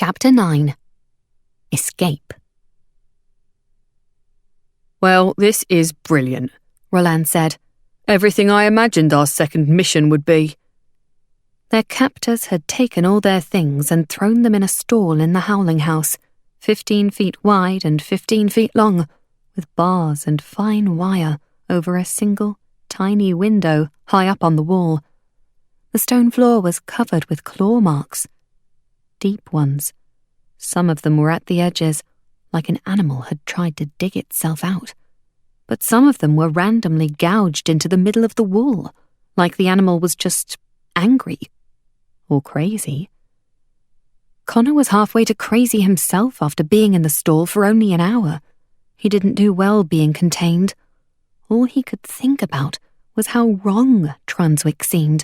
Chapter 9. Escape. "Well, this is brilliant," Roland said. "Everything I imagined our second mission would be." Their captors had taken all their things and thrown them in a stall in the Howling House, 15 feet wide and 15 feet long, with bars and fine wire over a single, tiny window high up on the wall. The stone floor was covered with claw marks. Deep ones. Some of them were at the edges, like an animal had tried to dig itself out. But some of them were randomly gouged into the middle of the wall, like the animal was just angry. Or crazy. Connor was halfway to crazy himself after being in the stall for only an hour. He didn't do well being contained. All he could think about was how wrong Trunswick seemed,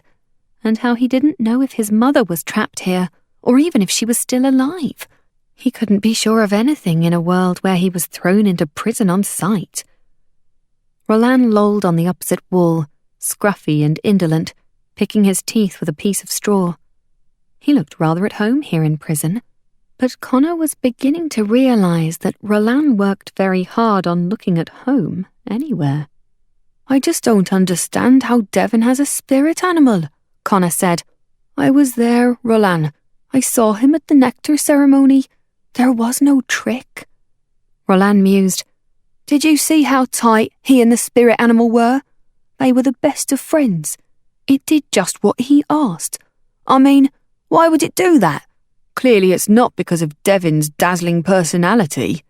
and how he didn't know if his mother was trapped here, or even if she was still alive. He couldn't be sure of anything in a world where he was thrown into prison on sight. Roland lolled on the opposite wall, scruffy and indolent, picking his teeth with a piece of straw. He looked rather at home here in prison, but Connor was beginning to realize that Roland worked very hard on looking at home anywhere. "I just don't understand how Devin has a spirit animal," Connor said. "I was there, Roland. I saw him at the nectar ceremony. There was no trick." Roland mused. "Did you see how tight he and the spirit animal were? They were the best of friends. It did just what he asked. I mean, why would it do that? Clearly it's not because of Devin's dazzling personality."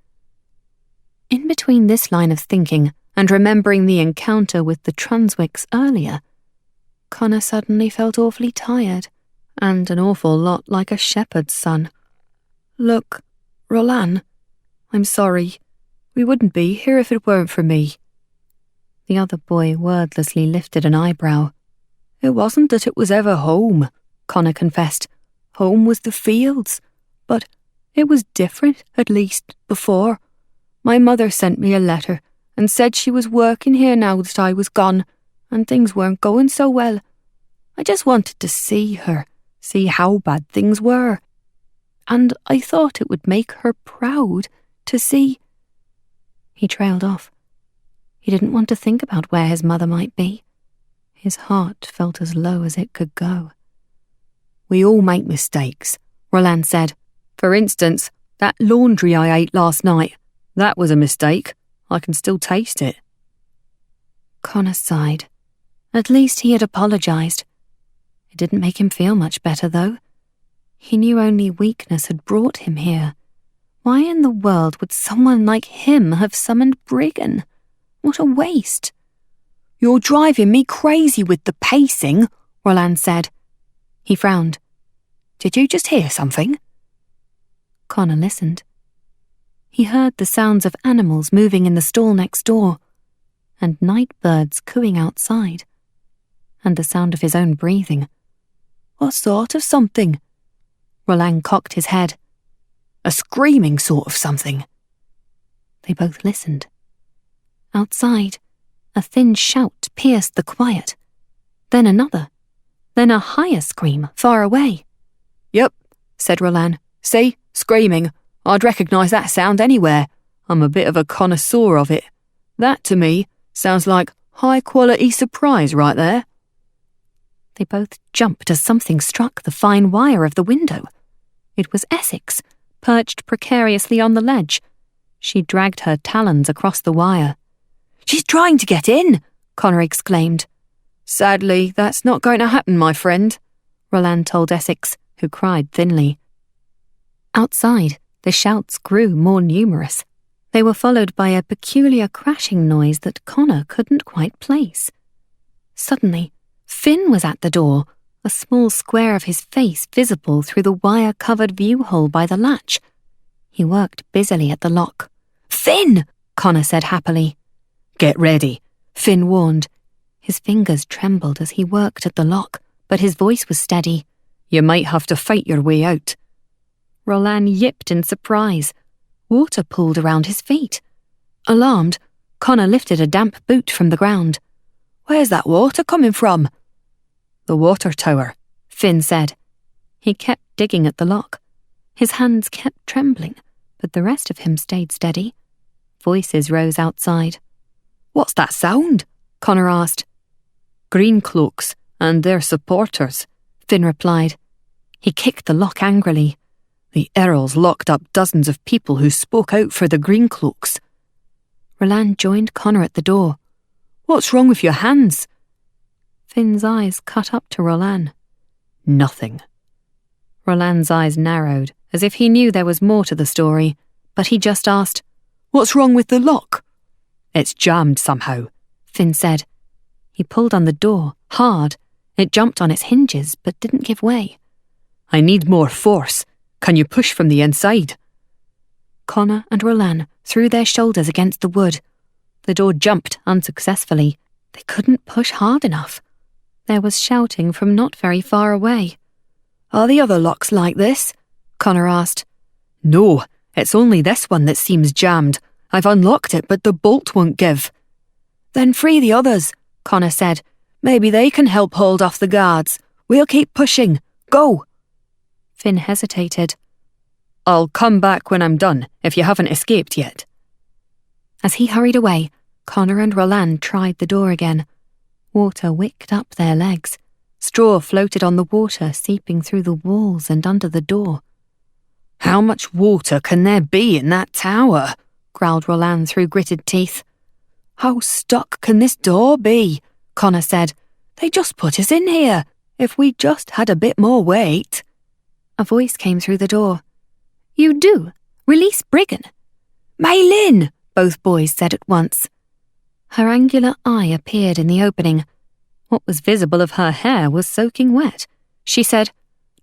In between this line of thinking and remembering the encounter with the Trunswicks earlier, Connor suddenly felt awfully tired, and an awful lot like a shepherd's son. "Look, Roland, I'm sorry. We wouldn't be here if it weren't for me." The other boy wordlessly lifted an eyebrow. "It wasn't that it was ever home," Connor confessed. "Home was the fields, but it was different, at least, before. My mother sent me a letter and said she was working here now that I was gone, and things weren't going so well. I just wanted to see her, see how bad things were. And I thought it would make her proud to see—" He trailed off. He didn't want to think about where his mother might be. His heart felt as low as it could go. "We all make mistakes," Roland said. "For instance, that laundry I ate last night. That was a mistake. I can still taste it." Connor sighed. At least he had apologized. It didn't make him feel much better, though. He knew only weakness had brought him here. Why in the world would someone like him have summoned Briggan? What a waste. "You're driving me crazy with the pacing," Roland said. He frowned. "Did you just hear something?" Connor listened. He heard the sounds of animals moving in the stall next door, and night birds cooing outside, and the sound of his own breathing. "What sort of something?" Roland cocked his head. "A screaming sort of something." They both listened. Outside, a thin shout pierced the quiet. Then another. Then a higher scream far away. "Yep," said Roland. "See? Screaming. I'd recognise that sound anywhere. I'm a bit of a connoisseur of it. That, to me, sounds like high-quality surprise right there." They both jumped as something struck the fine wire of the window. It was Essex, perched precariously on the ledge. She dragged her talons across the wire. "She's trying to get in!" Connor exclaimed. "Sadly, that's not going to happen, my friend," Roland told Essex, who cried thinly. Outside, the shouts grew more numerous. They were followed by a peculiar crashing noise that Connor couldn't quite place. Suddenly, Finn was at the door, a small square of his face visible through the wire-covered view hole by the latch. He worked busily at the lock. "Finn!" Connor said happily. "Get ready," Finn warned. His fingers trembled as he worked at the lock, but his voice was steady. "You might have to fight your way out." Roland yipped in surprise. Water pooled around his feet. Alarmed, Connor lifted a damp boot from the ground. "Where's that water coming from?" "The water tower," Finn said. He kept digging at the lock. His hands kept trembling, but the rest of him stayed steady. Voices rose outside. "What's that sound?" Connor asked. "Green cloaks and their supporters," Finn replied. He kicked the lock angrily. "The Earls locked up dozens of people who spoke out for the green cloaks." Roland joined Connor at the door. "What's wrong with your hands?" Finn's eyes cut up to Roland. "Nothing." Roland's eyes narrowed, as if he knew there was more to the story, but he just asked, "What's wrong with the lock?" "It's jammed somehow," Finn said. He pulled on the door, hard. It jumped on its hinges, but didn't give way. "I need more force. Can you push from the inside?" Connor and Roland threw their shoulders against the wood. The door jumped unsuccessfully. They couldn't push hard enough. There was shouting from not very far away. "Are the other locks like this?" Connor asked. "No, it's only this one that seems jammed. I've unlocked it, but the bolt won't give." "Then free the others," Connor said. "Maybe they can help hold off the guards. We'll keep pushing. Go." Finn hesitated. "I'll come back when I'm done, if you haven't escaped yet." As he hurried away, Connor and Roland tried the door again. Water wicked up their legs. Straw floated on the water, seeping through the walls and under the door. "How much water can there be in that tower?" growled Roland through gritted teeth. "How stuck can this door be?" Connor said. "They just put us in here. If we just had a bit more weight." A voice came through the door. "You do? Release Briggan." "Maylin!" both boys said at once. Her angular eye appeared in the opening. What was visible of her hair was soaking wet. She said,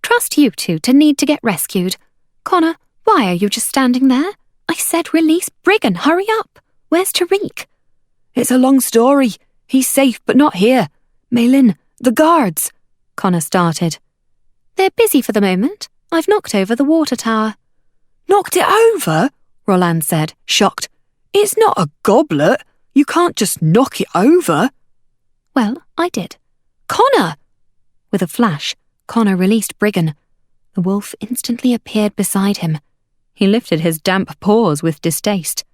"Trust you two to need to get rescued. Connor, why are you just standing there? I said release Briggan, hurry up. Where's Tariq?" "It's a long story. He's safe, but not here. Maylin, the guards." Connor started. "They're busy for the moment. I've knocked over the water tower." "Knocked it over?" Roland said, shocked. "It's not a goblet. You can't just knock it over." "Well, I did." "Connor!" With a flash, Connor released Briggan. The wolf instantly appeared beside him. He lifted his damp paws with distaste.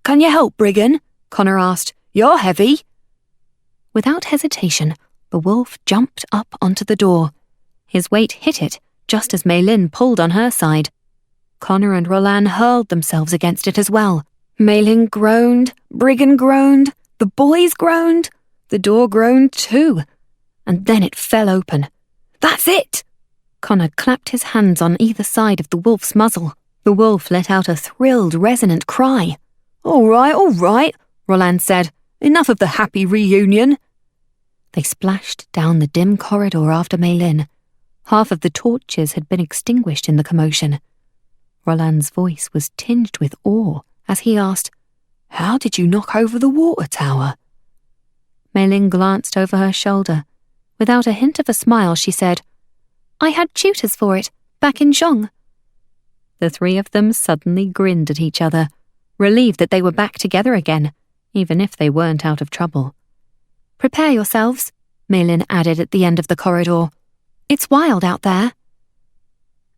"Can you help, Briggan?" Connor asked. "You're heavy." Without hesitation, the wolf jumped up onto the door. His weight hit it just as Maylin pulled on her side. Connor and Roland hurled themselves against it as well. Maylin groaned, Briggan groaned, the boys groaned, the door groaned too. And then it fell open. "That's it!" Connor clapped his hands on either side of the wolf's muzzle. The wolf let out a thrilled, resonant cry. All right, Roland said. "Enough of the happy reunion." They splashed down the dim corridor after Maylin. Half of the torches had been extinguished in the commotion. Roland's voice was tinged with awe as he asked, "How did you knock over the water tower?" Maylin glanced over her shoulder. Without a hint of a smile, she said, "I had tutors for it, back in Zhong." The three of them suddenly grinned at each other, relieved that they were back together again, even if they weren't out of trouble. "Prepare yourselves," Maylin added at the end of the corridor. "It's wild out there."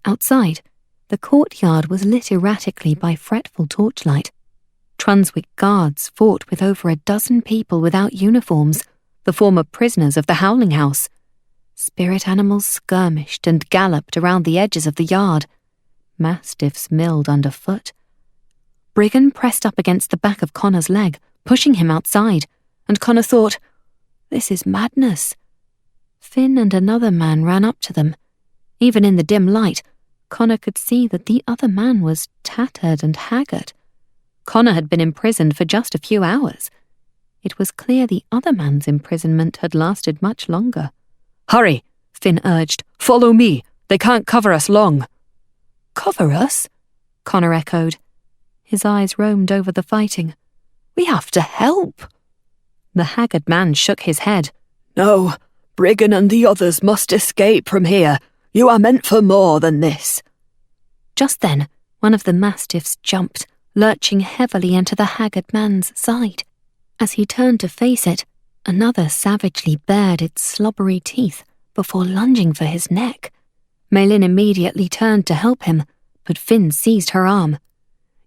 Outside, the courtyard was lit erratically by fretful torchlight. Trunswick guards fought with over a dozen people without uniforms, the former prisoners of the Howling House. Spirit animals skirmished and galloped around the edges of the yard. Mastiffs milled underfoot. Briggan pressed up against the back of Connor's leg, pushing him outside, and Connor thought, "This is madness." Finn and another man ran up to them. Even in the dim light, Connor could see that the other man was tattered and haggard. Connor had been imprisoned for just a few hours. It was clear the other man's imprisonment had lasted much longer. "Hurry," Finn urged. "Follow me. They can't cover us long." "Cover us?" Connor echoed. His eyes roamed over the fighting. "We have to help." The haggard man shook his head. "No, Briggan and the others must escape from here. You are meant for more than this." Just then, one of the mastiffs jumped, lurching heavily into the haggard man's side. As he turned to face it, another savagely bared its slobbery teeth before lunging for his neck. Maylin immediately turned to help him, but Finn seized her arm.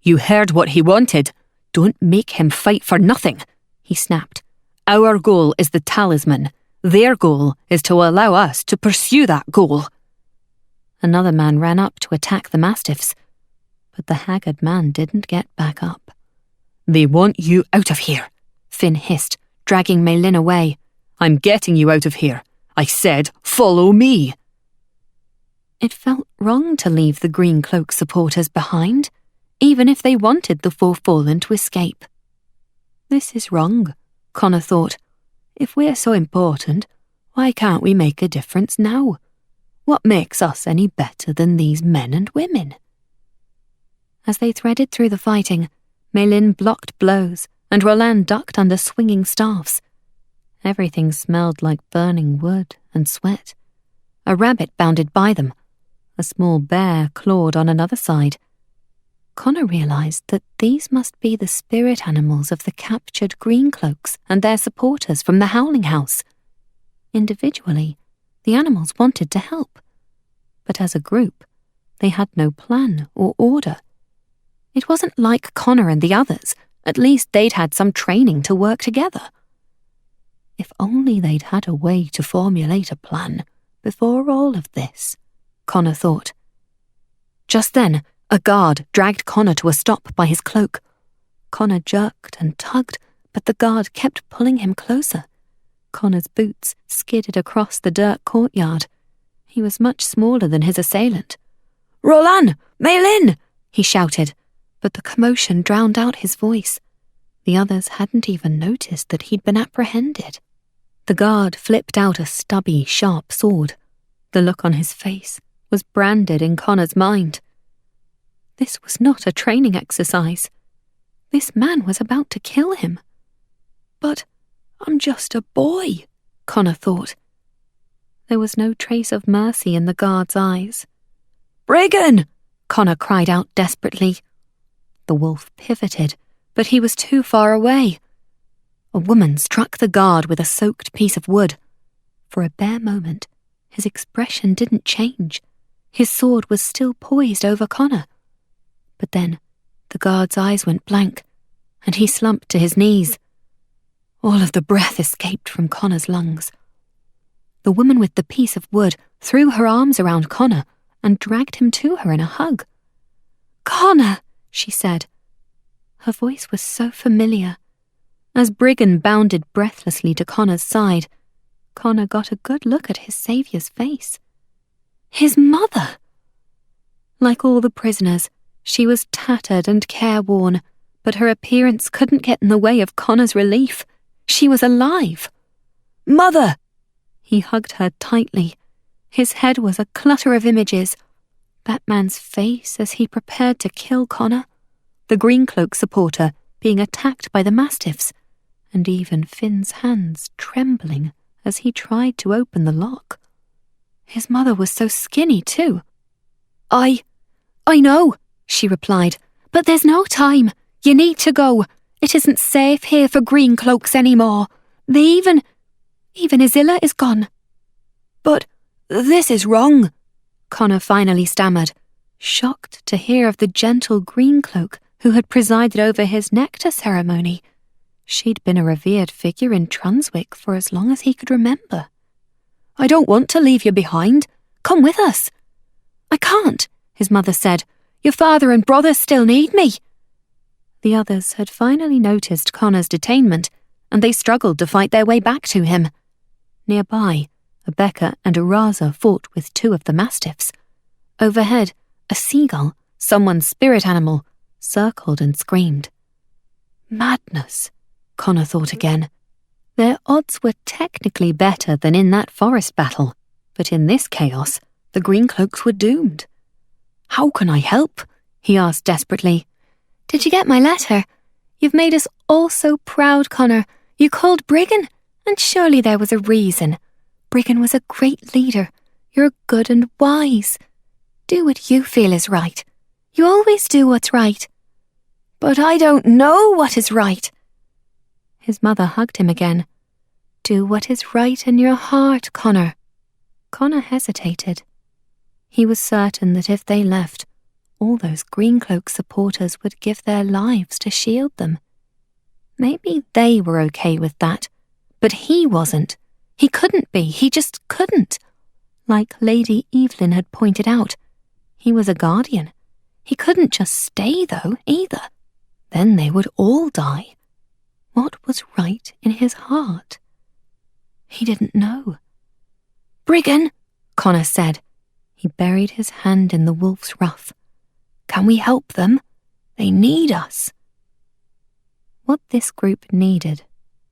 "You heard what he wanted. Don't make him fight for nothing," he snapped. "Our goal is the talisman. Their goal is to allow us to pursue that goal." Another man ran up to attack the mastiffs, but the haggard man didn't get back up. "They want you out of here," Finn hissed, dragging Maylin away. "I'm getting you out of here. I said, follow me." It felt wrong to leave the Green Cloak supporters behind, even if they wanted the four fallen to escape. This is wrong, Connor thought. If we're so important, why can't we make a difference now? What makes us any better than these men and women? As they threaded through the fighting, Maylin blocked blows and Roland ducked under swinging staffs. Everything smelled like burning wood and sweat. A rabbit bounded by them. A small bear clawed on another side. Connor realized that these must be the spirit animals of the captured Greencloaks and their supporters from the Howling House. Individually, the animals wanted to help, but as a group, they had no plan or order. It wasn't like Connor and the others. At least they'd had some training to work together. If only they'd had a way to formulate a plan before all of this, Connor thought. Just then, a guard dragged Connor to a stop by his cloak. Connor jerked and tugged, but the guard kept pulling him closer. Connor's boots skidded across the dirt courtyard. He was much smaller than his assailant. "Roland! Maylin!" he shouted, but the commotion drowned out his voice. The others hadn't even noticed that he'd been apprehended. The guard flipped out a stubby, sharp sword. The look on his face was branded in Connor's mind. This was not a training exercise. This man was about to kill him. But I'm just a boy, Connor thought. There was no trace of mercy in the guard's eyes. "Briggan!" Connor cried out desperately. The wolf pivoted, but he was too far away. A woman struck the guard with a soaked piece of wood. For a bare moment, his expression didn't change. His sword was still poised over Connor. But then, the guard's eyes went blank, and he slumped to his knees. All of the breath escaped from Connor's lungs. The woman with the piece of wood threw her arms around Connor and dragged him to her in a hug. "Connor!" she said. Her voice was so familiar. As Briggan bounded breathlessly to Connor's side, Connor got a good look at his saviour's face. His mother! Like all the prisoners, she was tattered and careworn, but her appearance couldn't get in the way of Connor's relief. She was alive. "Mother!" He hugged her tightly. His head was a clutter of images. That man's face as he prepared to kill Connor, the Greencloak supporter being attacked by the mastiffs, and even Finn's hands trembling as he tried to open the lock. His mother was so skinny, too. I know," she replied, "but there's no time. You need to go. It isn't safe here for Greencloaks anymore. Even Isilla is gone." "But this is wrong," Connor finally stammered, shocked to hear of the gentle Greencloak who had presided over his nectar ceremony. She'd been a revered figure in Trunswick for as long as he could remember. "I don't want to leave you behind. Come with us." "I can't," his mother said. "Your father and brothers still need me." The others had finally noticed Connor's detainment, and they struggled to fight their way back to him. Nearby, a Becca and a Raza fought with two of the mastiffs. Overhead, a seagull, someone's spirit animal, circled and screamed. Madness, Connor thought again. Their odds were technically better than in that forest battle, but in this chaos, the Greencloaks were doomed. "How can I help?" he asked desperately. "Did you get my letter? You've made us all so proud, Connor. You called Briggan, and surely there was a reason. Briggan was a great leader. You're good and wise. Do what you feel is right. You always do what's right." "But I don't know what is right." His mother hugged him again. "Do what is right in your heart, Connor." Connor hesitated. He was certain that if they left, all those Greencloak supporters would give their lives to shield them. Maybe they were okay with that, but he wasn't. He couldn't be. He just couldn't. Like Lady Evelyn had pointed out, he was a guardian. He couldn't just stay, though, either. Then they would all die. What was right in his heart? He didn't know. "Briggan," Connor said. He buried his hand in the wolf's ruff. "Can we help them? They need us." What this group needed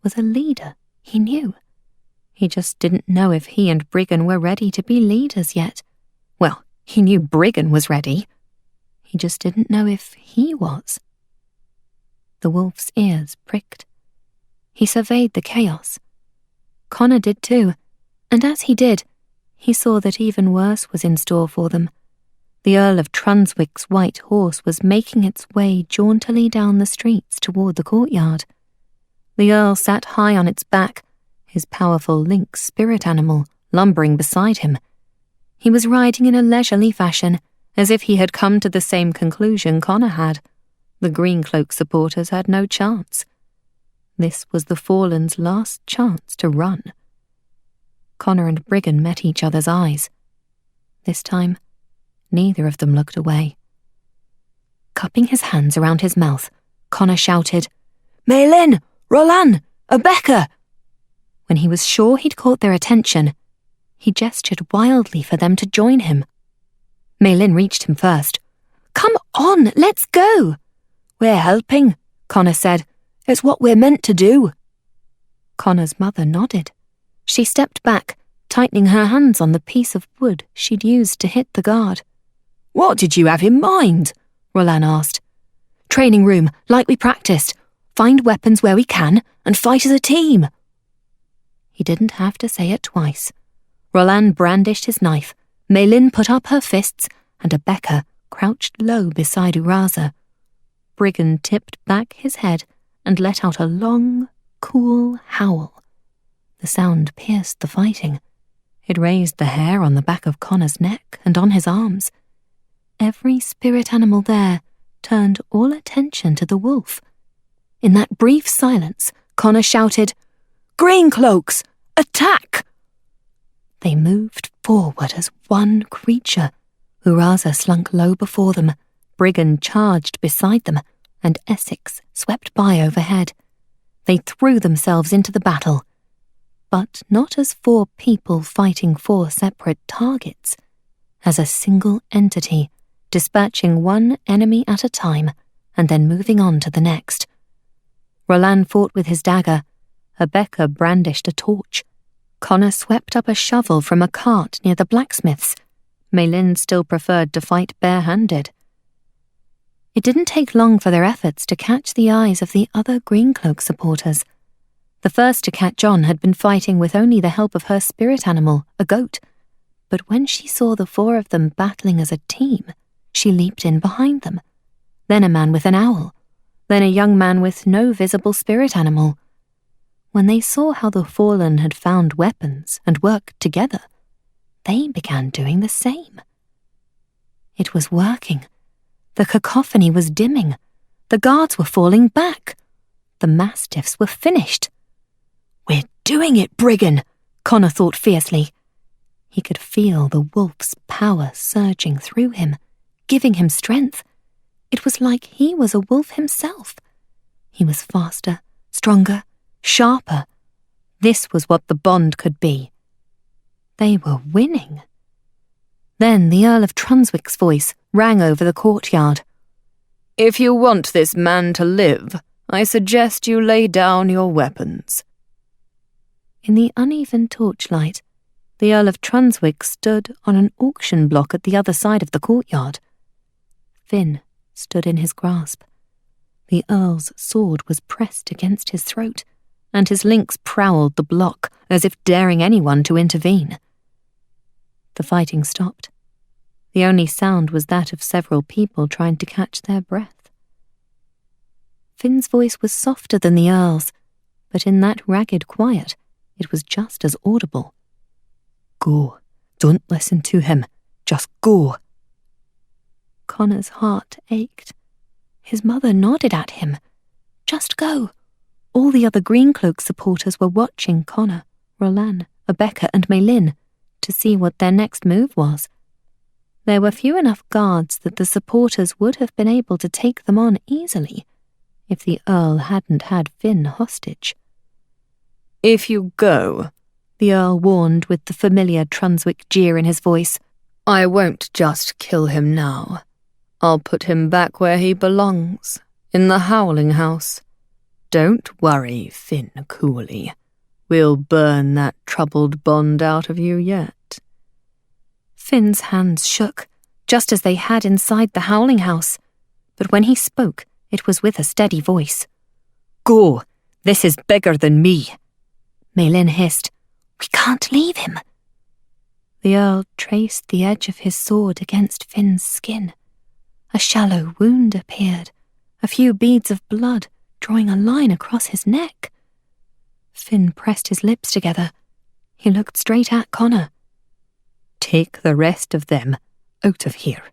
was a leader, he knew. He just didn't know if he and Briggan were ready to be leaders yet. Well, he knew Briggan was ready. He just didn't know if he was. The wolf's ears pricked. He surveyed the chaos. Connor did too, and as he did, he saw that even worse was in store for them. The Earl of Trunswick's white horse was making its way jauntily down the streets toward the courtyard. The Earl sat high on its back, his powerful lynx spirit animal lumbering beside him. He was riding in a leisurely fashion, as if he had come to the same conclusion Connor had. The Greencloak supporters had no chance. This was the Fallen's last chance to run. Connor and Briggan met each other's eyes. This time, neither of them looked away. Cupping his hands around his mouth, Connor shouted, "Maylin! Roland! Abeka!" When he was sure he'd caught their attention, he gestured wildly for them to join him. Maylin reached him first. "Come on, let's go!" "We're helping," Connor said. "It's what we're meant to do." Connor's mother nodded. She stepped back, tightening her hands on the piece of wood she'd used to hit the guard. "What did you have in mind?" Roland asked. "Training room, like we practiced. Find weapons where we can and fight as a team." He didn't have to say it twice. Roland brandished his knife, Maylin put up her fists, and Abeka crouched low beside Uraza. Briggan tipped back his head and let out a long, cool howl. The sound pierced the fighting. It raised the hair on the back of Connor's neck and on his arms. Every spirit animal there turned all attention to the wolf. In that brief silence, Connor shouted, "Greencloaks, attack!" They moved forward as one creature. Uraza slunk low before them, Briggan charged beside them, and Essex swept by overhead. They threw themselves into the battle, but not as 4 people fighting 4 separate targets, as a single entity, dispatching one enemy at a time and then moving on to the next. Roland fought with his dagger. Abeka brandished a torch. Connor swept up a shovel from a cart near the blacksmith's. Maylin still preferred to fight barehanded. It didn't take long for their efforts to catch the eyes of the other Greencloak supporters. The first to catch on had been fighting with only the help of her spirit animal, a goat. But when she saw the 4 of them battling as a team, she leaped in behind them. Then a man with an owl. Then a young man with no visible spirit animal. When they saw how the Fallen had found weapons and worked together, they began doing the same. It was working. The cacophony was dimming. The guards were falling back. The mastiffs were finished. "We're doing it, Briggan," Connor thought fiercely. He could feel the wolf's power surging through him, giving him strength. It was like he was a wolf himself. He was faster, stronger, sharper. This was what the bond could be. They were winning. Then the Earl of Trunswick's voice rang over the courtyard. "If you want this man to live, I suggest you lay down your weapons." In the uneven torchlight, the Earl of Trunswick stood on an auction block at the other side of the courtyard. Finn stood in his grasp. The Earl's sword was pressed against his throat, and his lynx prowled the block as if daring anyone to intervene. The fighting stopped. The only sound was that of several people trying to catch their breath. Finn's voice was softer than the Earl's, but in that ragged quiet, it was just as audible. "Go. Don't listen to him. Just go." Connor's heart ached. His mother nodded at him. Just go. All the other Greencloak supporters were watching Connor, Roland, Rebecca and Maylin to see what their next move was. There were few enough guards that the supporters would have been able to take them on easily if the Earl hadn't had Finn hostage. If you go, the Earl warned with the familiar Trunswick jeer in his voice, I won't just kill him now. I'll put him back where he belongs, in the Howling House. Don't worry, Finn Cooley. We'll burn that troubled bond out of you yet. Finn's hands shook, just as they had inside the Howling House, but when he spoke, it was with a steady voice. Go! This is bigger than me. Maylin hissed, We can't leave him. The Earl traced the edge of his sword against Finn's skin. A shallow wound appeared, a few beads of blood drawing a line across his neck. Finn pressed his lips together. He looked straight at Connor. Take the rest of them out of here.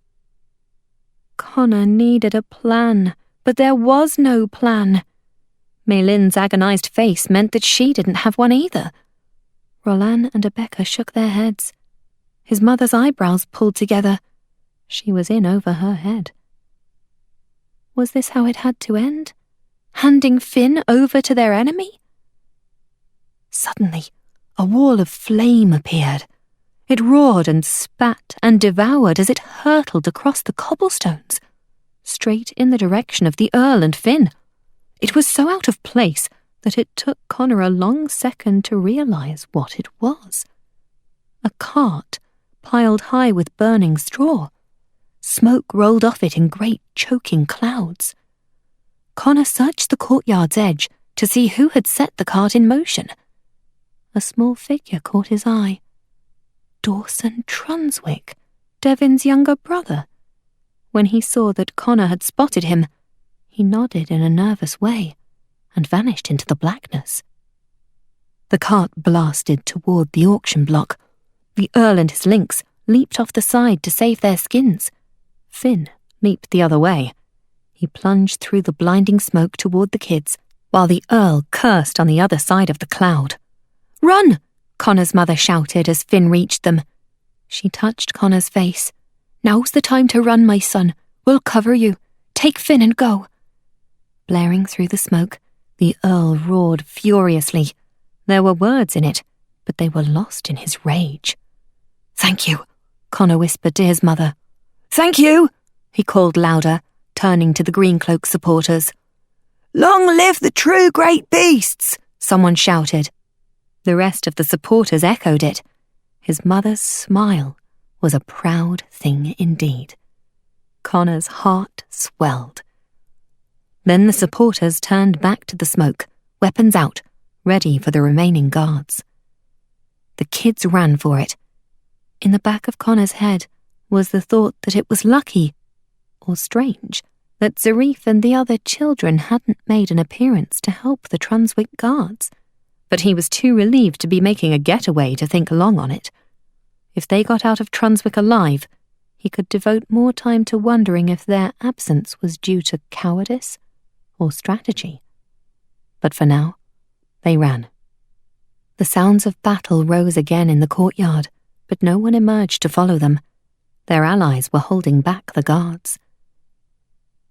Connor needed a plan, but there was no plan. Maylin's agonized face meant that she didn't have one either. Roland and Rebecca shook their heads. His mother's eyebrows pulled together. She was in over her head. Was this how it had to end? Handing Finn over to their enemy? Suddenly, a wall of flame appeared. It roared and spat and devoured as it hurtled across the cobblestones, straight in the direction of the Earl and Finn. It was so out of place that it took Connor a long second to realize what it was. A cart piled high with burning straw. Smoke rolled off it in great choking clouds. Connor searched the courtyard's edge to see who had set the cart in motion. A small figure caught his eye. Dawson Trunswick, Devin's younger brother. When he saw that Connor had spotted him, he nodded in a nervous way and vanished into the blackness. The cart blasted toward the auction block. The Earl and his lynx leaped off the side to save their skins. Finn leaped the other way. He plunged through the blinding smoke toward the kids, while the Earl cursed on the other side of the cloud. "Run!" Connor's mother shouted as Finn reached them. She touched Connor's face. "Now's the time to run, my son. We'll cover you. Take Finn and go." Blaring through the smoke, the Earl roared furiously. There were words in it, but they were lost in his rage. "Thank you," Connor whispered to his mother. "Thank you," he called louder, turning to the Greencloak supporters. "Long live the true great beasts," someone shouted. The rest of the supporters echoed it. His mother's smile was a proud thing indeed. Connor's heart swelled. Then the supporters turned back to the smoke, weapons out, ready for the remaining guards. The kids ran for it. In the back of Connor's head was the thought that it was lucky, or strange, that Zarif and the other children hadn't made an appearance to help the Trunswick guards. But he was too relieved to be making a getaway to think long on it. If they got out of Trunswick alive, he could devote more time to wondering if their absence was due to cowardice or strategy. But for now, they ran. The sounds of battle rose again in the courtyard, but no one emerged to follow them. Their allies were holding back the guards.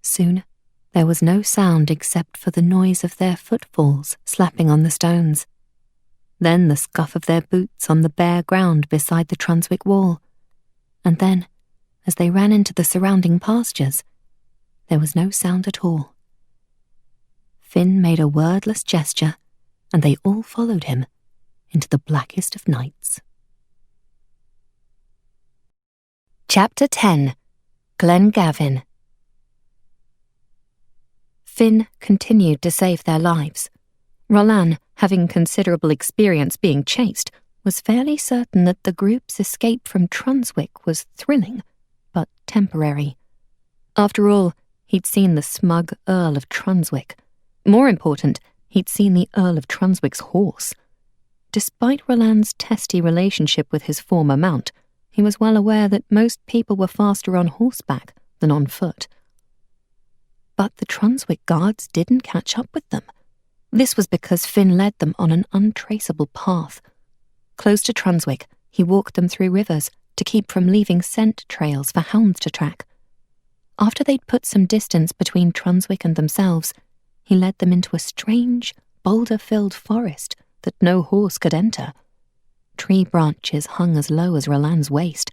Soon, there was no sound except for the noise of their footfalls slapping on the stones. Then the scuff of their boots on the bare ground beside the Trunswick wall. And then, as they ran into the surrounding pastures, there was no sound at all. Finn made a wordless gesture, and they all followed him into the blackest of nights. Chapter 10. Glen Gavin. Finn continued to save their lives. Roland, having considerable experience being chased, was fairly certain that the group's escape from Trunswick was thrilling, but temporary. After all, he'd seen the smug Earl of Trunswick. More important, he'd seen the Earl of Trunswick's horse. Despite Roland's testy relationship with his former mount, he was well aware that most people were faster on horseback than on foot. But the Trunswick guards didn't catch up with them. This was because Finn led them on an untraceable path. Close to Trunswick, he walked them through rivers to keep from leaving scent trails for hounds to track. After they'd put some distance between Trunswick and themselves, he led them into a strange, boulder-filled forest that no horse could enter. Tree branches hung as low as Roland's waist.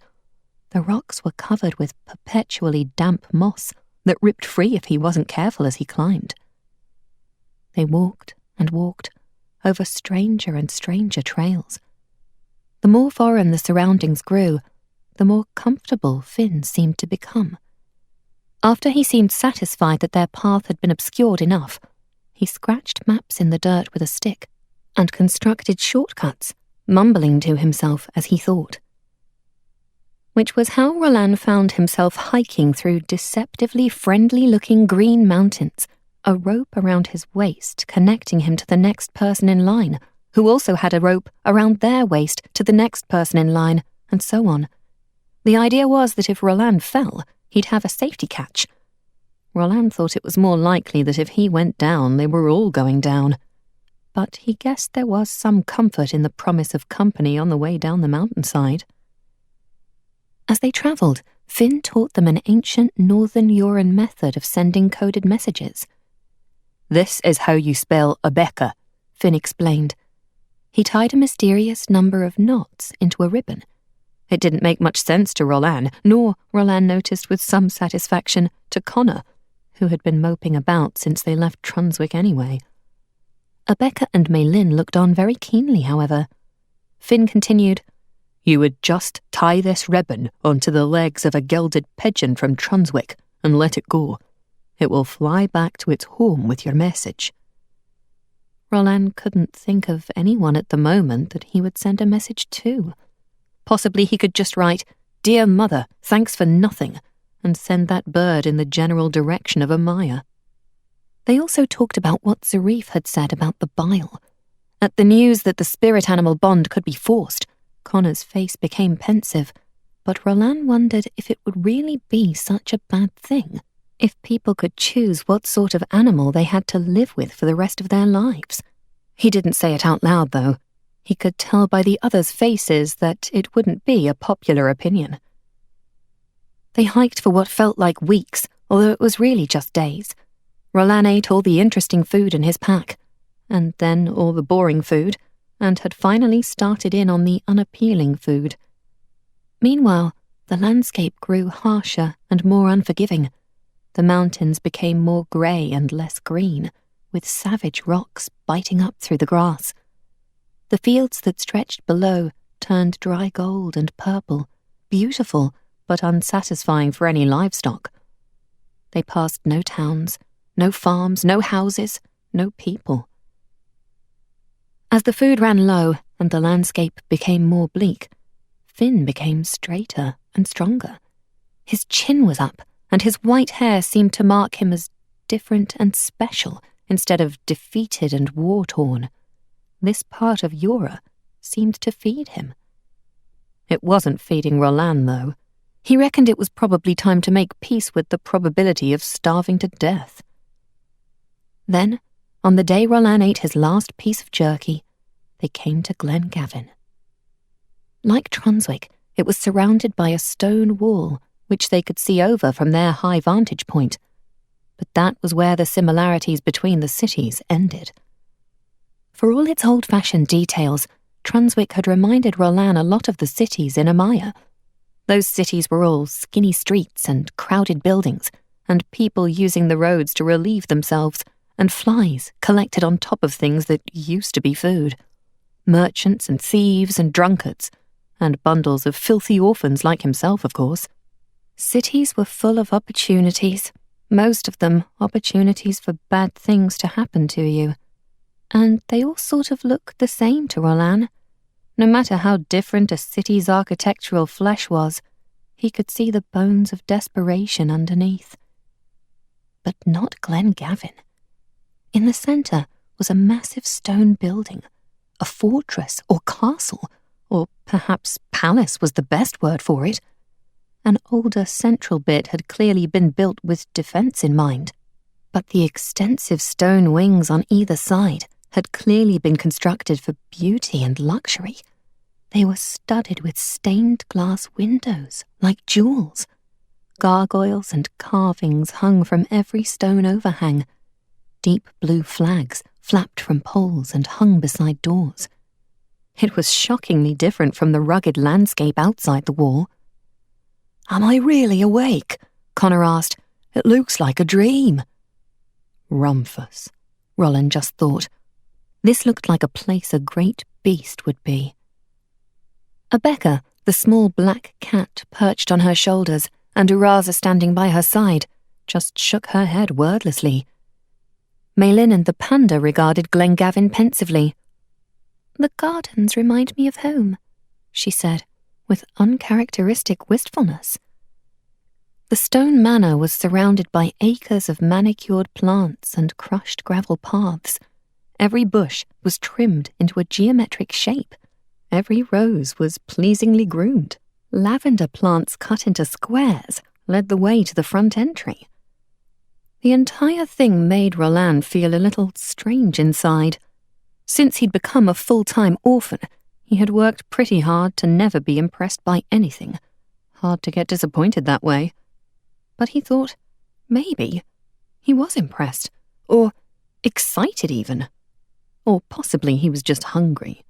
The rocks were covered with perpetually damp moss that ripped free if he wasn't careful as he climbed. They walked and walked over stranger and stranger trails. The more foreign the surroundings grew, the more comfortable Finn seemed to become. After he seemed satisfied that their path had been obscured enough, he scratched maps in the dirt with a stick and constructed shortcuts, mumbling to himself as he thought. Which was how Roland found himself hiking through deceptively friendly-looking green mountains, a rope around his waist connecting him to the next person in line, who also had a rope around their waist to the next person in line, and so on. The idea was that if Roland fell, he'd have a safety catch. Roland thought it was more likely that if he went down, they were all going down. But he guessed there was some comfort in the promise of company on the way down the mountainside. As they travelled, Finn taught them an ancient Northern Uran method of sending coded messages. "This is how you spell Abeka," Finn explained. He tied a mysterious number of knots into a ribbon. It didn't make much sense to Roland, nor, Roland noticed with some satisfaction, to Connor, who had been moping about since they left Trunswick anyway. Abeka and Maylin looked on very keenly, however. Finn continued, "You would just tie this ribbon onto the legs of a gilded pigeon from Trunswick and let it go. It will fly back to its home with your message." Roland couldn't think of anyone at the moment that he would send a message to. Possibly he could just write, "Dear Mother, thanks for nothing," and send that bird in the general direction of Amaya. They also talked about what Zarif had said about the bile. At the news that the spirit-animal bond could be forced, Connor's face became pensive, but Roland wondered if it would really be such a bad thing, if people could choose what sort of animal they had to live with for the rest of their lives. He didn't say it out loud, though. He could tell by the others' faces that it wouldn't be a popular opinion. They hiked for what felt like weeks, although it was really just days. Roland ate all the interesting food in his pack, and then all the boring food, and had finally started in on the unappealing food. Meanwhile, the landscape grew harsher and more unforgiving. The mountains became more grey and less green, with savage rocks biting up through the grass. The fields that stretched below turned dry gold and purple, beautiful but unsatisfying for any livestock. They passed no towns, no farms, no houses, no people. As the food ran low and the landscape became more bleak, Finn became straighter and stronger. His chin was up, and his white hair seemed to mark him as different and special instead of defeated and war-torn. This part of Yura seemed to feed him. It wasn't feeding Roland, though. He reckoned it was probably time to make peace with the probability of starving to death. Then, on the day Roland ate his last piece of jerky, they came to Glen Gavin. Like Trunswick, it was surrounded by a stone wall which they could see over from their high vantage point, but that was where the similarities between the cities ended. For all its old-fashioned details, Trunswick had reminded Roland a lot of the cities in Amaya. Those cities were all skinny streets and crowded buildings, and people using the roads to relieve themselves, and flies collected on top of things that used to be food. Merchants and thieves and drunkards, and bundles of filthy orphans like himself, of course. Cities were full of opportunities, most of them opportunities for bad things to happen to you. And they all sort of looked the same to Roland. No matter how different a city's architectural flesh was, he could see the bones of desperation underneath. But not Glen Gavin. In the centre was a massive stone building, a fortress or castle, or perhaps palace was the best word for it. An older central bit had clearly been built with defense in mind, but the extensive stone wings on either side had clearly been constructed for beauty and luxury. They were studded with stained glass windows, like jewels. Gargoyles and carvings hung from every stone overhang. Deep blue flags flapped from poles and hung beside doors. It was shockingly different from the rugged landscape outside the wall. "Am I really awake?" Connor asked. "It looks like a dream." Rumphus, Roland just thought. This looked like a place a great beast would be. Abeka, the small black cat perched on her shoulders, and Uraza standing by her side, just shook her head wordlessly. Maylin and the panda regarded Gavin pensively. "The gardens remind me of home," she said, with uncharacteristic wistfulness. The stone manor was surrounded by acres of manicured plants and crushed gravel paths. Every bush was trimmed into a geometric shape. Every rose was pleasingly groomed. Lavender plants cut into squares led the way to the front entry. The entire thing made Roland feel a little strange inside. Since he'd become a full-time orphan, he had worked pretty hard to never be impressed by anything. Hard to get disappointed that way. But he thought, maybe, he was impressed, or excited even. Or possibly he was just hungry.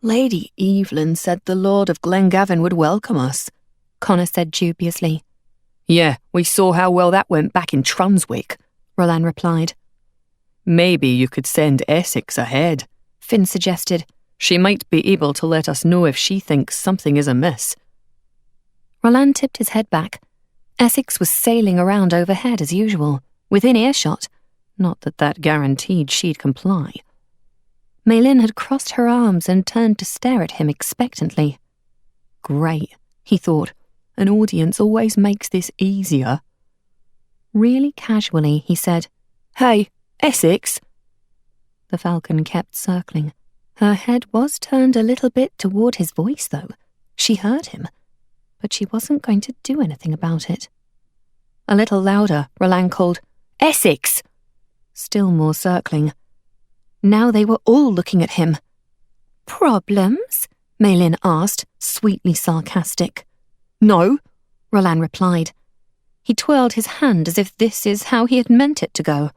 "Lady Evelyn said the Lord of Gavin would welcome us," Connor said dubiously. "Yeah, we saw how well that went back in Trunswick," Roland replied. "Maybe you could send Essex ahead," Finn suggested. "She might be able to let us know if she thinks something is amiss." Roland tipped his head back. Essex was sailing around overhead as usual, within earshot. Not that that guaranteed she'd comply. Maylin had crossed her arms and turned to stare at him expectantly. Great, he thought. An audience always makes this easier. Really casually, he said, "Hey, Essex." The falcon kept circling. Her head was turned a little bit toward his voice, though. She heard him, but she wasn't going to do anything about it. A little louder, Roland called, "Essex!" Still more circling. Now they were all looking at him. "Problems?" Maylin asked, sweetly sarcastic. "No," Roland replied. He twirled his hand as if this is how he had meant it to go.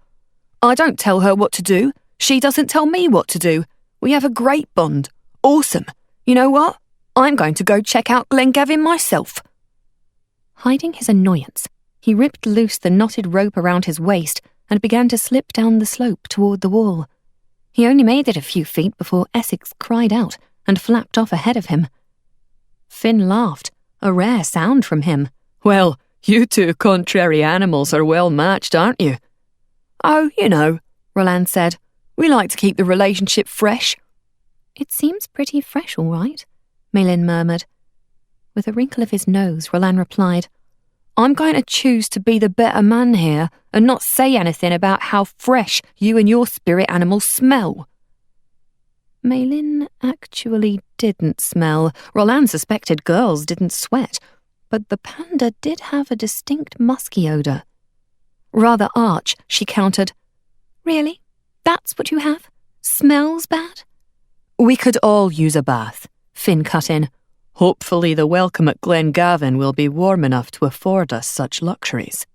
"I don't tell her what to do. She doesn't tell me what to do. We have a great bond. Awesome. You know what? I'm going to go check out Gavin myself." Hiding his annoyance, he ripped loose the knotted rope around his waist and began to slip down the slope toward the wall. He only made it a few feet before Essex cried out and flapped off ahead of him. Finn laughed, a rare sound from him. "Well, you two contrary animals are well matched, aren't you?" "Oh, you know," Roland said. "We like to keep the relationship fresh." "It seems pretty fresh, all right," Maylin murmured. With a wrinkle of his nose, Roland replied, "I'm going to choose to be the better man here and not say anything about how fresh you and your spirit animals smell." Maylin actually didn't smell. Roland suspected girls didn't sweat, but the panda did have a distinct musky odour. Rather arch, she countered. "Really? That's what you have? Smells bad?" "We could all use a bath," Finn cut in. "Hopefully the welcome at Gavin will be warm enough to afford us such luxuries."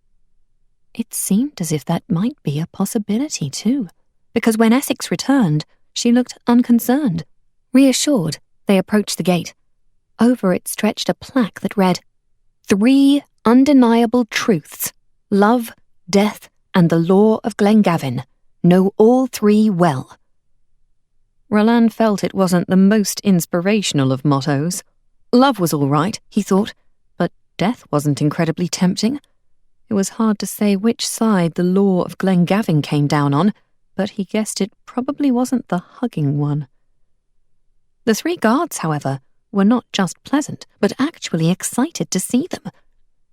It seemed as if that might be a possibility too, because when Essex returned, she looked unconcerned. Reassured, they approached the gate. Over it stretched a plaque that read, "3 undeniable truths, love, death, and the law of Gavin. Know all 3 well." Roland felt it wasn't the most inspirational of mottos. Love was all right, he thought, but death wasn't incredibly tempting. It was hard to say which side the law of Gavin came down on, but he guessed it probably wasn't the hugging one. The 3 guards, however, were not just pleasant, but actually excited to see them.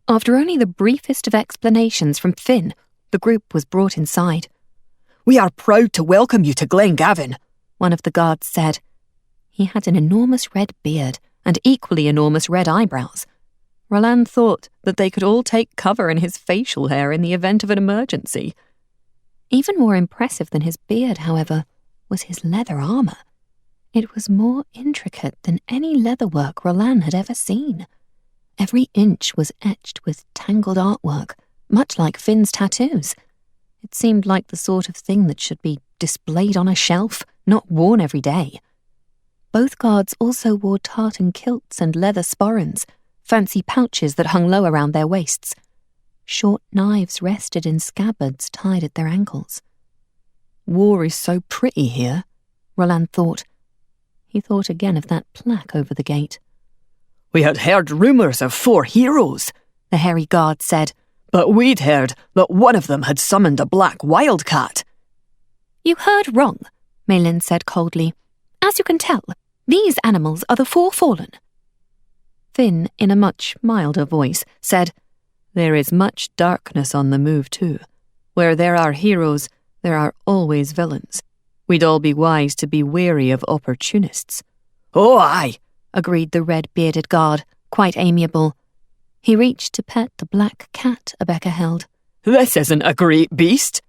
After only the briefest of explanations from Finn, the group was brought inside. "We are proud to welcome you to Gavin," one of the guards said. He had an enormous red beard and equally enormous red eyebrows. Roland thought that they could all take cover in his facial hair in the event of an emergency. Even more impressive than his beard, however, was his leather armour. It was more intricate than any leatherwork Roland had ever seen. Every inch was etched with tangled artwork, much like Finn's tattoos. It seemed like the sort of thing that should be displayed on a shelf, not worn every day. Both guards also wore tartan kilts and leather sporrans, fancy pouches that hung low around their waists. Short knives rested in scabbards tied at their ankles. War is so pretty here, Roland thought. He thought again of that plaque over the gate. We had heard rumours of 4 heroes, the hairy guard said. But we'd heard that one of them had summoned a black wildcat. You heard wrong, Maylin said coldly. As you can tell, these animals are the 4 fallen. Finn, in a much milder voice, said, There is much darkness on the move too. Where there are heroes, there are always villains. We'd all be wise to be wary of opportunists. Oh, aye, agreed the red-bearded guard, quite amiable. He reached to pet the black cat Abeka held. This isn't a great beast.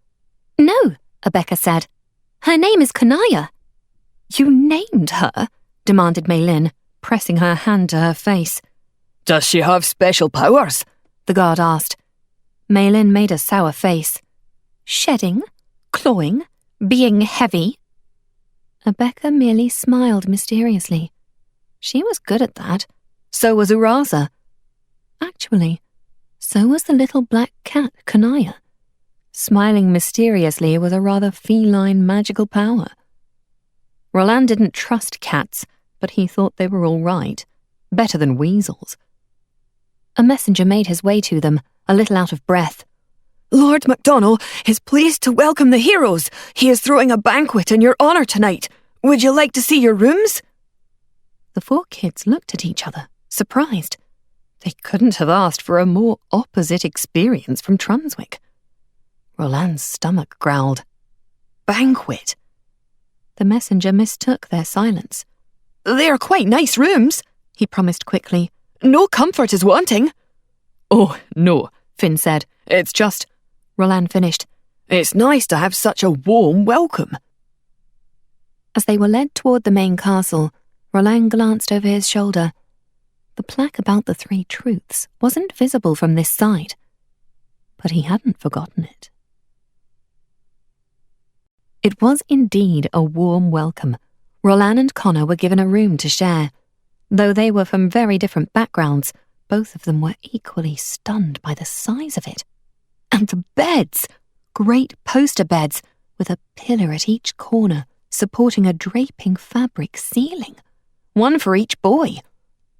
No, Abeka said. Her name is Kanaya. You named her? Demanded Maylin, pressing her hand to her face. Does she have special powers? The guard asked. Maylin made a sour face. Shedding, clawing, being heavy. Abeka merely smiled mysteriously. She was good at that. So was Uraza. Actually, so was the little black cat, Kanaya. Smiling mysteriously was a rather feline magical power. Roland didn't trust cats, but he thought they were all right. Better than weasels. A messenger made his way to them, a little out of breath. Lord MacDonald is pleased to welcome the heroes. He is throwing a banquet in your honour tonight. Would you like to see your rooms? The 4 kids looked at each other, surprised. They couldn't have asked for a more opposite experience from Trunswick. Roland's stomach growled. Banquet? The messenger mistook their silence. They are quite nice rooms, he promised quickly. No comfort is wanting. Oh, no, Finn said. It's just... Roland finished. It's nice to have such a warm welcome. As they were led toward the main castle, Roland glanced over his shoulder. The plaque about the 3 truths wasn't visible from this side, but he hadn't forgotten it. It was indeed a warm welcome. Roland and Connor were given a room to share. Though they were from very different backgrounds, both of them were equally stunned by the size of it. And the beds! Great poster beds, with a pillar at each corner, supporting a draping fabric ceiling. One for each boy.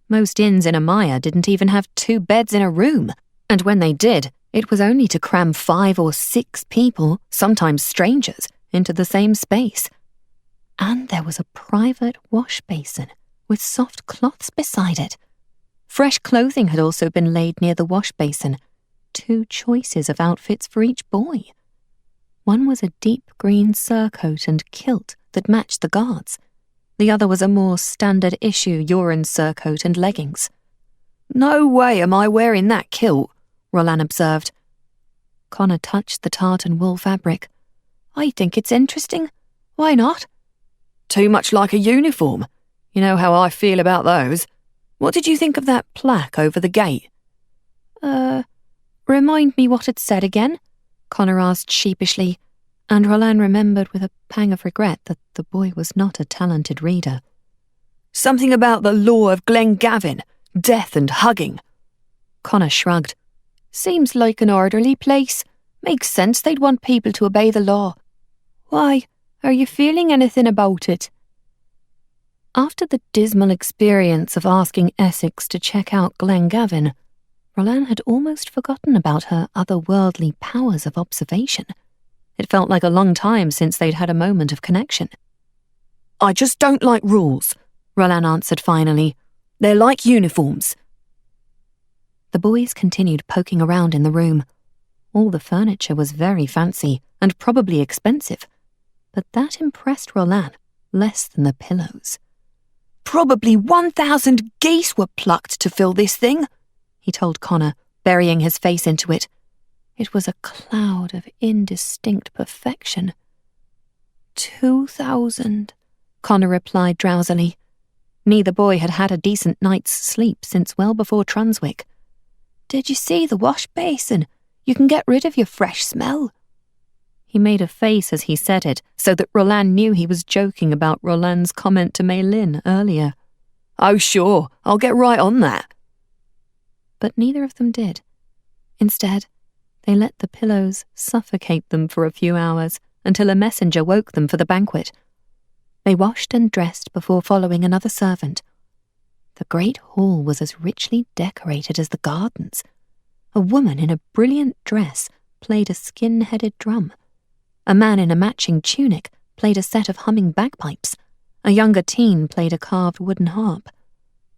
Most inns in Amaya didn't even have 2 beds in a room, and when they did, it was only to cram 5 or 6 people, sometimes strangers, into the same space. And there was a private wash basin with soft cloths beside it. Fresh clothing had also been laid near the wash basin, 2 choices of outfits for each boy. One was a deep green surcoat and kilt that matched the guards. The other was a more standard-issue urine surcoat and leggings. No way am I wearing that kilt, Roland observed. Connor touched the tartan wool fabric. I think it's interesting. Why not? Too much like a uniform. You know how I feel about those. What did you think of that plaque over the gate? Remind me what it said again? Connor asked sheepishly, and Roland remembered with a pang of regret that the boy was not a talented reader. Something about the law of Gavin, death and hugging. Connor shrugged. Seems like an orderly place. Makes sense they'd want people to obey the law. Why, are you feeling anything about it? After the dismal experience of asking Essex to check out Gavin, Roland had almost forgotten about her otherworldly powers of observation. It felt like a long time since they'd had a moment of connection. I just don't like rules, Roland answered finally. They're like uniforms. The boys continued poking around in the room. All the furniture was very fancy and probably expensive, but that impressed Roland less than the pillows. Probably 1,000 geese were plucked to fill this thing, he told Connor, burying his face into it. It was a cloud of indistinct perfection. 2,000, Connor replied drowsily. Neither boy had had a decent night's sleep since well before Transwick. Did you see the wash basin? You can get rid of your fresh smell. He made a face as he said it, so that Roland knew he was joking about Roland's comment to Maylin earlier. Oh, sure, I'll get right on that. But neither of them did. Instead, they let the pillows suffocate them for a few hours until a messenger woke them for the banquet. They washed and dressed before following another servant. The great hall was as richly decorated as the gardens. A woman in a brilliant dress played a skin-headed drum. A man in a matching tunic played a set of humming bagpipes. A younger teen played a carved wooden harp.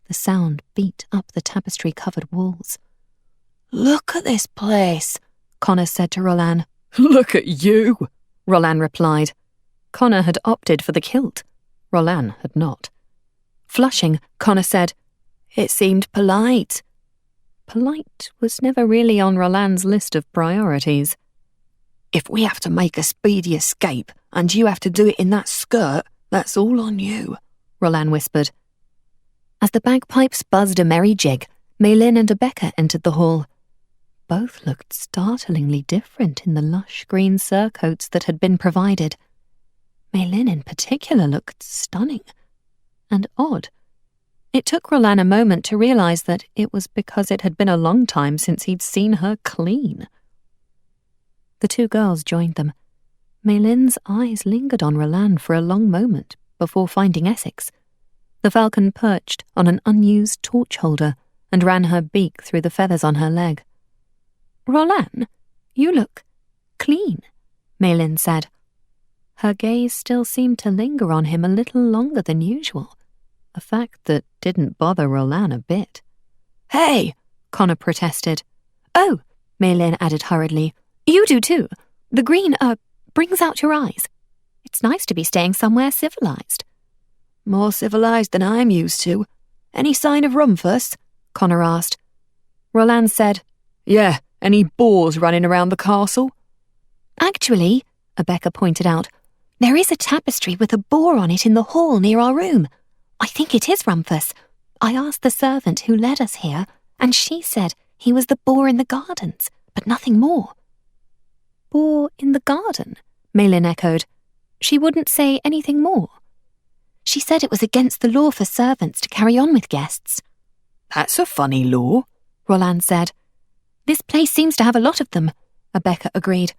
The sound beat up the tapestry-covered walls. Look at this place, Connor said to Roland. Look at you, Roland replied. Connor had opted for the kilt. Roland had not. Flushing, Connor said, It seemed polite. Polite was never really on Roland's list of priorities. If we have to make a speedy escape and you have to do it in that skirt, that's all on you, Roland whispered. As the bagpipes buzzed a merry jig, Maylin and Rebecca entered the hall. Both looked startlingly different in the lush green surcoats that had been provided. Maylin in particular looked stunning and odd. It took Roland a moment to realize that it was because it had been a long time since he'd seen her clean. The two girls joined them. Maylin's eyes lingered on Roland for a long moment before finding Essex. The falcon perched on an unused torch holder and ran her beak through the feathers on her leg. Roland, you look clean, Maylin said. Her gaze still seemed to linger on him a little longer than usual, a fact that didn't bother Roland a bit. Hey, Connor protested. Oh, Maylin added hurriedly, you do too. The green, brings out your eyes. It's nice to be staying somewhere civilized. More civilized than I'm used to. Any sign of Rumphus? Connor asked. Roland said, Yeah, any boars running around the castle? Actually, Rebecca pointed out, there is a tapestry with a boar on it in the hall near our room. I think it is Rumphus. I asked the servant who led us here, and she said he was the boar in the gardens, but nothing more. Boar in the garden? Maylin echoed. She wouldn't say anything more. She said it was against the law for servants to carry on with guests. That's a funny law, Roland said. This place seems to have a lot of them, Rebecca agreed.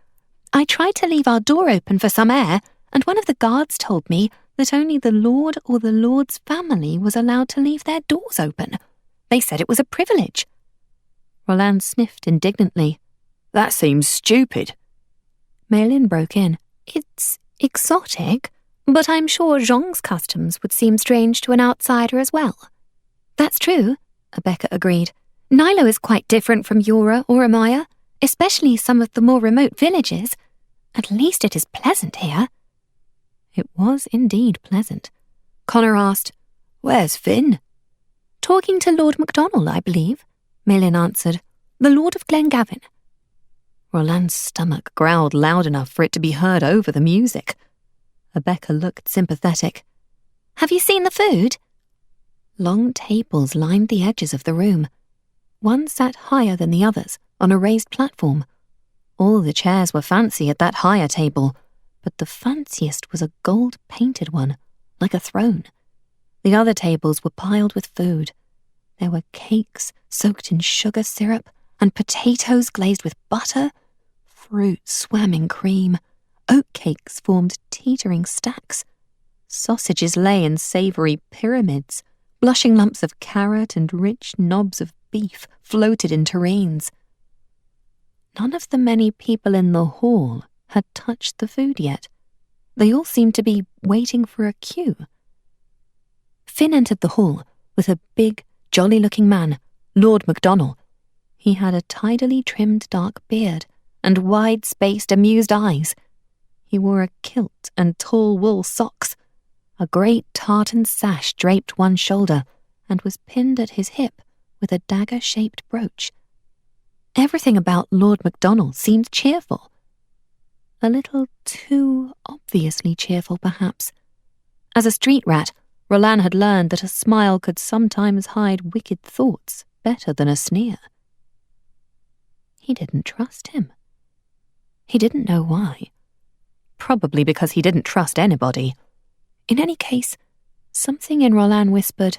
I tried to leave our door open for some air, and one of the guards told me that only the Lord or the Lord's family was allowed to leave their doors open. They said it was a privilege. Roland sniffed indignantly. That seems stupid. Maylin broke in. It's exotic, but I'm sure Zhong's customs would seem strange to an outsider as well. That's true, Rebecca agreed. Nilo is quite different from Yora or Amaya, especially some of the more remote villages. At least it is pleasant here. It was indeed pleasant. Connor asked, Where's Finn? Talking to Lord MacDonald, I believe, Maylin answered. The Lord of Gavin. Roland's stomach growled loud enough for it to be heard over the music. Rebecca looked sympathetic. Have you seen the food? Long tables lined the edges of the room. One sat higher than the others, on a raised platform. All the chairs were fancy at that higher table, but the fanciest was a gold-painted one, like a throne. The other tables were piled with food. There were cakes soaked in sugar syrup, and potatoes glazed with butter. Fruit swam in cream. Oatcakes formed teetering stacks. Sausages lay in savoury pyramids. Blushing lumps of carrot and rich knobs of beef floated in tureens. None of the many people in the hall had touched the food yet. They all seemed to be waiting for a cue. Finn entered the hall with a big, jolly-looking man, Lord MacDonald. He had a tidily trimmed dark beard and wide-spaced, amused eyes. He wore a kilt and tall wool socks. A great tartan sash draped one shoulder and was pinned at his hip with a dagger-shaped brooch. Everything about Lord MacDonald seemed cheerful. A little too obviously cheerful, perhaps. As a street rat, Roland had learned that a smile could sometimes hide wicked thoughts better than a sneer. He didn't trust him. He didn't know why. Probably because he didn't trust anybody. In any case, something in Roland whispered,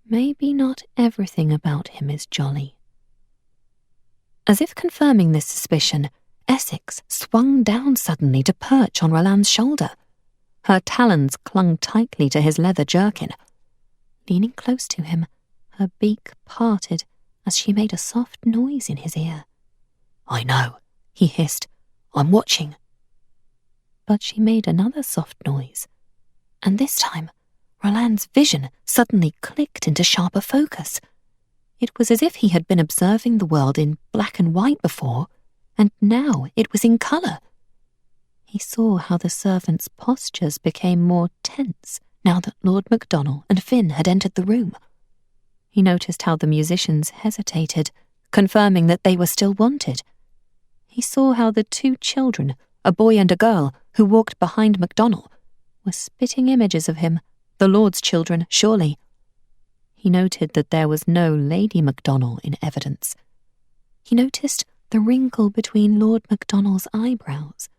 maybe not everything about him is jolly. As if confirming this suspicion, Essex swung down suddenly to perch on Roland's shoulder. Her talons clung tightly to his leather jerkin. Leaning close to him, her beak parted as she made a soft noise in his ear. "I know," he hissed. "I'm watching." But she made another soft noise, and this time Roland's vision suddenly clicked into sharper focus. It was as if he had been observing the world in black and white before, and now it was in colour. He saw how the servants' postures became more tense now that Lord MacDonald and Finn had entered the room. He noticed how the musicians hesitated, confirming that they were still wanted. He saw how the two children, a boy and a girl, who walked behind MacDonald, were spitting images of him, the Lord's children, surely. He noted that there was no Lady MacDonald in evidence. He noticed the wrinkle between Lord MacDonald's eyebrows.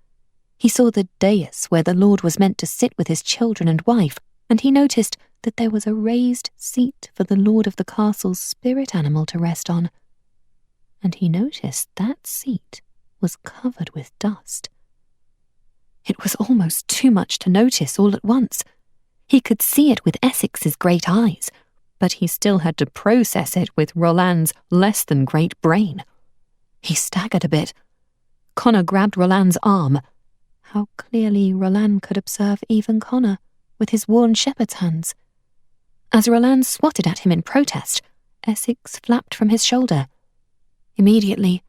He saw the dais where the Lord was meant to sit with his children and wife, and he noticed that there was a raised seat for the Lord of the Castle's spirit animal to rest on. And he noticed that seat was covered with dust. It was almost too much to notice all at once. He could see it with Essex's great eyes, but he still had to process it with Roland's less-than-great brain. He staggered a bit. Connor grabbed Roland's arm. How clearly Roland could observe even Connor, with his worn shepherd's hands. As Roland swatted at him in protest, Essex flapped from his shoulder. Immediately,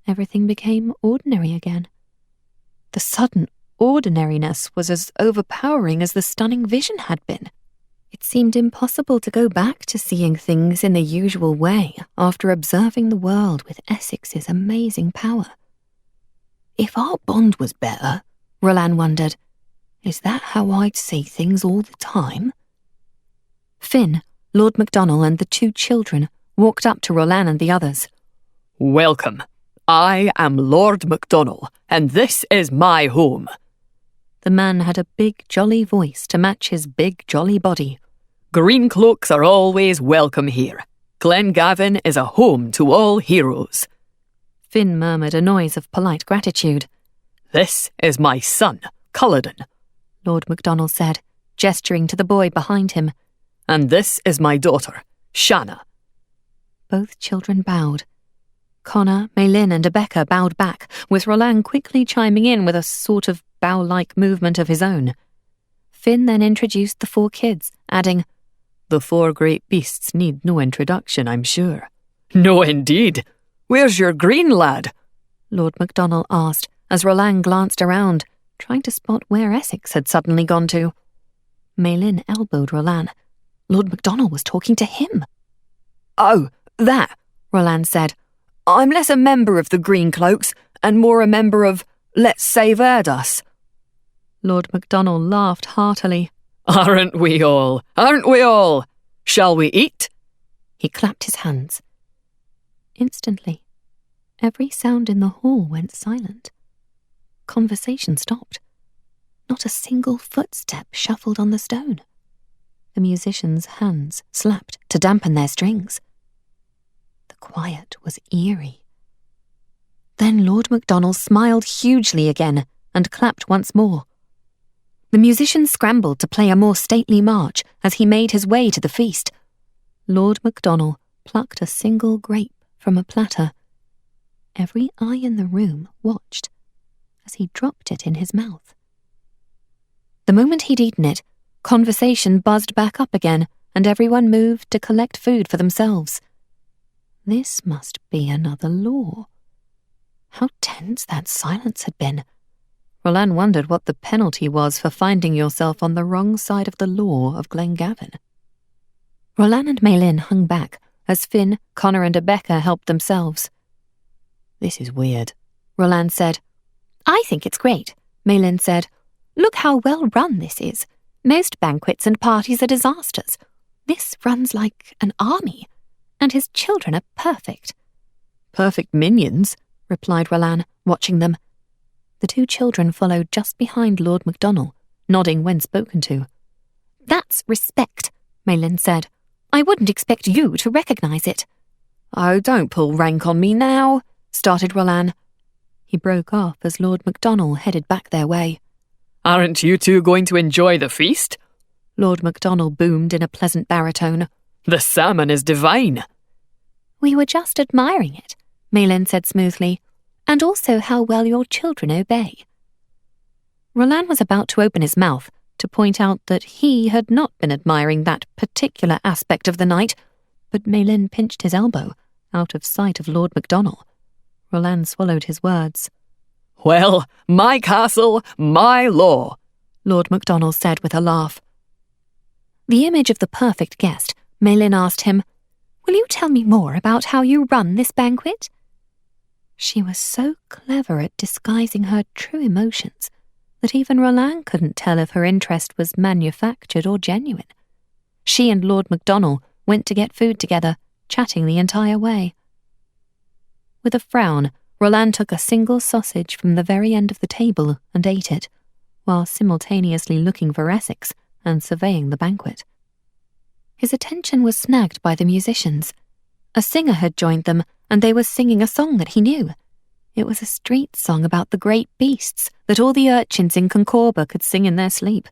everything became ordinary again. The sudden ordinariness was as overpowering as the stunning vision had been. It seemed impossible to go back to seeing things in the usual way after observing the world with Essex's amazing power. If our bond was better, Roland wondered, is that how I'd see things all the time? Finn, Lord MacDonald and the two children walked up to Roland and the others. "Welcome. I am Lord MacDonald, and this is my home." The man had a big, jolly voice to match his big, jolly body. "Green cloaks are always welcome here. Glen Gavin is a home to all heroes." Finn murmured a noise of polite gratitude. "This is my son, Culloden," Lord MacDonald said, gesturing to the boy behind him. "And this is my daughter, Shanna." Both children bowed. Connor, Maylin and Rebecca bowed back, with Roland quickly chiming in with a sort of bow-like movement of his own. Finn then introduced the four kids, adding, "The four great beasts need no introduction, I'm sure." "No, indeed. Where's your green lad?" Lord MacDonald asked, as Roland glanced around, trying to spot where Essex had suddenly gone to. Maylin elbowed Roland. Lord MacDonald was talking to him. "Oh, that," Roland said. "I'm less a member of the Green Cloaks and more a member of Let's Save Erdas." Lord MacDonald laughed heartily. "Aren't we all? Aren't we all? Shall we eat?" He clapped his hands. Instantly, every sound in the hall went silent. Conversation stopped. Not a single footstep shuffled on the stone. The musicians' hands slapped to dampen their strings. The quiet was eerie. Then Lord MacDonald smiled hugely again and clapped once more. The musicians scrambled to play a more stately march as he made his way to the feast. Lord MacDonald plucked a single grape from a platter. Every eye in the room watched as he dropped it in his mouth. The moment he'd eaten it, conversation buzzed back up again, and everyone moved to collect food for themselves. This must be another law. How tense that silence had been. Roland wondered what the penalty was for finding yourself on the wrong side of the law of Glen Gavin. Roland and Maylin hung back, as Finn, Connor and Rebecca helped themselves. "This is weird," Roland said. "I think it's great," Malin said. "Look how well run this is. Most banquets and parties are disasters. This runs like an army, and his children are perfect." "Perfect minions," replied Roland, watching them. The two children followed just behind Lord MacDonald, nodding when spoken to. "That's respect," Malin said. "I wouldn't expect you to recognize it." "Oh, don't pull rank on me now," started Roland. He broke off as Lord MacDonald headed back their way. "Aren't you two going to enjoy the feast?" Lord MacDonald boomed in a pleasant baritone. "The salmon is divine." "We were just admiring it," Malin said smoothly, "and also how well your children obey." Roland was about to open his mouth to point out that he had not been admiring that particular aspect of the night, but Malin pinched his elbow, out of sight of Lord MacDonald. Roland swallowed his words. "Well, my castle, my law," Lord MacDonald said with a laugh. The image of the perfect guest, Malin asked him, "Will you tell me more about how you run this banquet?" She was so clever at disguising her true emotions that even Roland couldn't tell if her interest was manufactured or genuine. She and Lord MacDonald went to get food together, chatting the entire way. With a frown, Roland took a single sausage from the very end of the table and ate it, while simultaneously looking for Essex and surveying the banquet. His attention was snagged by the musicians. A singer had joined them, and they were singing a song that he knew. It was a street song about the great beasts that all the urchins in Concorba could sing in their sleep.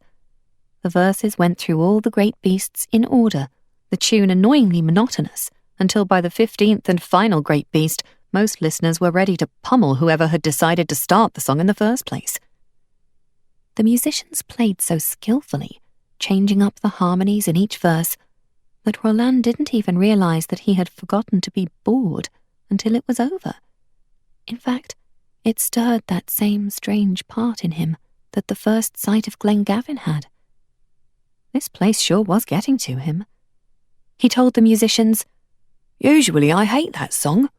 The verses went through all the great beasts in order, the tune annoyingly monotonous, until by the 15th and final great beast, most listeners were ready to pummel whoever had decided to start the song in the first place. The musicians played so skillfully, changing up the harmonies in each verse, that Roland didn't even realize that he had forgotten to be bored until it was over. In fact, it stirred that same strange part in him that the first sight of Gavin had. This place sure was getting to him. He told the musicians, "Usually I hate that song."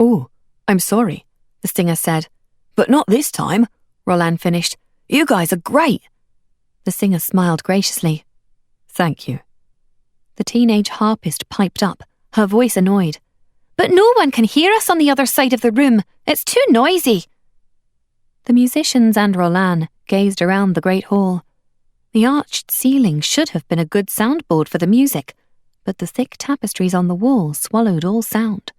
"Oh, I'm sorry," the singer said. "But not this time," Roland finished. "You guys are great." The singer smiled graciously. "Thank you." The teenage harpist piped up, her voice annoyed. "But no one can hear us on the other side of the room. It's too noisy." The musicians and Roland gazed around the great hall. The arched ceiling should have been a good soundboard for the music, but the thick tapestries on the wall swallowed all sound.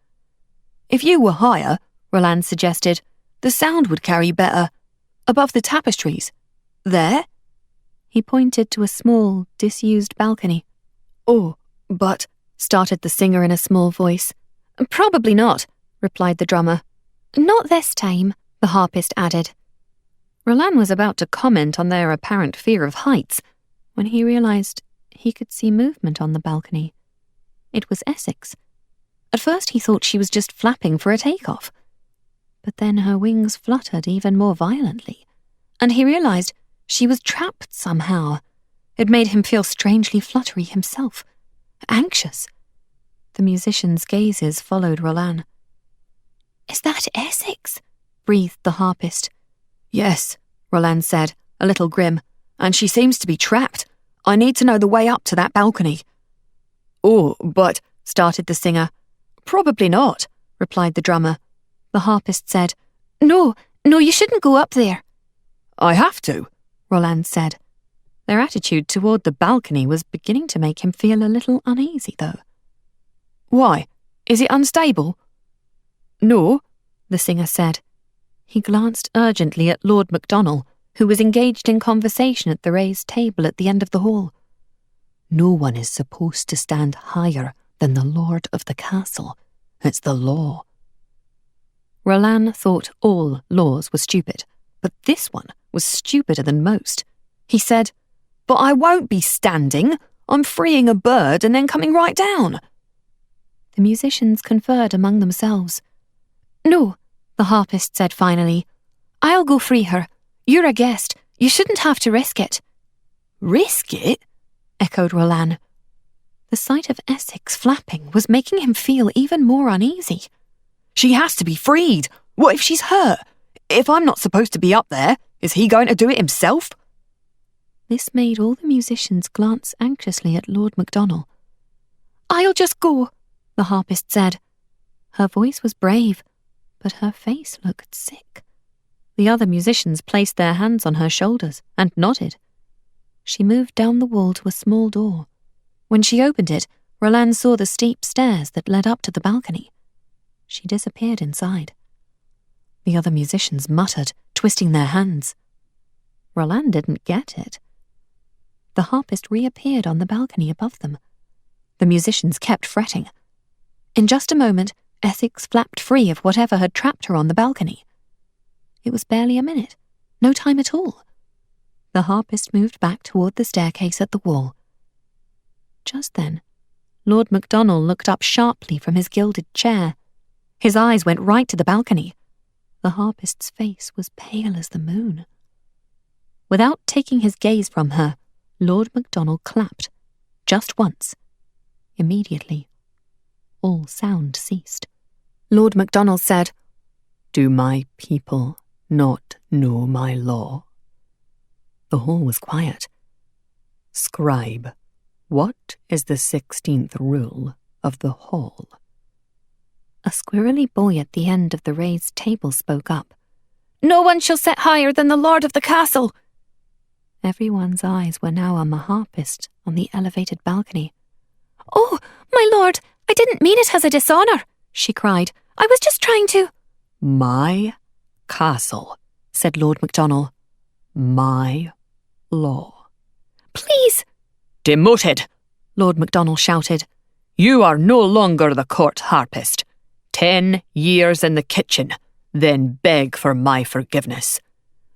"If you were higher," Roland suggested, "the sound would carry better. Above the tapestries. There?" He pointed to a small, disused balcony. "Oh, but," started the singer in a small voice. "Probably not," replied the drummer. "Not this time," the harpist added. Roland was about to comment on their apparent fear of heights when he realized he could see movement on the balcony. It was Essex. At first he thought she was just flapping for a takeoff. But then her wings fluttered even more violently, and he realized she was trapped somehow. It made him feel strangely fluttery himself, anxious. The musicians' gazes followed Roland. "Is that Essex?" breathed the harpist. "Yes," Roland said, a little grim, "and she seems to be trapped. I need to know the way up to that balcony." "Oh, but," started the singer. "Probably not," replied the drummer. The harpist said, No, you shouldn't go up there." "I have to," Roland said. Their attitude toward the balcony was beginning to make him feel a little uneasy, though. "Why? Is it unstable?" "No," the singer said. He glanced urgently at Lord MacDonald, who was engaged in conversation at the raised table at the end of the hall. "No one is supposed to stand higher than the lord of the castle. It's the law." Roland thought all laws were stupid, but this one was stupider than most. He said, "But I won't be standing. I'm freeing a bird and then coming right down." The musicians conferred among themselves. "No," the harpist said finally. "I'll go free her. You're a guest. You shouldn't have to risk it." "Risk it?" echoed Roland. The sight of Essex flapping was making him feel even more uneasy. She has to be freed. What if she's hurt? If I'm not supposed to be up there, is he going to do it himself? This made all the musicians glance anxiously at Lord MacDonald. "I'll just go," the harpist said. Her voice was brave, but her face looked sick. The other musicians placed their hands on her shoulders and nodded. She moved down the wall to a small door. When she opened it, Roland saw the steep stairs that led up to the balcony. She disappeared inside. The other musicians muttered, twisting their hands. Roland didn't get it. The harpist reappeared on the balcony above them. The musicians kept fretting. In just a moment, Essex flapped free of whatever had trapped her on the balcony. It was barely a minute, no time at all. The harpist moved back toward the staircase at the wall. Just then, Lord MacDonald looked up sharply from his gilded chair. His eyes went right to the balcony. The harpist's face was pale as the moon. Without taking his gaze from her, Lord MacDonald clapped, just once. Immediately, all sound ceased. Lord MacDonald said, "Do my people not know my law?" The hall was quiet. "Scribe, what is the 16th rule of the hall?" A squirrely boy at the end of the raised table spoke up. "No one shall sit higher than the lord of the castle." Everyone's eyes were now on the harpist on the elevated balcony. "Oh, my lord, I didn't mean it as a dishonour," she cried. "I was just trying to—" "My castle," said Lord MacDonald. "My law." "Please!" Demoted, Lord MacDonald shouted. You are no longer the court harpist. 10 years in the kitchen, then beg for my forgiveness.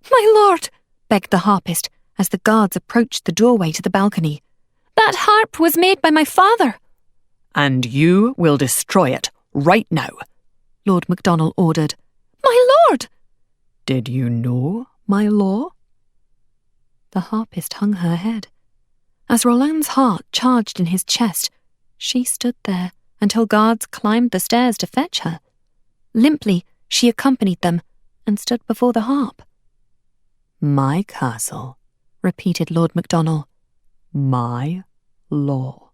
"My lord," begged the harpist as the guards approached the doorway to the balcony. "That harp was made by my father." And you will destroy it right now, Lord MacDonald ordered. "My lord!" "Did you know my law?" The harpist hung her head. As Roland's heart charged in his chest, she stood there until guards climbed the stairs to fetch her. Limply, she accompanied them and stood before the harp. "My castle," repeated Lord MacDonald. "My law."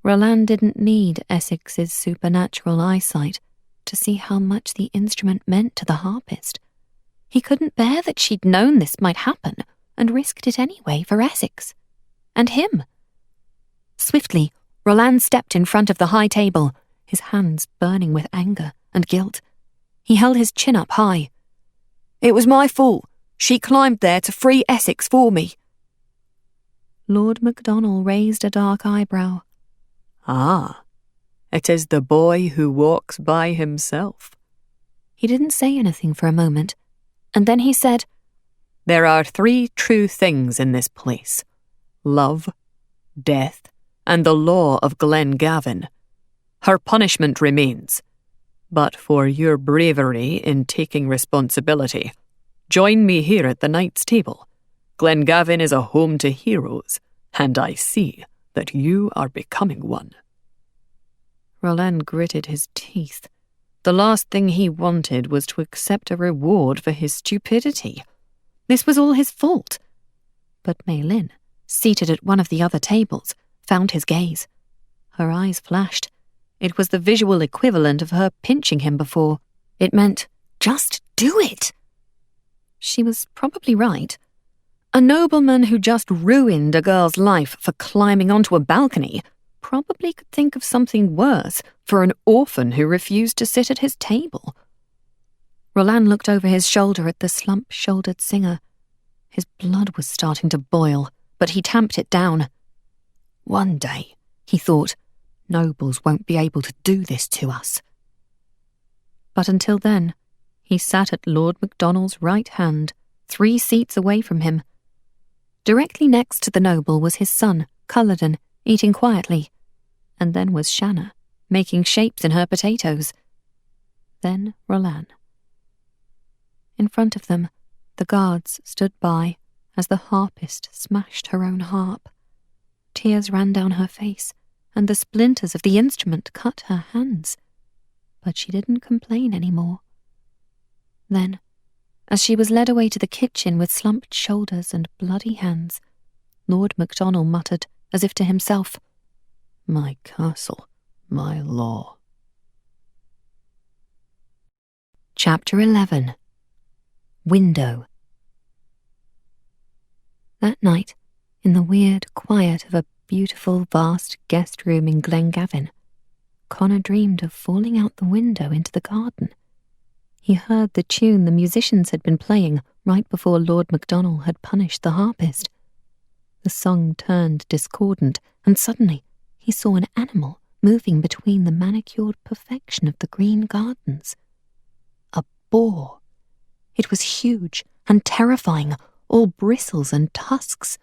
Roland didn't need Essex's supernatural eyesight to see how much the instrument meant to the harpist. He couldn't bear that she'd known this might happen and risked it anyway for Essex. And him. Swiftly, Roland stepped in front of the high table, his hands burning with anger and guilt. He held his chin up high. It was my fault. She climbed there to free Essex for me. Lord MacDonald raised a dark eyebrow. "Ah, it is the boy who walks by himself." He didn't say anything for a moment, and then he said, "There are 3 true things in this place: love, death, and the law of Gavin. Her punishment remains. But for your bravery in taking responsibility, join me here at the knight's table. Gavin is a home to heroes, and I see that you are becoming one." Roland gritted his teeth. The last thing he wanted was to accept a reward for his stupidity. This was all his fault. But Maylin, seated at one of the other tables, found his gaze. Her eyes flashed. It was the visual equivalent of her pinching him before. It meant, just do it. She was probably right. A nobleman who just ruined a girl's life for climbing onto a balcony probably could think of something worse for an orphan who refused to sit at his table. Roland looked over his shoulder at the slump-shouldered singer. His blood was starting to boil, but he tamped it down. One day, he thought, nobles won't be able to do this to us. But until then, he sat at Lord MacDonald's right hand, 3 seats away from him. Directly next to the noble was his son, Culloden, eating quietly, and then was Shanna, making shapes in her potatoes. Then Roland. In front of them, the guards stood by as the harpist smashed her own harp. Tears ran down her face, and the splinters of the instrument cut her hands. But she didn't complain any more. Then, as she was led away to the kitchen with slumped shoulders and bloody hands, Lord MacDonald muttered, as if to himself, "My castle, my law." Chapter 11. Window. That night, in the weird quiet of a beautiful, vast guest room in Gavin, Connor dreamed of falling out the window into the garden. He heard the tune the musicians had been playing right before Lord MacDonald had punished the harpist. The song turned discordant, and suddenly he saw an animal moving between the manicured perfection of the green gardens. A boar. It was huge and terrifying, all bristles and tusks.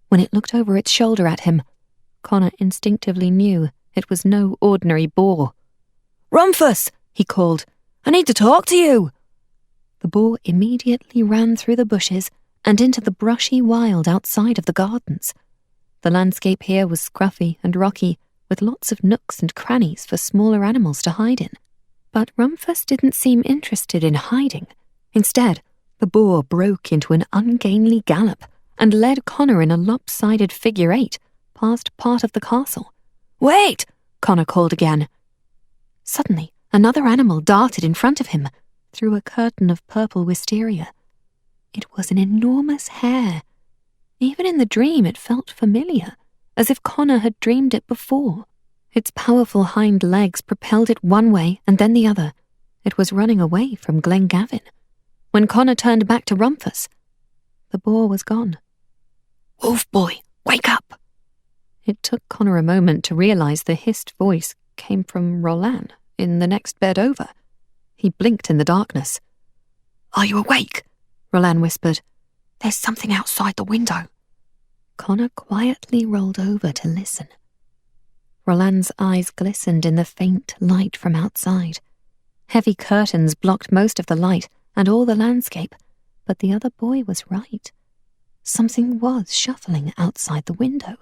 When it looked over its shoulder at him, Connor instinctively knew it was no ordinary boar. "Rumphus!" he called. "I need to talk to you!" The boar immediately ran through the bushes and into the brushy wild outside of the gardens. The landscape here was scruffy and rocky, with lots of nooks and crannies for smaller animals to hide in. But Rumphus didn't seem interested in hiding. Instead, the boar broke into an ungainly gallop and led Connor in a lopsided figure 8 past part of the castle. "Wait!" Connor called again. Suddenly, another animal darted in front of him, through a curtain of purple wisteria. It was an enormous hare. Even in the dream it felt familiar, as if Connor had dreamed it before. Its powerful hind legs propelled it one way and then the other. It was running away from Gavin. When Connor turned back to Rumphus, the boar was gone. "Wolf boy, wake up!" It took Connor a moment to realize the hissed voice came from Roland in the next bed over. He blinked in the darkness. "Are you awake?" Roland whispered. "There's something outside the window." Connor quietly rolled over to listen. Roland's eyes glistened in the faint light from outside. Heavy curtains blocked most of the light and all the landscape, but the other boy was right. Something was shuffling outside the window.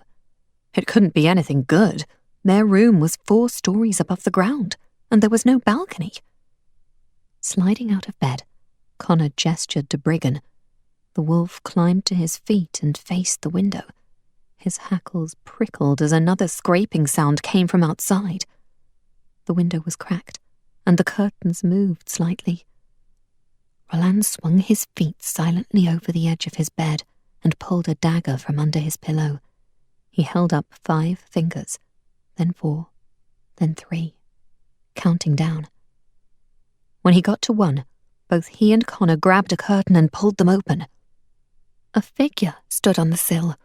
It couldn't be anything good. Their room was 4 stories above the ground, and there was no balcony. Sliding out of bed, Connor gestured to Briggan. The wolf climbed to his feet and faced the window. His hackles prickled as another scraping sound came from outside. The window was cracked, and the curtains moved slightly. Roland swung his feet silently over the edge of his bed and pulled a dagger from under his pillow. He held up 5 fingers, then 4, then 3, counting down. When he got to 1, both he and Connor grabbed a curtain and pulled them open. A figure stood on the sill,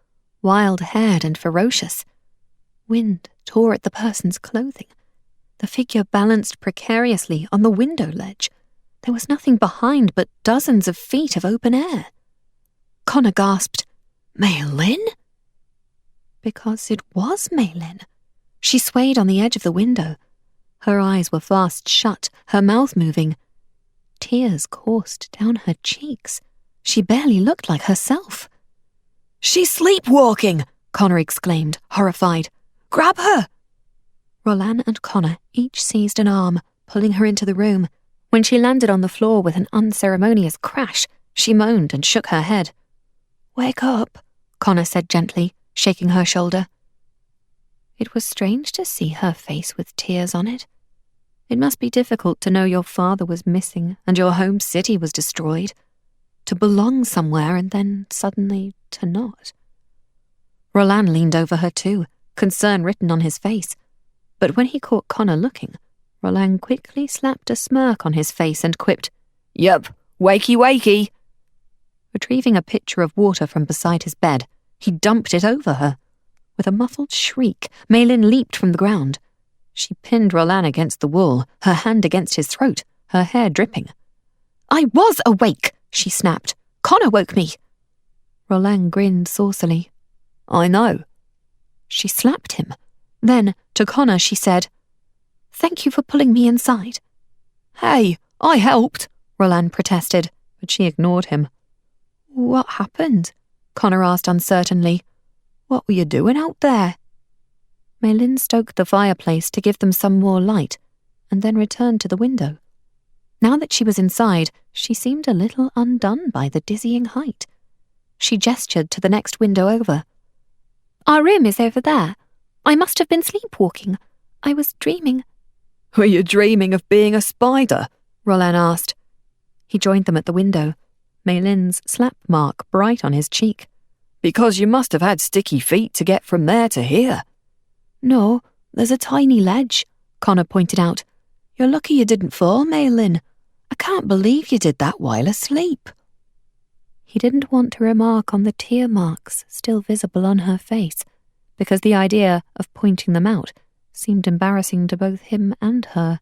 wild-haired and ferocious. Wind tore at the person's clothing. The figure balanced precariously on the window ledge. There was nothing behind but dozens of feet of open air. Connor gasped, "Maylin?" Because it was Maylin. She swayed on the edge of the window. Her eyes were fast shut, her mouth moving. Tears coursed down her cheeks. She barely looked like herself. "She's sleepwalking!" Connor exclaimed, horrified. "Grab her!" Roland and Connor each seized an arm, pulling her into the room. When she landed on the floor with an unceremonious crash, she moaned and shook her head. "Wake up," Connor said gently, shaking her shoulder. It was strange to see her face with tears on it. It must be difficult to know your father was missing and your home city was destroyed. To belong somewhere and then suddenly to not. Roland leaned over her too, concern written on his face. But when he caught Connor looking, Roland quickly slapped a smirk on his face and quipped, "Yup, wakey wakey." Retrieving a pitcher of water from beside his bed, he dumped it over her. With a muffled shriek, Maylin leaped from the ground. She pinned Roland against the wall, her hand against his throat, her hair dripping. "I was awake," she snapped. "Connor woke me." Roland grinned saucily. "I know." She slapped him. Then, to Connor, she said, "Thank you for pulling me inside." "Hey, I helped," Roland protested, but she ignored him. "What happened?" Connor asked uncertainly. "What were you doing out there?" Maylin stoked the fireplace to give them some more light, and then returned to the window. Now that she was inside, she seemed a little undone by the dizzying height. She gestured to the next window over. "Our room is over there. I must have been sleepwalking. I was dreaming." Were you dreaming of being a spider? Roland asked. He joined them at the window, Maylin's slap mark bright on his cheek. Because you must have had sticky feet to get from there to here. "No, there's a tiny ledge," Connor pointed out. "You're lucky you didn't fall, Maylin. I can't believe you did that while asleep." He didn't want to remark on the tear marks still visible on her face, because the idea of pointing them out seemed embarrassing to both him and her.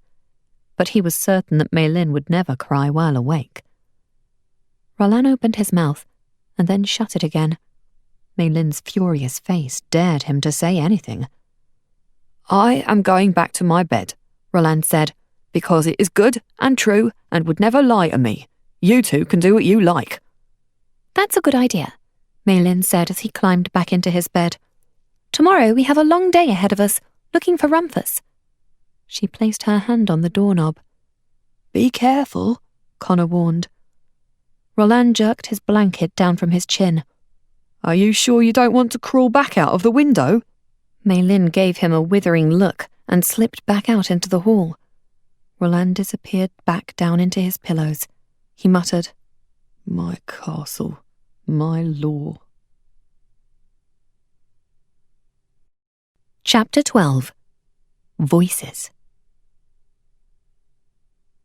But he was certain that Maylin would never cry while awake. Roland opened his mouth and then shut it again. Maylin's furious face dared him to say anything. "I am going back to my bed," Roland said, "because it is good and true and would never lie to me. You two can do what you like." "That's a good idea," Maylin said as he climbed back into his bed. "Tomorrow we have a long day ahead of us, looking for Rumphus." She placed her hand on the doorknob. "Be careful," Connor warned. Roland jerked his blanket down from his chin. "Are you sure you don't want to crawl back out of the window?" Maylin gave him a withering look and slipped back out into the hall. Roland disappeared back down into his pillows. He muttered, "My castle, my law." Chapter 12. Voices.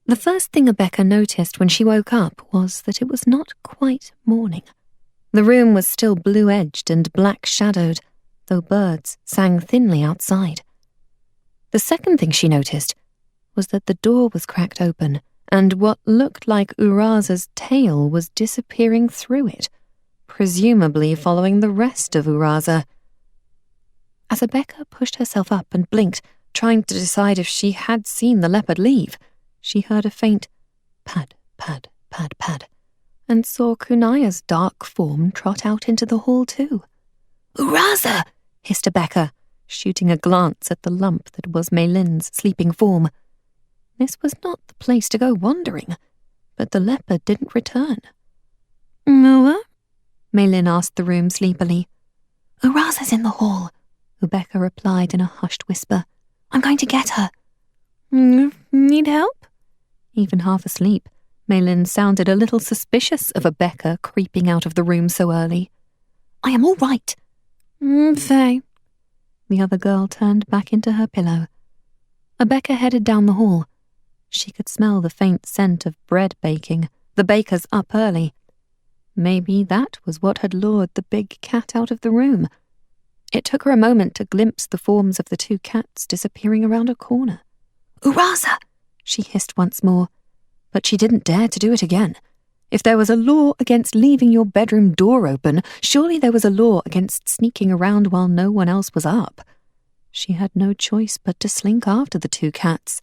The first thing Rebecca noticed when she woke up was that it was not quite morning. The room was still blue-edged and black-shadowed, though birds sang thinly outside. The second thing she noticed was that the door was cracked open, and what looked like Uraza's tail was disappearing through it, presumably following the rest of Uraza. As Rebecca pushed herself up and blinked, trying to decide if she had seen the leopard leave, she heard a faint pad, pad, pad, pad, and saw Kunaya's dark form trot out into the hall too. "Uraza!" hissed Rebecca, shooting a glance at the lump that was Maylin's sleeping form. This was not the place to go wandering, but the leopard didn't return. "Mua?" Maylin asked the room sleepily. "Uraza's in the hall," Rebecca replied in a hushed whisper. "I'm going to get her." "Need help?" Even half asleep, Maylin sounded a little suspicious of Rebecca creeping out of the room so early. "I am all right." "Faye." The other girl turned back into her pillow. Rebecca headed down the hall. She could smell the faint scent of bread baking, the bakers up early. Maybe that was what had lured the big cat out of the room. It took her a moment to glimpse the forms of the two cats disappearing around a corner. "Uraza!" she hissed once more, but she didn't dare to do it again. If there was a law against leaving your bedroom door open, surely there was a law against sneaking around while no one else was up. She had no choice but to slink after the two cats.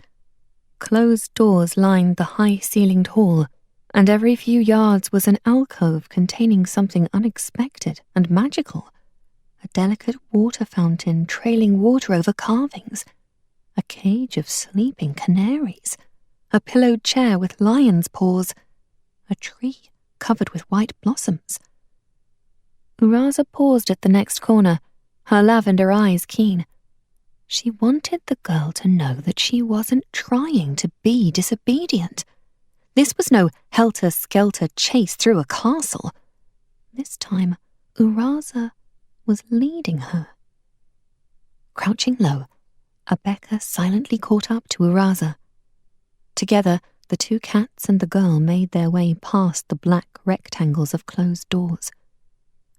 Closed doors lined the high-ceilinged hall, and every few yards was an alcove containing something unexpected and magical. A delicate water fountain trailing water over carvings, a cage of sleeping canaries, a pillowed chair with lion's paws, a tree covered with white blossoms. Uraza paused at the next corner, her lavender eyes keen. She wanted the girl to know that she wasn't trying to be disobedient. This was no helter-skelter chase through a castle. This time, Uraza was leading her. Crouching low, Rebecca silently caught up to Uraza. Together, the two cats and the girl made their way past the black rectangles of closed doors.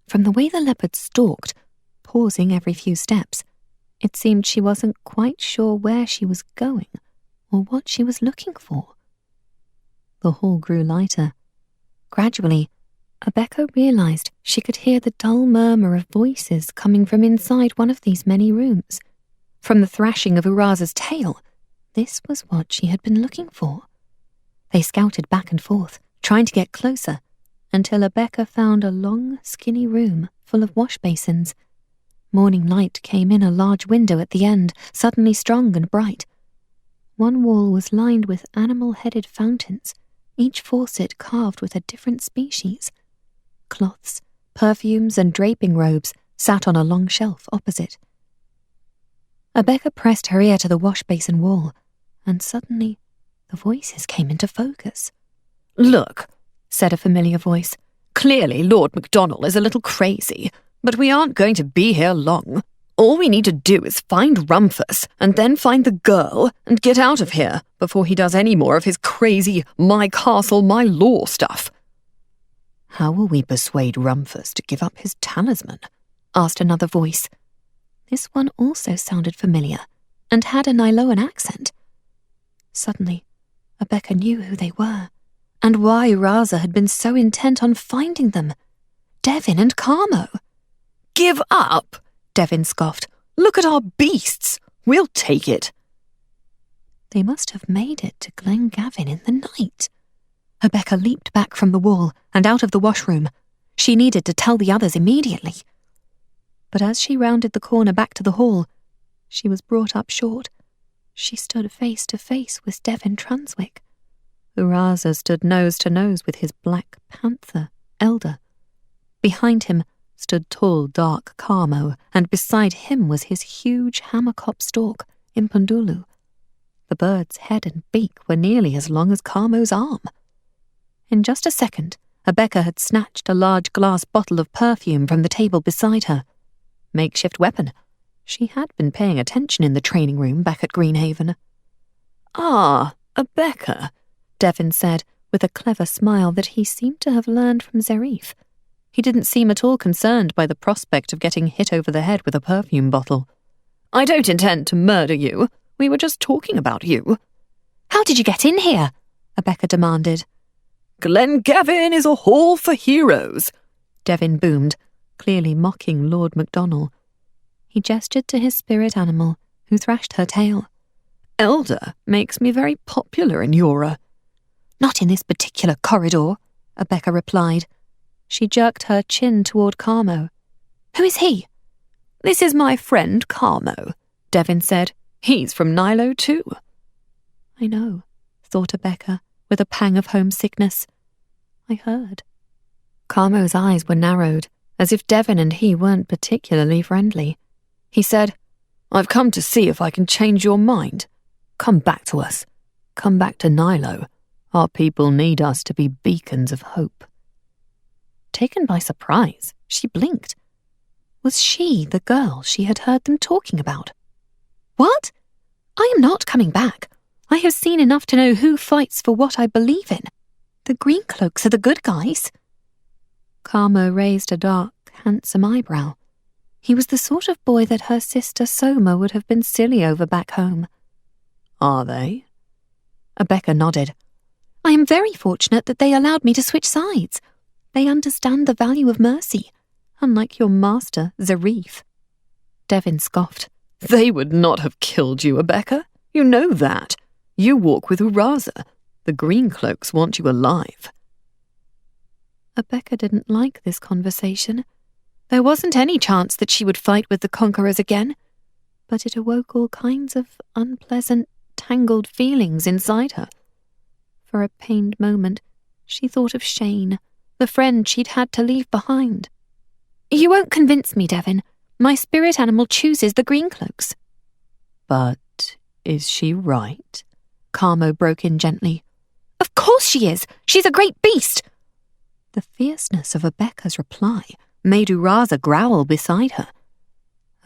From the way the leopard stalked, pausing every few steps, it seemed she wasn't quite sure where she was going or what she was looking for. The hall grew lighter. Gradually, Rebecca realized she could hear the dull murmur of voices coming from inside one of these many rooms. From the thrashing of Uraza's tail, this was what she had been looking for. They scouted back and forth, trying to get closer, until Rebecca found a long, skinny room full of wash basins. Morning light came in a large window at the end, suddenly strong and bright. One wall was lined with animal-headed fountains, each faucet carved with a different species. Cloths, perfumes, and draping robes sat on a long shelf opposite. Rebecca pressed her ear to the wash-basin wall, and suddenly the voices came into focus. "Look," said a familiar voice. "Clearly Lord MacDonald is a little crazy, but we aren't going to be here long. All we need to do is find Rumphus, and then find the girl, and get out of here before he does any more of his crazy my castle, my law stuff." "How will we persuade Rumphus to give up his talisman?" asked another voice. This one also sounded familiar, and had a Niloan accent. Suddenly, Rebecca knew who they were, and why Raza had been so intent on finding them. Devin and Carmo. "Give up?" Devin scoffed. "Look at our beasts. We'll take it." They must have made it to Glen Gavin in the night. Rebecca leaped back from the wall and out of the washroom. She needed to tell the others immediately. But as she rounded the corner back to the hall, she was brought up short. She stood face to face with Devin Transwick. Uraza stood nose to nose with his black panther, Elder. Behind him stood tall, dark Carmo, and beside him was his huge hammercop stork, Impundulu. The bird's head and beak were nearly as long as Carmo's arm. In just a second, Rebecca had snatched a large glass bottle of perfume from the table beside her. Makeshift weapon. She had been paying attention in the training room back at Greenhaven. "Ah, Rebecca," Devin said, with a clever smile that he seemed to have learned from Zarif. He didn't seem at all concerned by the prospect of getting hit over the head with a perfume bottle. "I don't intend to murder you. We were just talking about you." "How did you get in here?" Rebecca demanded. "Glen Gavin is a hall for heroes," Devin boomed, clearly mocking Lord MacDonald. He gestured to his spirit animal, who thrashed her tail. "Elder makes me very popular in Yora." "Not in this particular corridor," Rebecca replied. She jerked her chin toward Carmo. "Who is he?" "This is my friend Carmo," Devin said. "He's from Nilo too." "I know," thought Rebecca, with a pang of homesickness. "I heard." Carmo's eyes were narrowed, as if Devin and he weren't particularly friendly. He said, "I've come to see if I can change your mind. Come back to us. Come back to Nilo. Our people need us to be beacons of hope." Taken by surprise, she blinked. Was she the girl she had heard them talking about? "What? I am not coming back. I have seen enough to know who fights for what I believe in. The Greencloaks are the good guys." Carmo raised a dark, handsome eyebrow. He was the sort of boy that her sister Soma would have been silly over back home. "Are they?" Rebecca nodded. "I am very fortunate that they allowed me to switch sides. They understand the value of mercy, unlike your master, Zarif." Devin scoffed. "They would not have killed you, Rebecca. You know that. You walk with Uraza. The Greencloaks want you alive." Rebecca didn't like this conversation. There wasn't any chance that she would fight with the Conquerors again, but it awoke all kinds of unpleasant, tangled feelings inside her. For a pained moment, she thought of Shane, the friend she'd had to leave behind. "You won't convince me, Devin. My spirit animal chooses the Greencloaks." "But is she right?" Carmo broke in gently. "Of course she is. She's a great beast." The fierceness of Rebecca's reply made Uraza growl beside her.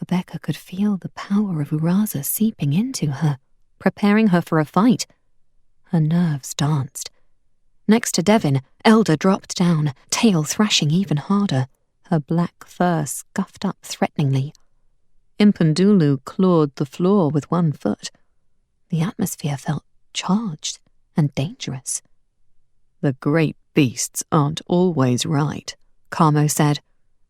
Rebecca could feel the power of Uraza seeping into her, preparing her for a fight. Her nerves danced. Next to Devin, Elder dropped down, tail thrashing even harder, her black fur scuffed up threateningly. Impundulu clawed the floor with one foot. The atmosphere felt charged and dangerous. "The great beasts aren't always right," Carmo said.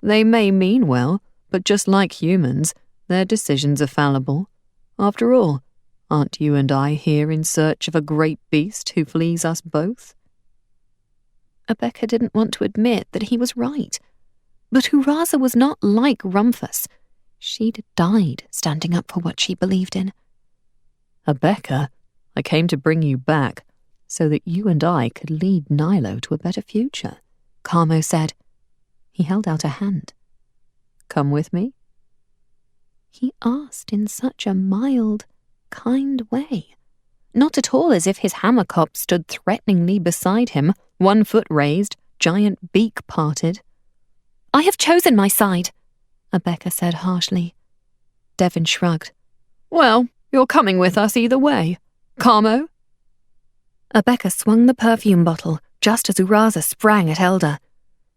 "They may mean well, but just like humans, their decisions are fallible. After all, aren't you and I here in search of a great beast who flees us both?" Rebecca didn't want to admit that he was right. But Uraza was not like Rumphus. She'd died standing up for what she believed in. Abeka, I came to bring you back so that you and I could lead Nilo to a better future, Carmo said. He held out a hand. Come with me? He asked in such a mild, kind way. Not at all as if his hammercop stood threateningly beside him, 1 foot raised, giant beak parted. I have chosen my side, Abeka said harshly. Devin shrugged. Well, you're coming with us either way. Carmo? Abeka swung the perfume bottle just as Uraza sprang at Elder.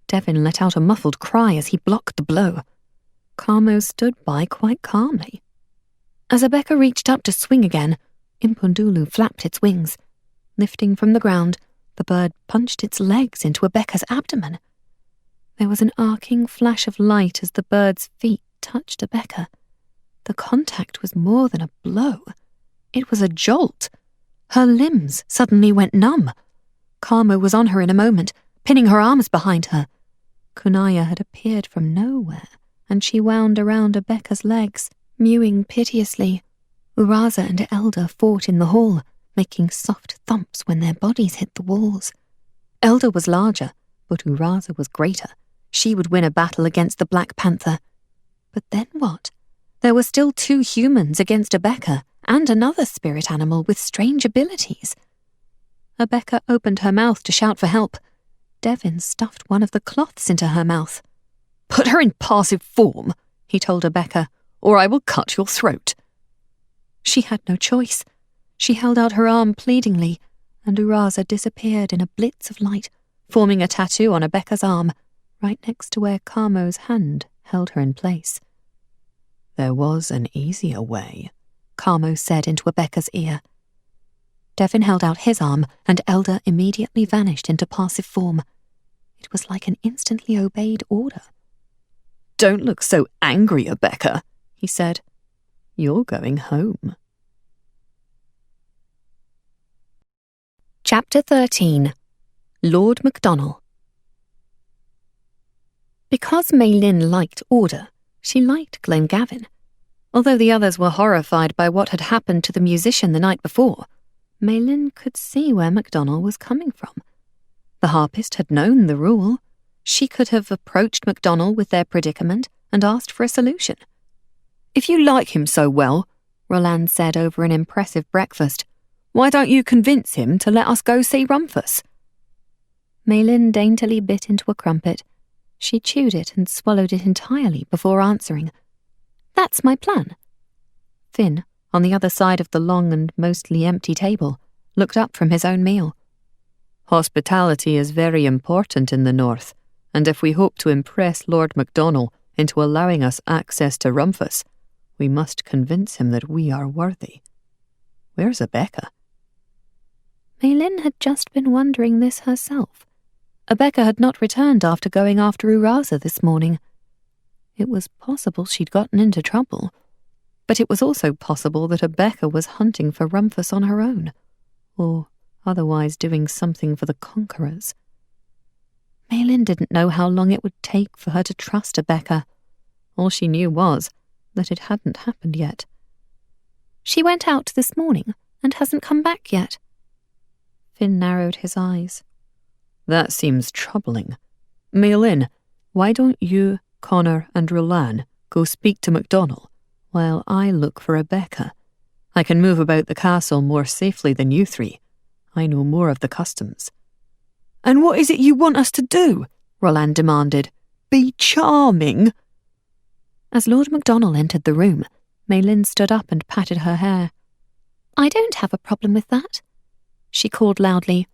Devin let out a muffled cry as he blocked the blow. Carmo stood by quite calmly. As Abeka reached up to swing again, Impundulu flapped its wings. Lifting from the ground, the bird punched its legs into Abeka's abdomen. There was an arcing flash of light as the bird's feet touched Abeka. The contact was more than a blow. It was a jolt. Her limbs suddenly went numb. Carmo was on her in a moment, pinning her arms behind her. Kunaya had appeared from nowhere, and she wound around Abeka's legs, mewing piteously. Uraza and Elder fought in the hall, making soft thumps when their bodies hit the walls. Elder was larger, but Uraza was greater. She would win a battle against the Black Panther. But then what? There were still 2 humans against Abeka, and another spirit animal with strange abilities. Abeka opened her mouth to shout for help. Devin stuffed one of the cloths into her mouth. Put her in passive form, he told Abeka, or I will cut your throat. She had no choice. She held out her arm pleadingly, and Uraza disappeared in a blitz of light, forming a tattoo on Abeka's arm, right next to where Carmo's hand held her in place. There was an easier way, Carmo said into Abeka's ear. Devin held out his arm, and Elder immediately vanished into passive form. It was like an instantly obeyed order. Don't look so angry, Abeka, he said. You're going home. Chapter 13. Lord MacDonald. Because Maylin liked order, she liked Gavin. Although the others were horrified by what had happened to the musician the night before, Maylin could see where MacDonald was coming from. The harpist had known the rule. She could have approached MacDonald with their predicament and asked for a solution. If you like him so well, Roland said over an impressive breakfast, why don't you convince him to let us go see Rumphus? Maylin daintily bit into a crumpet. She chewed it and swallowed it entirely before answering. That's my plan. Finn, on the other side of the long and mostly empty table, looked up from his own meal. Hospitality is very important in the north, and if we hope to impress Lord MacDonald into allowing us access to Rumphus, we must convince him that we are worthy. Where's Abeka? Maylin had just been wondering this herself. Abeka had not returned after going after Uraza this morning. It was possible she'd gotten into trouble, but it was also possible that Abeka was hunting for Rumphus on her own, or otherwise doing something for the conquerors. Maylin didn't know how long it would take for her to trust Abeka. All she knew was that it hadn't happened yet. She went out this morning and hasn't come back yet. Finn narrowed his eyes. That seems troubling. Maylin, why don't you, Connor and Roland go speak to MacDonald while I look for Abeka? I can move about the castle more safely than you 3. I know more of the customs. And what is it you want us to do? Roland demanded. Be charming? As Lord MacDonald entered the room, Maylin stood up and patted her hair. I don't have a problem with that. She called loudly,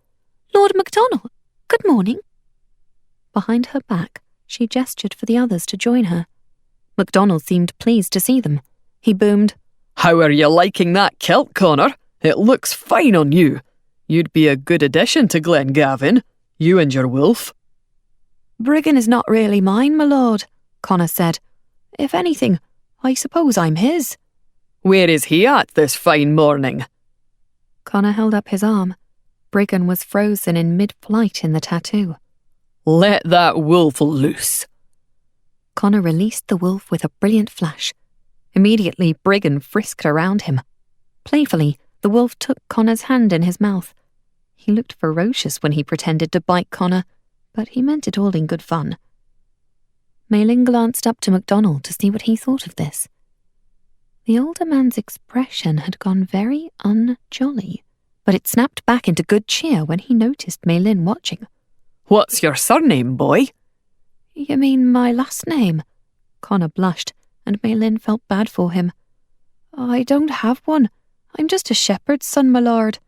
Lord MacDonald, good morning. Behind her back, she gestured for the others to join her. MacDonald seemed pleased to see them. He boomed, How are you liking that kilt, Connor? It looks fine on you. You'd be a good addition to Gavin, you and your wolf. Briggan is not really mine, my lord, Connor said. If anything, I suppose I'm his. Where is he at this fine morning? Connor held up his arm. Briggan was frozen in mid-flight in the tattoo. Let that wolf loose. Connor released the wolf with a brilliant flash. Immediately, Briggan frisked around him. Playfully, the wolf took Connor's hand in his mouth. He looked ferocious when he pretended to bite Connor, but he meant it all in good fun. Maylin glanced up to MacDonald to see what he thought of this. The older man's expression had gone very unjolly, but it snapped back into good cheer when he noticed Maylin watching. "What's your surname, boy?" "You mean my last name?" Connor blushed, and Maylin felt bad for him. "I don't have one. I'm just a shepherd's son, my lord."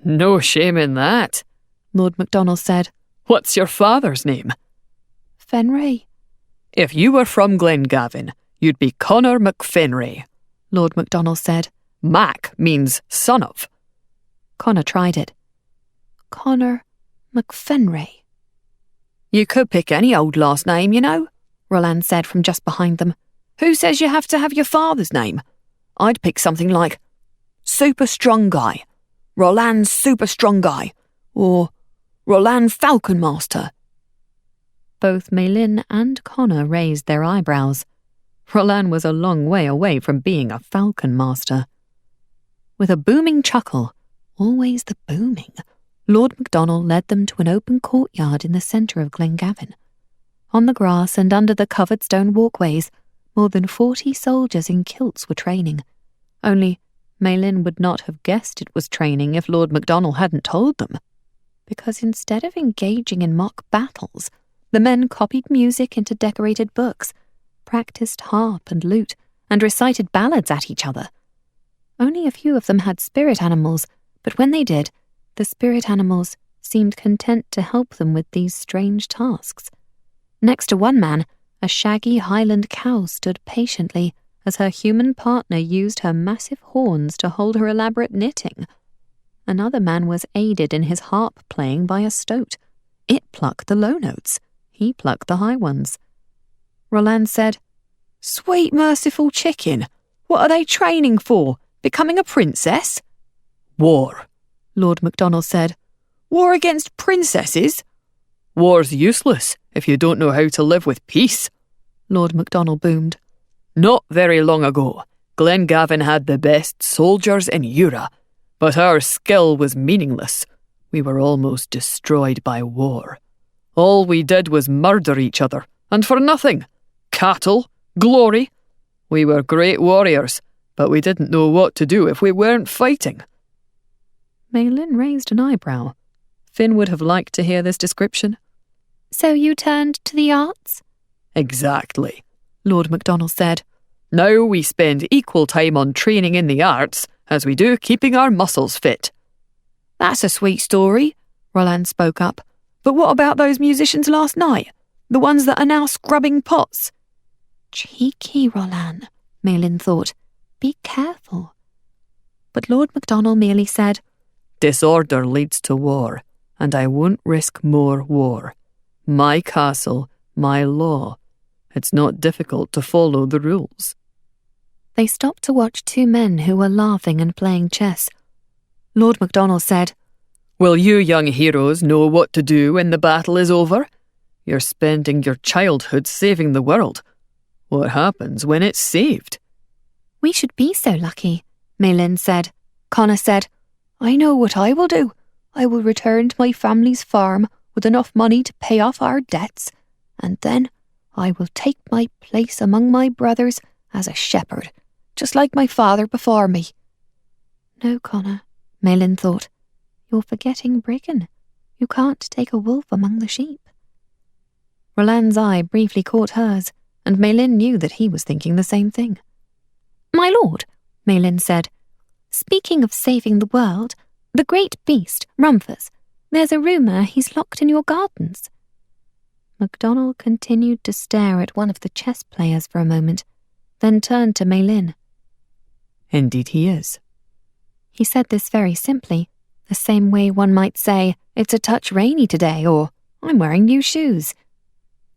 "No shame in that," Lord MacDonald said. "What's your father's name?" "Fenray." "If you were from Glen-Gavin, you'd be Connor MacFenray," Lord MacDonald said. "Mac means son of." Connor tried it. "Connor MacFenray." "You could pick any old last name, you know," Roland said from just behind them. "Who says you have to have your father's name? I'd pick something like Super Strong Guy, Roland Super Strong Guy, or Roland Falcon Master." Both Maylin and Connor raised their eyebrows. Roland was a long way away from being a falcon master. With a booming chuckle, always the booming, Lord MacDonald led them to an open courtyard in the centre of Glen-Gavin. On the grass and under the covered stone walkways, more than 40 soldiers in kilts were training. Only Maylin would not have guessed it was training if Lord MacDonald hadn't told them. Because instead of engaging in mock battles, the men copied music into decorated books, practiced harp and lute, and recited ballads at each other. Only a few of them had spirit animals, but when they did, the spirit animals seemed content to help them with these strange tasks. Next to one man, a shaggy Highland cow stood patiently as her human partner used her massive horns to hold her elaborate knitting. Another man was aided in his harp playing by a stoat. It plucked the low notes. He plucked the high ones. Roland said, "Sweet merciful chicken, what are they training for? Becoming a princess?" "War," Lord MacDonald said. "War against princesses? War's useless if you don't know how to live with peace," Lord MacDonald boomed. "Not very long ago, Glen-Gavin had the best soldiers in Ura, but our skill was meaningless. We were almost destroyed by war. All we did was murder each other, and for nothing. Cattle, glory. We were great warriors, but we didn't know what to do if we weren't fighting." Maylin raised an eyebrow. Finn would have liked to hear this description. "So you turned to the arts?" "Exactly," Lord MacDonald said. "Now we spend equal time on training in the arts as we do keeping our muscles fit." "That's a sweet story," Roland spoke up. "But what about those musicians last night? The ones that are now scrubbing pots?" "Cheeky, Roland," Maylin thought. "Be careful." But Lord MacDonald merely said, "Disorder leads to war, and I won't risk more war. My castle, my law. It's not difficult to follow the rules." They stopped to watch two men who were laughing and playing chess. Lord MacDonald said, "Will you young heroes know what to do when the battle is over? You're spending your childhood saving the world. What happens when it's saved?" "We should be so lucky," Maylin said. Connor said, "I know what I will do. I will return to my family's farm with enough money to pay off our debts, and then I will take my place among my brothers as a shepherd, just like my father before me." "No, Connor," Maylin thought. "You're forgetting Briggan. You can't take a wolf among the sheep." Roland's eye briefly caught hers, and Maylin knew that he was thinking the same thing. "My lord," Maylin said, "speaking of saving the world, the great beast, Rumphus, there's a rumour he's locked in your gardens." MacDonald continued to stare at one of the chess players for a moment, then turned to Maylin. "Indeed he is." He said this very simply, the same way one might say, "It's a touch rainy today," or "I'm wearing new shoes."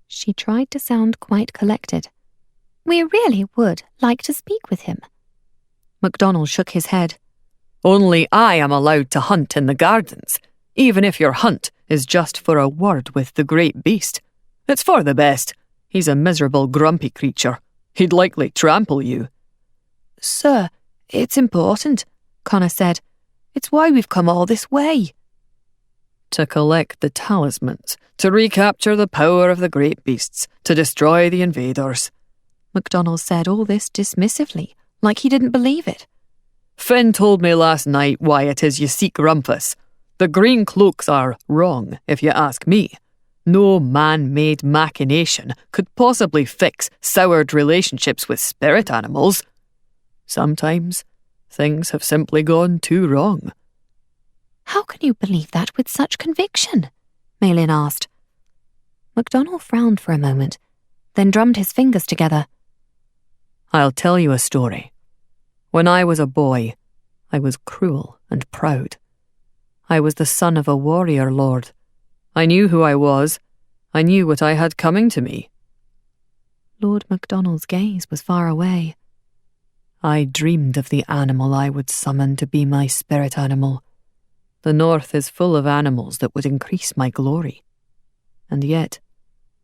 She tried to sound quite collected. "We really would like to speak with him." MacDonald shook his head. "Only I am allowed to hunt in the gardens, even if your hunt is just for a word with the great beast. It's for the best. He's a miserable, grumpy creature. He'd likely trample you, Sir, it's important, Connor said. It's why we've come all this way. To collect the talismans, to recapture the power of the great beasts, to destroy the invaders. MacDonald said all this dismissively, like he didn't believe it. Finn told me last night why it is you seek Rumphus. The green cloaks are wrong, if you ask me. No man-made machination could possibly fix soured relationships with spirit animals. Sometimes things have simply gone too wrong. How can you believe that with such conviction? Malin asked. MacDonald frowned for a moment, then drummed his fingers together. I'll tell you a story. When I was a boy, I was cruel and proud. I was the son of a warrior lord. I knew who I was. I knew what I had coming to me. Lord MacDonald's gaze was far away. I dreamed of the animal I would summon to be my spirit animal. The north is full of animals that would increase my glory. And yet,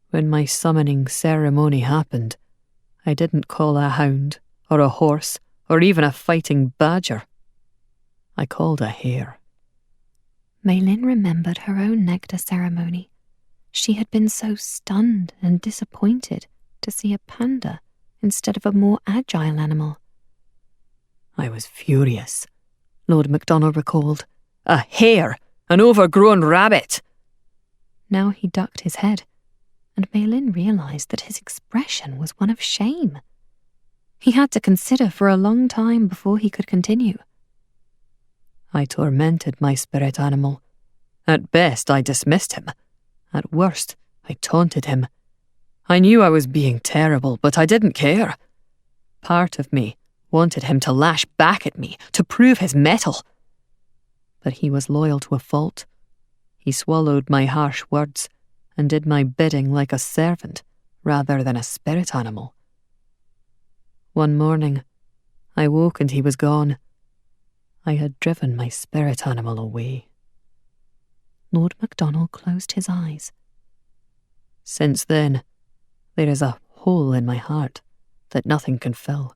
when my summoning ceremony happened, I didn't call a hound, or a horse, or even a fighting badger. I called a hare. Malin remembered her own nectar ceremony. She had been so stunned and disappointed to see a panda instead of a more agile animal. I was furious, Lord MacDonald recalled. A hare! An overgrown rabbit! Now he ducked his head, and Malin realised that his expression was one of shame. He had to consider for a long time before he could continue. I tormented my spirit animal. At best, I dismissed him. At worst, I taunted him. I knew I was being terrible, but I didn't care. Part of me wanted him to lash back at me, to prove his mettle. But he was loyal to a fault. He swallowed my harsh words and did my bidding like a servant rather than a spirit animal. One morning, I woke and he was gone. I had driven my spirit animal away. Lord MacDonald closed his eyes. Since then, there is a hole in my heart that nothing can fill.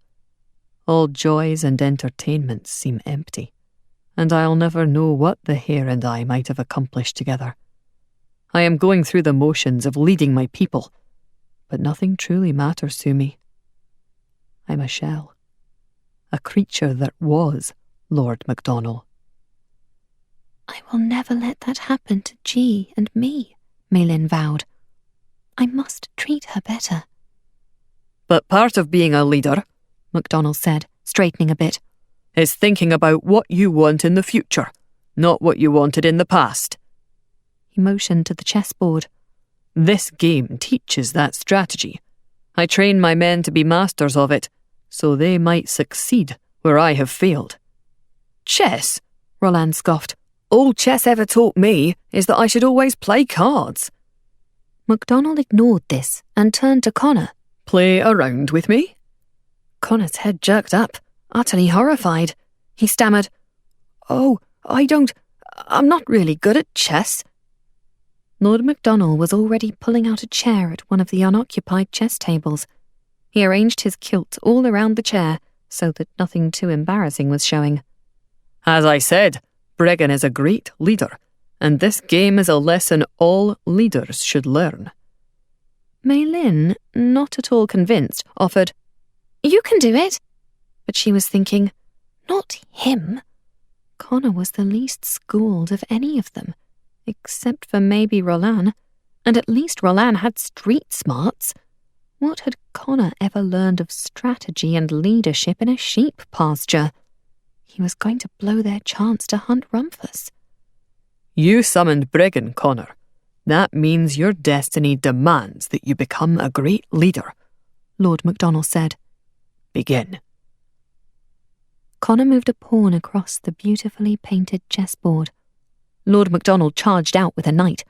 All joys and entertainments seem empty, and I'll never know what the hare and I might have accomplished together. I am going through the motions of leading my people, but nothing truly matters to me. I'm a shell, a creature that was Lord MacDonald. I will never let that happen to G and me, Malin vowed. I must treat her better. But part of being a leader, MacDonald said, straightening a bit, is thinking about what you want in the future, not what you wanted in the past. He motioned to the chessboard. This game teaches that strategy. I train my men to be masters of it, so they might succeed where I have failed. Chess, Roland scoffed. All chess ever taught me is that I should always play cards. MacDonald ignored this and turned to Connor. Play around with me? Connor's head jerked up, utterly horrified. He stammered, "Oh, I'm not really good at chess." Lord MacDonald was already pulling out a chair at one of the unoccupied chess tables. He arranged his kilt all around the chair so that nothing too embarrassing was showing. As I said, Bregan is a great leader, and this game is a lesson all leaders should learn. Malin, not at all convinced, offered, "You can do it." But she was thinking, not him. Connor was the least schooled of any of them, except for maybe Roland, and at least Roland had street smarts. What had Connor ever learned of strategy and leadership in a sheep pasture? He was going to blow their chance to hunt Rumphus. You summoned Bregan, Connor. That means your destiny demands that you become a great leader, Lord MacDonald said. Begin. Connor moved a pawn across the beautifully painted chessboard. Lord MacDonald charged out with a knight.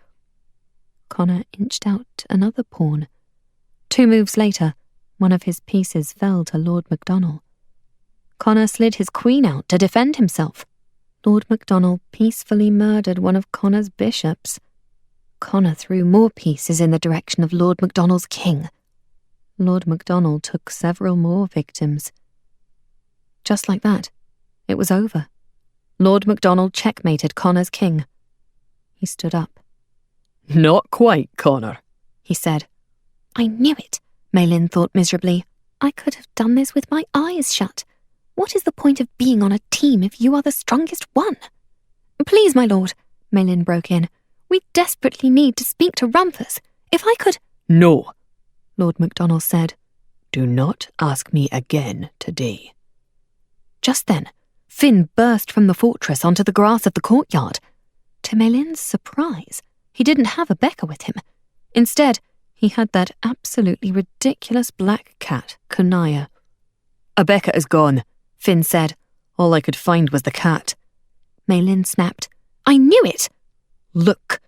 Connor inched out another pawn. 2 moves later, one of his pieces fell to Lord MacDonald. Connor slid his queen out to defend himself. Lord MacDonald peacefully murdered one of Connor's bishops. Connor threw more pieces in the direction of Lord MacDonald's king. Lord MacDonald took several more victims. Just like that, it was over. Lord MacDonald checkmated Connor's king. He stood up. Not quite, Connor, he said. I knew it, Maylin thought miserably. I could have done this with my eyes shut. What is the point of being on a team if you are the strongest one? Please, my lord, Maylin broke in. We desperately need to speak to Rumphus. If I could— No, Lord MacDonald said. Do not ask me again today. Just then, Finn burst from the fortress onto the grass of the courtyard. To Maylin's surprise, he didn't have a Becca with him. Instead, he had that absolutely ridiculous black cat, Kunaya. A Becca is gone, Finn said. All I could find was the cat. Maylin snapped. I knew it! Look,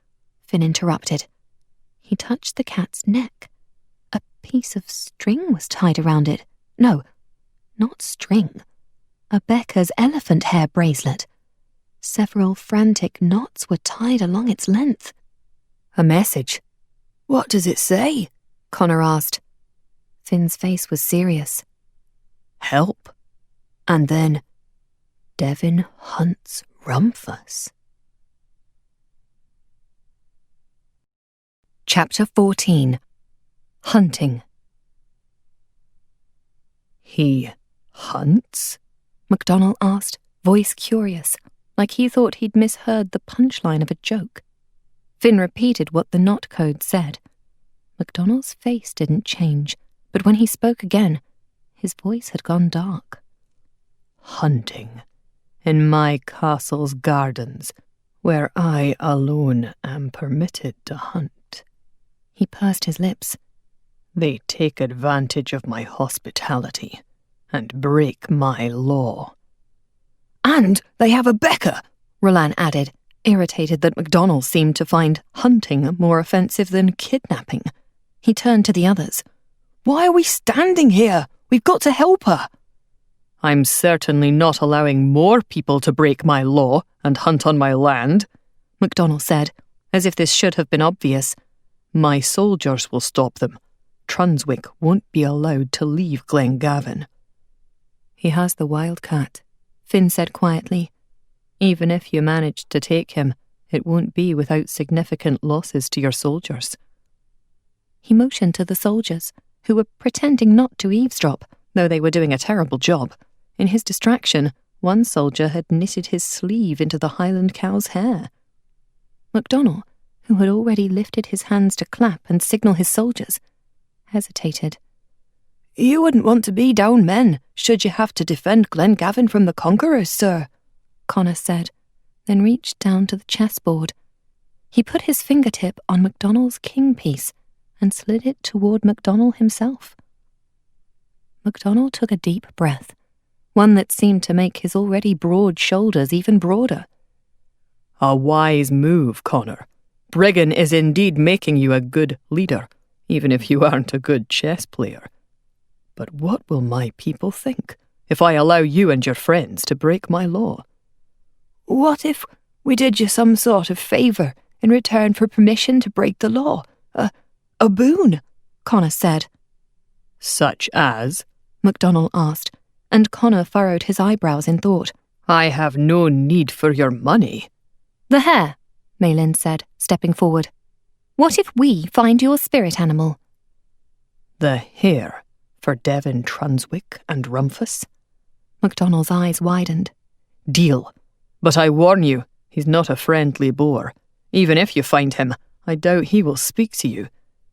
Finn interrupted. He touched the cat's neck. A piece of string was tied around it. No, not string. A Becca's elephant hair bracelet. Several frantic knots were tied along its length. A message. What does it say? Connor asked. Finn's face was serious. Help. And then, Devin hunts Rumphus. Chapter 14. Hunting. He hunts? MacDonald asked, voice curious, like he thought he'd misheard the punchline of a joke. Finn repeated what the knot code said. MacDonald's face didn't change, but when he spoke again, his voice had gone dark. Hunting. In my castle's gardens, where I alone am permitted to hunt. He pursed his lips. They take advantage of my hospitality and break my law. And they have a Becca, Roland added, irritated that MacDonald seemed to find hunting more offensive than kidnapping. He turned to the others. Why are we standing here? We've got to help her. I'm certainly not allowing more people to break my law and hunt on my land, MacDonald said, as if this should have been obvious. My soldiers will stop them. Trunswick won't be allowed to leave Glen Gavin. He has the wildcat, Finn said quietly. Even if you managed to take him, it won't be without significant losses to your soldiers. He motioned to the soldiers, who were pretending not to eavesdrop, though they were doing a terrible job. In his distraction, one soldier had knitted his sleeve into the Highland cow's hair. MacDonald, who had already lifted his hands to clap and signal his soldiers, hesitated. You wouldn't want to be down men, should you have to defend Glen Gavin from the conquerors, sir, Connor said, then reached down to the chessboard. He put his fingertip on MacDonald's king piece and slid it toward MacDonald himself. MacDonald took a deep breath, one that seemed to make his already broad shoulders even broader. A wise move, Connor. Brigham is indeed making you a good leader, even if you aren't a good chess player. But what will my people think if I allow you and your friends to break my law? What if we did you some sort of favour in return for permission to break the law? A boon, Connor said. Such as? MacDonald asked, and Connor furrowed his eyebrows in thought. I have no need for your money. The hare, Maylin said, stepping forward. What if we find your spirit animal? The hare for Devin Trunswick and Rumphus? MacDonald's eyes widened. Deal. But I warn you, he's not a friendly boar. Even if you find him, I doubt he will speak to you.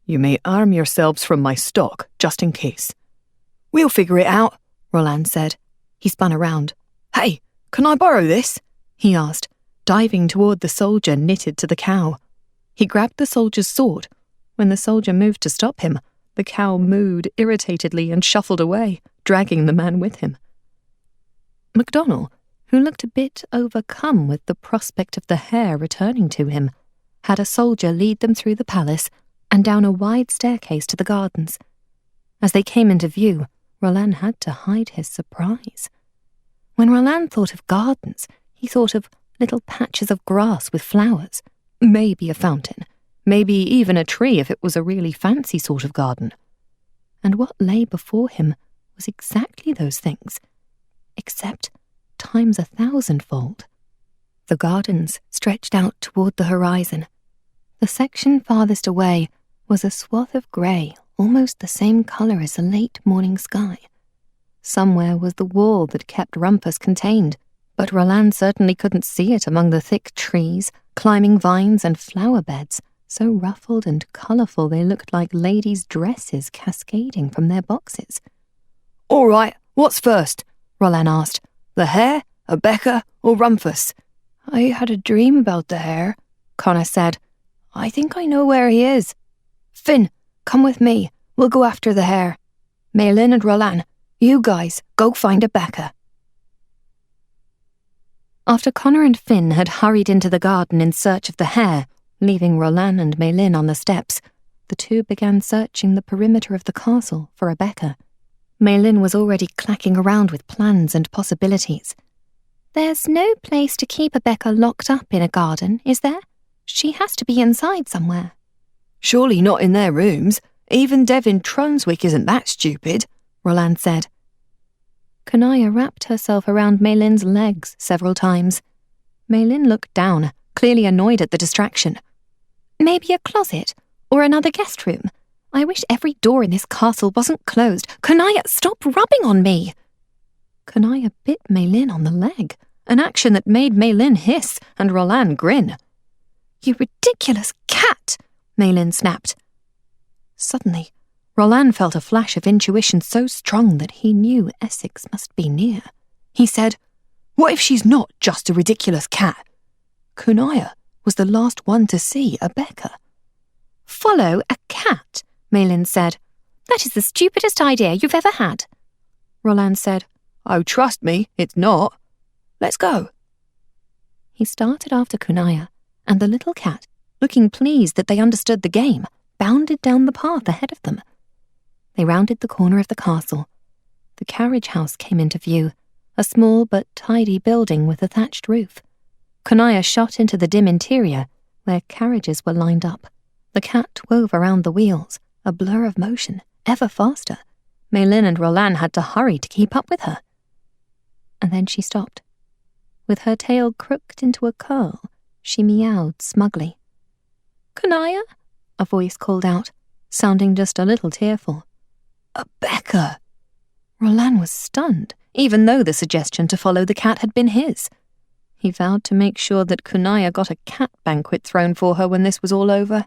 You may arm yourselves from my stock, just in case. We'll figure it out, Roland said. He spun around. Hey, can I borrow this? He asked, diving toward the soldier knitted to the cow. He grabbed the soldier's sword. When the soldier moved to stop him, the cow mooed irritatedly and shuffled away, dragging the man with him. MacDonald, who looked a bit overcome with the prospect of the hare returning to him, had a soldier lead them through the palace and down a wide staircase to the gardens. As they came into view, Roland had to hide his surprise. When Roland thought of gardens, he thought of little patches of grass with flowers, maybe a fountain, maybe even a tree if it was a really fancy sort of garden. And what lay before him was exactly those things. except times 1,000-fold. The gardens stretched out toward the horizon. The section farthest away was a swath of grey, almost the same colour as the late morning sky. Somewhere was the wall that kept Rumphus contained, but Roland certainly couldn't see it among the thick trees, climbing vines and flower beds, so ruffled and colourful they looked like ladies' dresses cascading from their boxes. "All right, what's first?" Roland asked. "The hare, a Becca, or Rumphus?" "I had a dream about the hare," Connor said. "I think I know where he is. Finn, come with me. We'll go after the hare. Maylin and Roland, you guys go find a Becca." After Connor and Finn had hurried into the garden in search of the hare, leaving Roland and Maylin on the steps, the two began searching the perimeter of the castle for a Becca. Maylin was already clacking around with plans and possibilities. "There's no place to keep a Becca locked up in a garden, is there? She has to be inside somewhere." "Surely not in their rooms. Even Devin Tronswick isn't that stupid," Roland said. Kanaya wrapped herself around Maylin's legs several times. Maylin looked down, clearly annoyed at the distraction. "Maybe a closet, or another guest room. I wish every door in this castle wasn't closed. Kanaya, stop rubbing on me!" Kanaya bit Maylin on the leg, an action that made Maylin hiss and Roland grin. "You ridiculous cat!" Maylin snapped. Suddenly, Roland felt a flash of intuition so strong that he knew Essex must be near. He said, "What if she's not just a ridiculous cat? Kunaya was the last one to see a Becca." "Follow a cat," Maylin said. "That is the stupidest idea you've ever had." Roland said, "Oh, trust me, it's not. Let's go." He started after Kunaya, and the little cat, looking pleased that they understood the game, bounded down the path ahead of them. They rounded the corner of the castle. The carriage house came into view, a small but tidy building with a thatched roof. Kanaya shot into the dim interior, where carriages were lined up. The cat wove around the wheels, a blur of motion, ever faster. Maylin and Roland had to hurry to keep up with her. And then she stopped. With her tail crooked into a curl, she meowed smugly. "Kanaya?" a voice called out, sounding just a little tearful. "A Becca!" Roland was stunned, even though the suggestion to follow the cat had been his. He vowed to make sure that Kunaya got a cat banquet thrown for her when this was all over.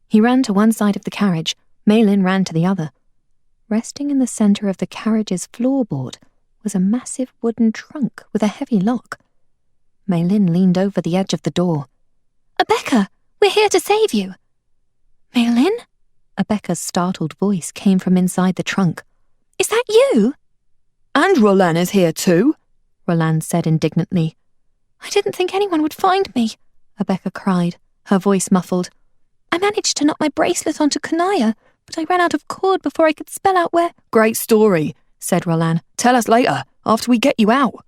He ran to one side of the carriage, Maylin ran to the other. Resting in the centre of the carriage's floorboard was a massive wooden trunk with a heavy lock. Maylin leaned over the edge of the door. "A Becca! We're here to save you!" "Maylin?" A Becca's startled voice came from inside the trunk. "Is that you?" "And Roland is here too," Roland said indignantly. "I didn't think anyone would find me," a Becca cried, her voice muffled. "I managed to knock my bracelet onto Kanaya, but I ran out of cord before I could spell out where—" "Great story," said Roland. "Tell us later, after we get you out."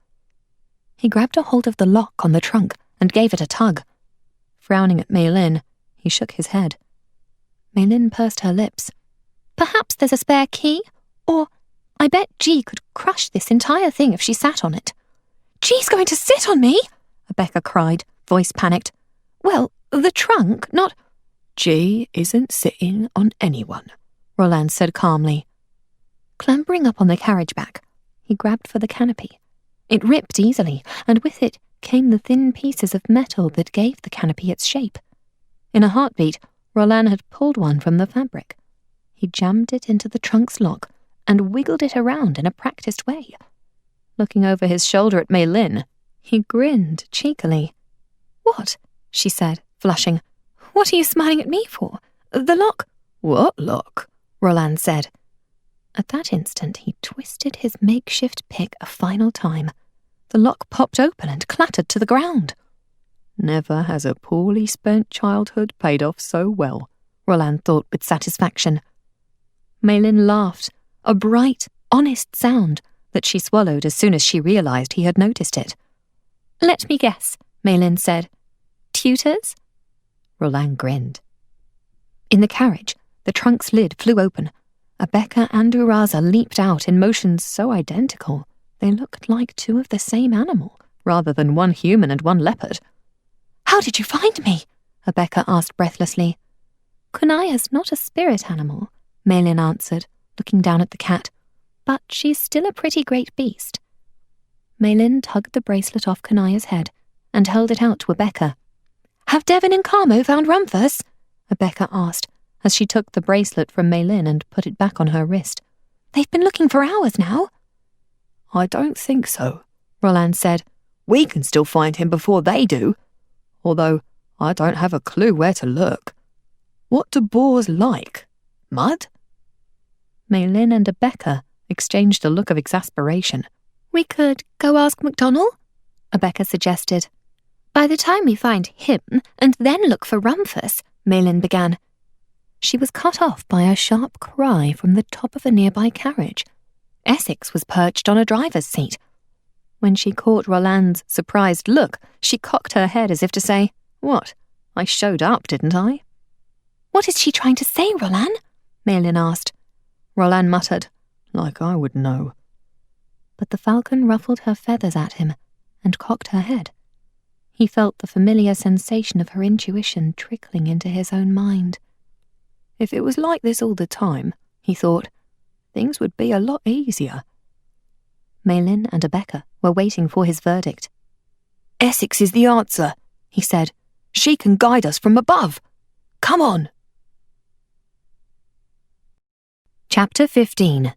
He grabbed a hold of the lock on the trunk and gave it a tug. Frowning at Maylin, he shook his head. Maylin pursed her lips. "Perhaps there's a spare key? Or I bet G could crush this entire thing if she sat on it." "G's going to sit on me!" a Becca cried, voice panicked. "Well, the trunk, not—" "G isn't sitting on anyone," Roland said calmly. Clambering up on the carriage back, he grabbed for the canopy. It ripped easily, and with it came the thin pieces of metal that gave the canopy its shape. In a heartbeat, Roland had pulled one from the fabric. He jammed it into the trunk's lock and wiggled it around in a practiced way. Looking over his shoulder at Maylin, he grinned cheekily. "What?" she said, flushing. "What are you smiling at me for? The lock—" "What lock?" Roland said. At that instant, he twisted his makeshift pick a final time. The lock popped open and clattered to the ground. "Never has a poorly spent childhood paid off so well," Roland thought with satisfaction. Maylin laughed, a bright, honest sound that she swallowed as soon as she realized he had noticed it. "Let me guess," Maylin said. "Tutors?" Roland grinned. In the carriage, the trunk's lid flew open. A Becca and Uraza leaped out in motions so identical They looked like two of the same animal, rather than one human and one leopard. "How did you find me?" Rebecca asked breathlessly. Kunaya's not a spirit animal, Malin answered, looking down at the cat, but she's still a pretty great beast. Malin tugged the bracelet off Kunaya's head and held it out to Rebecca. "Have Devon and Carmo found Rumphus?" Rebecca asked, as she took the bracelet from Malin and put it back on her wrist. "They've been looking for hours now." "I don't think so," Roland said. "We can still find him before they do. Although I don't have a clue where to look. What do boars like? Mud?" Malin and Rebecca exchanged a look of exasperation. "We could go ask MacDonald," Rebecca suggested. "By the time we find him and then look for Rumphus," Malin began. She was cut off by a sharp cry from the top of a nearby carriage. Essex was perched on a driver's seat. When she caught Roland's surprised look, she cocked her head as if to say, "What? I showed up, didn't I?" "What is she trying to say, Roland?" Malin asked. Roland muttered, "Like I would know." But the falcon ruffled her feathers at him and cocked her head. He felt the familiar sensation of her intuition trickling into his own mind. If it was like this all the time, he thought, things would be a lot easier. Malin and Rebecca were waiting for his verdict. "Essex is the answer," he said. "She can guide us from above. Come on." Chapter 15.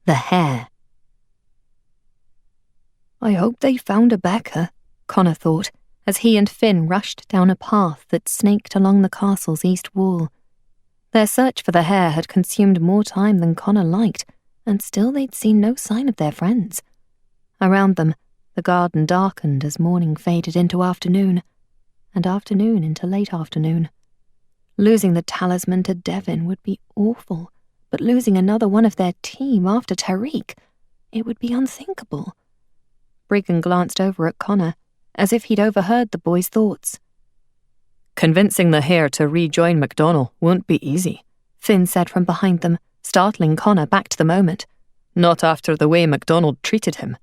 The Hare. "I hope they found Rebecca," Connor thought, as he and Finn rushed down a path that snaked along the castle's east wall. Their search for the hare had consumed more time than Connor liked, and still they'd seen no sign of their friends. Around them, the garden darkened as morning faded into afternoon, and afternoon into late afternoon. Losing the talisman to Devin would be awful, but losing another one of their team after Tariq, it would be unthinkable. Briggan glanced over at Connor, as if he'd overheard the boy's thoughts. "Convincing the hare to rejoin MacDonald won't be easy," Finn said from behind them, startling Connor back to the moment. "Not after the way MacDonald treated him."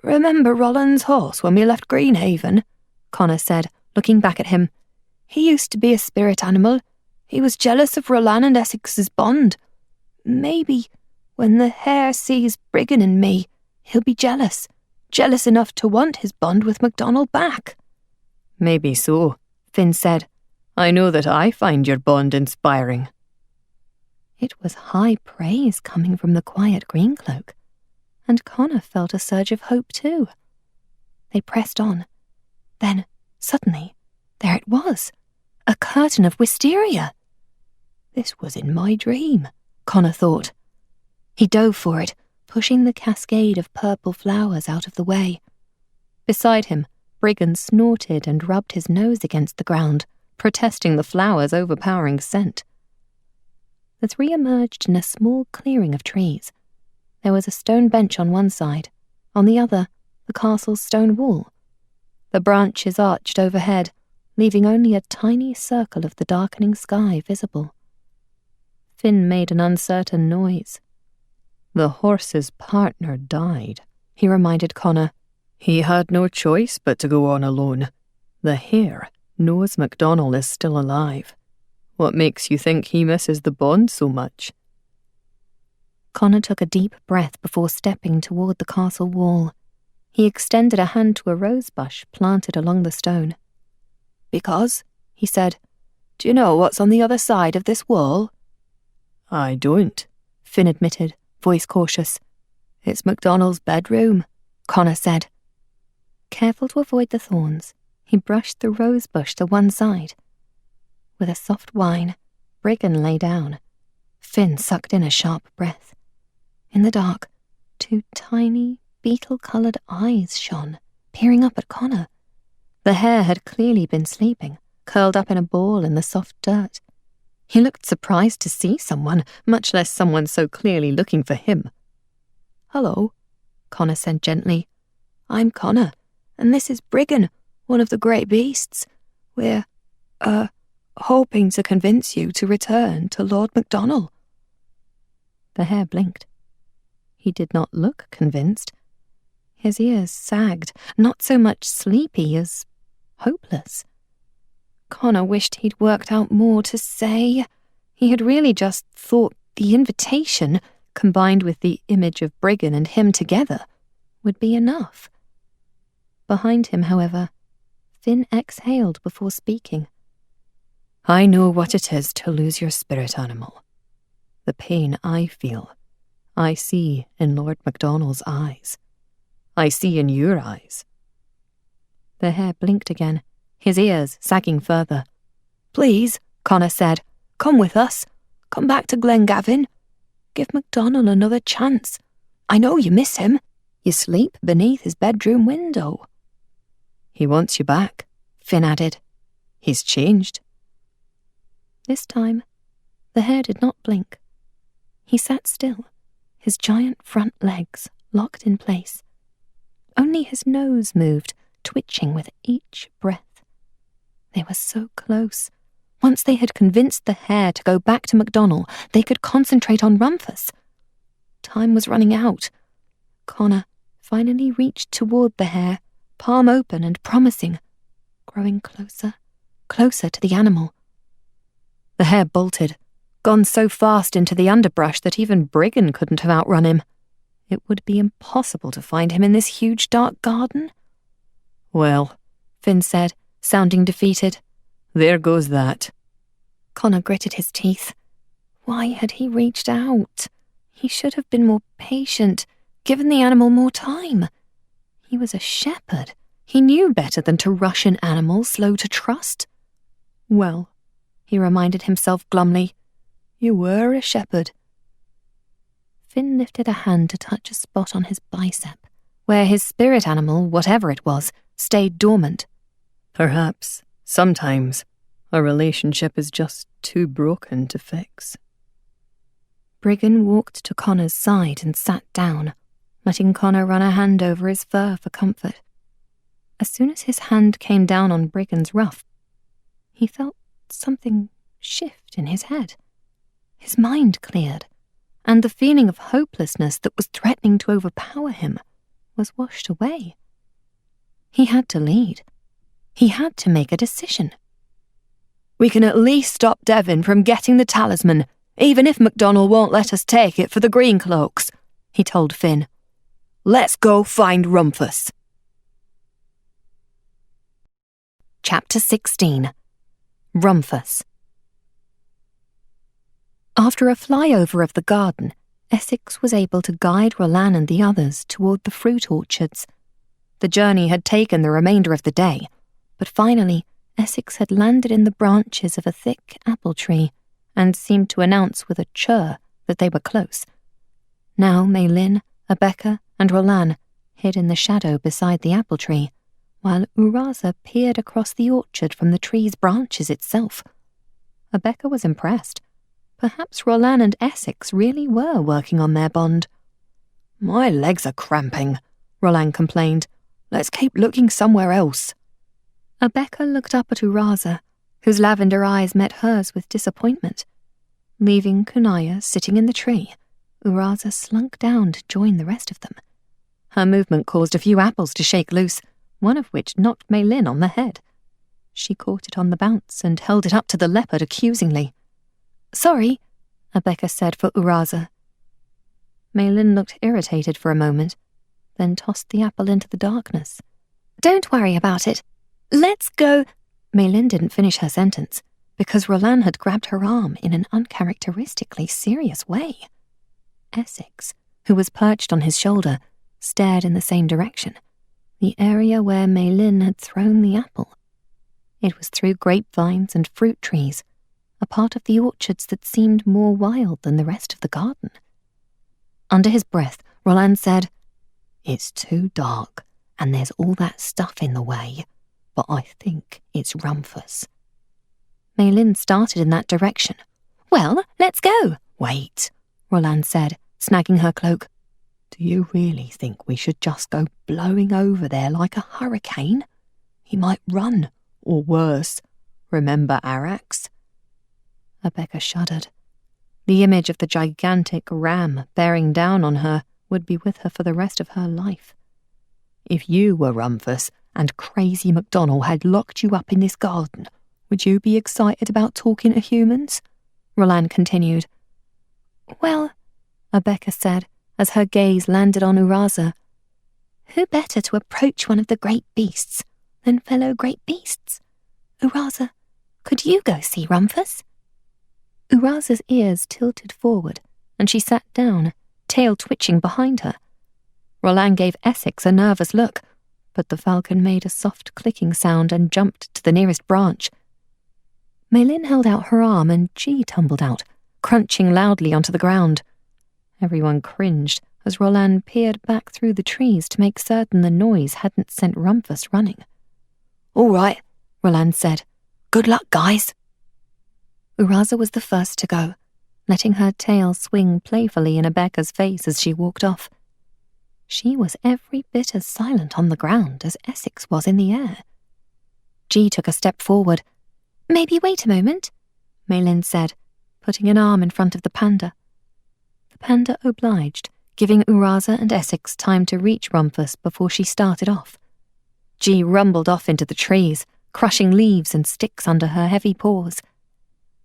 "Remember Roland's horse when we left Greenhaven?" Connor said, looking back at him. "He used to be a spirit animal. He was jealous of Roland and Essex's bond. Maybe, when the hare sees Briggan and me, he'll be jealous enough to want his bond with MacDonald back." "Maybe so," Finn said. "I know that I find your bond inspiring." It was high praise coming from the quiet Greencloak, and Connor felt a surge of hope too. They pressed on. Then, suddenly, there it was, a curtain of wisteria. This was in my dream, Connor thought. He dove for it, pushing the cascade of purple flowers out of the way. Beside him, Briggan snorted and rubbed his nose against the ground, protesting the flowers' overpowering scent. The three emerged in a small clearing of trees. There was a stone bench on one side, on the other, the castle's stone wall. The branches arched overhead, leaving only a tiny circle of the darkening sky visible. Finn made an uncertain noise. "The horse's partner died," he reminded Connor. "He had no choice but to go on alone. The hare knows MacDonald is still alive. What makes you think he misses the bond so much?" Connor took a deep breath before stepping toward the castle wall. He extended a hand to a rosebush planted along the stone. "Because," he said, "do you know what's on the other side of this wall?" "I don't," Finn admitted, voice cautious. "It's MacDonald's bedroom," Connor said. Careful to avoid the thorns, he brushed the rosebush to one side. With a soft whine, Briggan lay down. Finn sucked in a sharp breath. In the dark, two tiny, beetle-coloured eyes shone, peering up at Connor. The hare had clearly been sleeping, curled up in a ball in the soft dirt. He looked surprised to see someone, much less someone so clearly looking for him. "Hello," Connor said gently. "I'm Connor, and this is Briggan, one of the great beasts. We're, hoping to convince you to return to Lord MacDonald." The hare blinked. He did not look convinced. His ears sagged, not so much sleepy as hopeless. Connor wished he'd worked out more to say. He had really just thought the invitation, combined with the image of Briggan and him together, would be enough. Behind him, however, Finn exhaled before speaking. I know what it is to lose your spirit animal. The pain I feel, I see in Lord MacDonald's eyes. I see in your eyes. The Hare blinked again, his ears sagging further. Please, Connor said, come with us. Come back to Glen Gavin. Give MacDonald another chance. I know you miss him. You sleep beneath his bedroom window. He wants you back, Finn added. He's changed. This time, the Hare did not blink. He sat still, his giant front legs locked in place. Only his nose moved, twitching with each breath. They were so close. Once they had convinced the Hare to go back to MacDonald, they could concentrate on Rumphus. Time was running out. Connor finally reached toward the Hare, palm open and promising, growing closer, closer to the animal. The Hare bolted, gone so fast into the underbrush that even Briggan couldn't have outrun him. It would be impossible to find him in this huge dark garden. Well, Finn said, sounding defeated, there goes that. Connor gritted his teeth. Why had he reached out? He should have been more patient, given the animal more time. He was a shepherd. He knew better than to rush an animal slow to trust. Well, he reminded himself glumly, you were a shepherd. Finn lifted a hand to touch a spot on his bicep, where his spirit animal, whatever it was, stayed dormant. Perhaps, sometimes, a relationship is just too broken to fix. Briggan walked to Connor's side and sat down, letting Connor run a hand over his fur for comfort. As soon as his hand came down on Briggan's ruff, he felt something shift in his head. His mind cleared, and the feeling of hopelessness that was threatening to overpower him was washed away. He had to lead. He had to make a decision. We can at least stop Devon from getting the talisman, even if MacDonald won't let us take it for the Greencloaks, he told Finn. Let's go find Rumphus. Chapter 16. Rumphus. After a flyover of the garden, Essex was able to guide Roland and the others toward the fruit orchards. The journey had taken the remainder of the day, but finally Essex had landed in the branches of a thick apple tree and seemed to announce with a chirr that they were close. Now Maylin, Abeka, and Roland hid in the shadow beside the apple tree, while Uraza peered across the orchard from the tree's branches itself. Abeka was impressed. Perhaps Roland and Essex really were working on their bond. My legs are cramping, Roland complained. Let's keep looking somewhere else. Abeka looked up at Uraza, whose lavender eyes met hers with disappointment. Leaving Kunaya sitting in the tree, Uraza slunk down to join the rest of them. Her movement caused a few apples to shake loose, one of which knocked Maylin on the head. She caught it on the bounce and held it up to the leopard accusingly. Sorry, Abeka said for Uraza. Maylin looked irritated for a moment, then tossed the apple into the darkness. Don't worry about it. Let's go. Maylin didn't finish her sentence, because Roland had grabbed her arm in an uncharacteristically serious way. Essex, who was perched on his shoulder, stared in the same direction, the area where Maylin had thrown the apple. It was through grapevines and fruit trees, a part of the orchards that seemed more wild than the rest of the garden. Under his breath, Roland said, It's too dark, and there's all that stuff in the way, but I think it's Rumphus. Maylin started in that direction. Well, let's go. Wait, Roland said, snagging her cloak. Do you really think we should just go blowing over there like a hurricane? He might run, or worse. Remember Arax? Abeka shuddered. The image of the gigantic ram bearing down on her would be with her for the rest of her life. If you were Rumphus and crazy MacDonald had locked you up in this garden, would you be excited about talking to humans? Roland continued. Well, Rebecca said, as her gaze landed on Uraza. Who better to approach one of the great beasts than fellow great beasts? Uraza, could you go see Rumphus? Uraza's ears tilted forward, and she sat down, tail twitching behind her. Roland gave Essex a nervous look, but the falcon made a soft clicking sound and jumped to the nearest branch. Maylin held out her arm and G tumbled out, crunching loudly onto the ground. Everyone cringed as Roland peered back through the trees to make certain the noise hadn't sent Rumphus running. "All right," Roland said. "Good luck, guys." Uraza was the first to go, letting her tail swing playfully in Rebecca's face as she walked off. She was every bit as silent on the ground as Essex was in the air. G took a step forward. "Maybe wait a moment," Maylin said, putting an arm in front of the panda. The panda obliged, giving Uraza and Essex time to reach Rumphus before she started off. G rumbled off into the trees, crushing leaves and sticks under her heavy paws.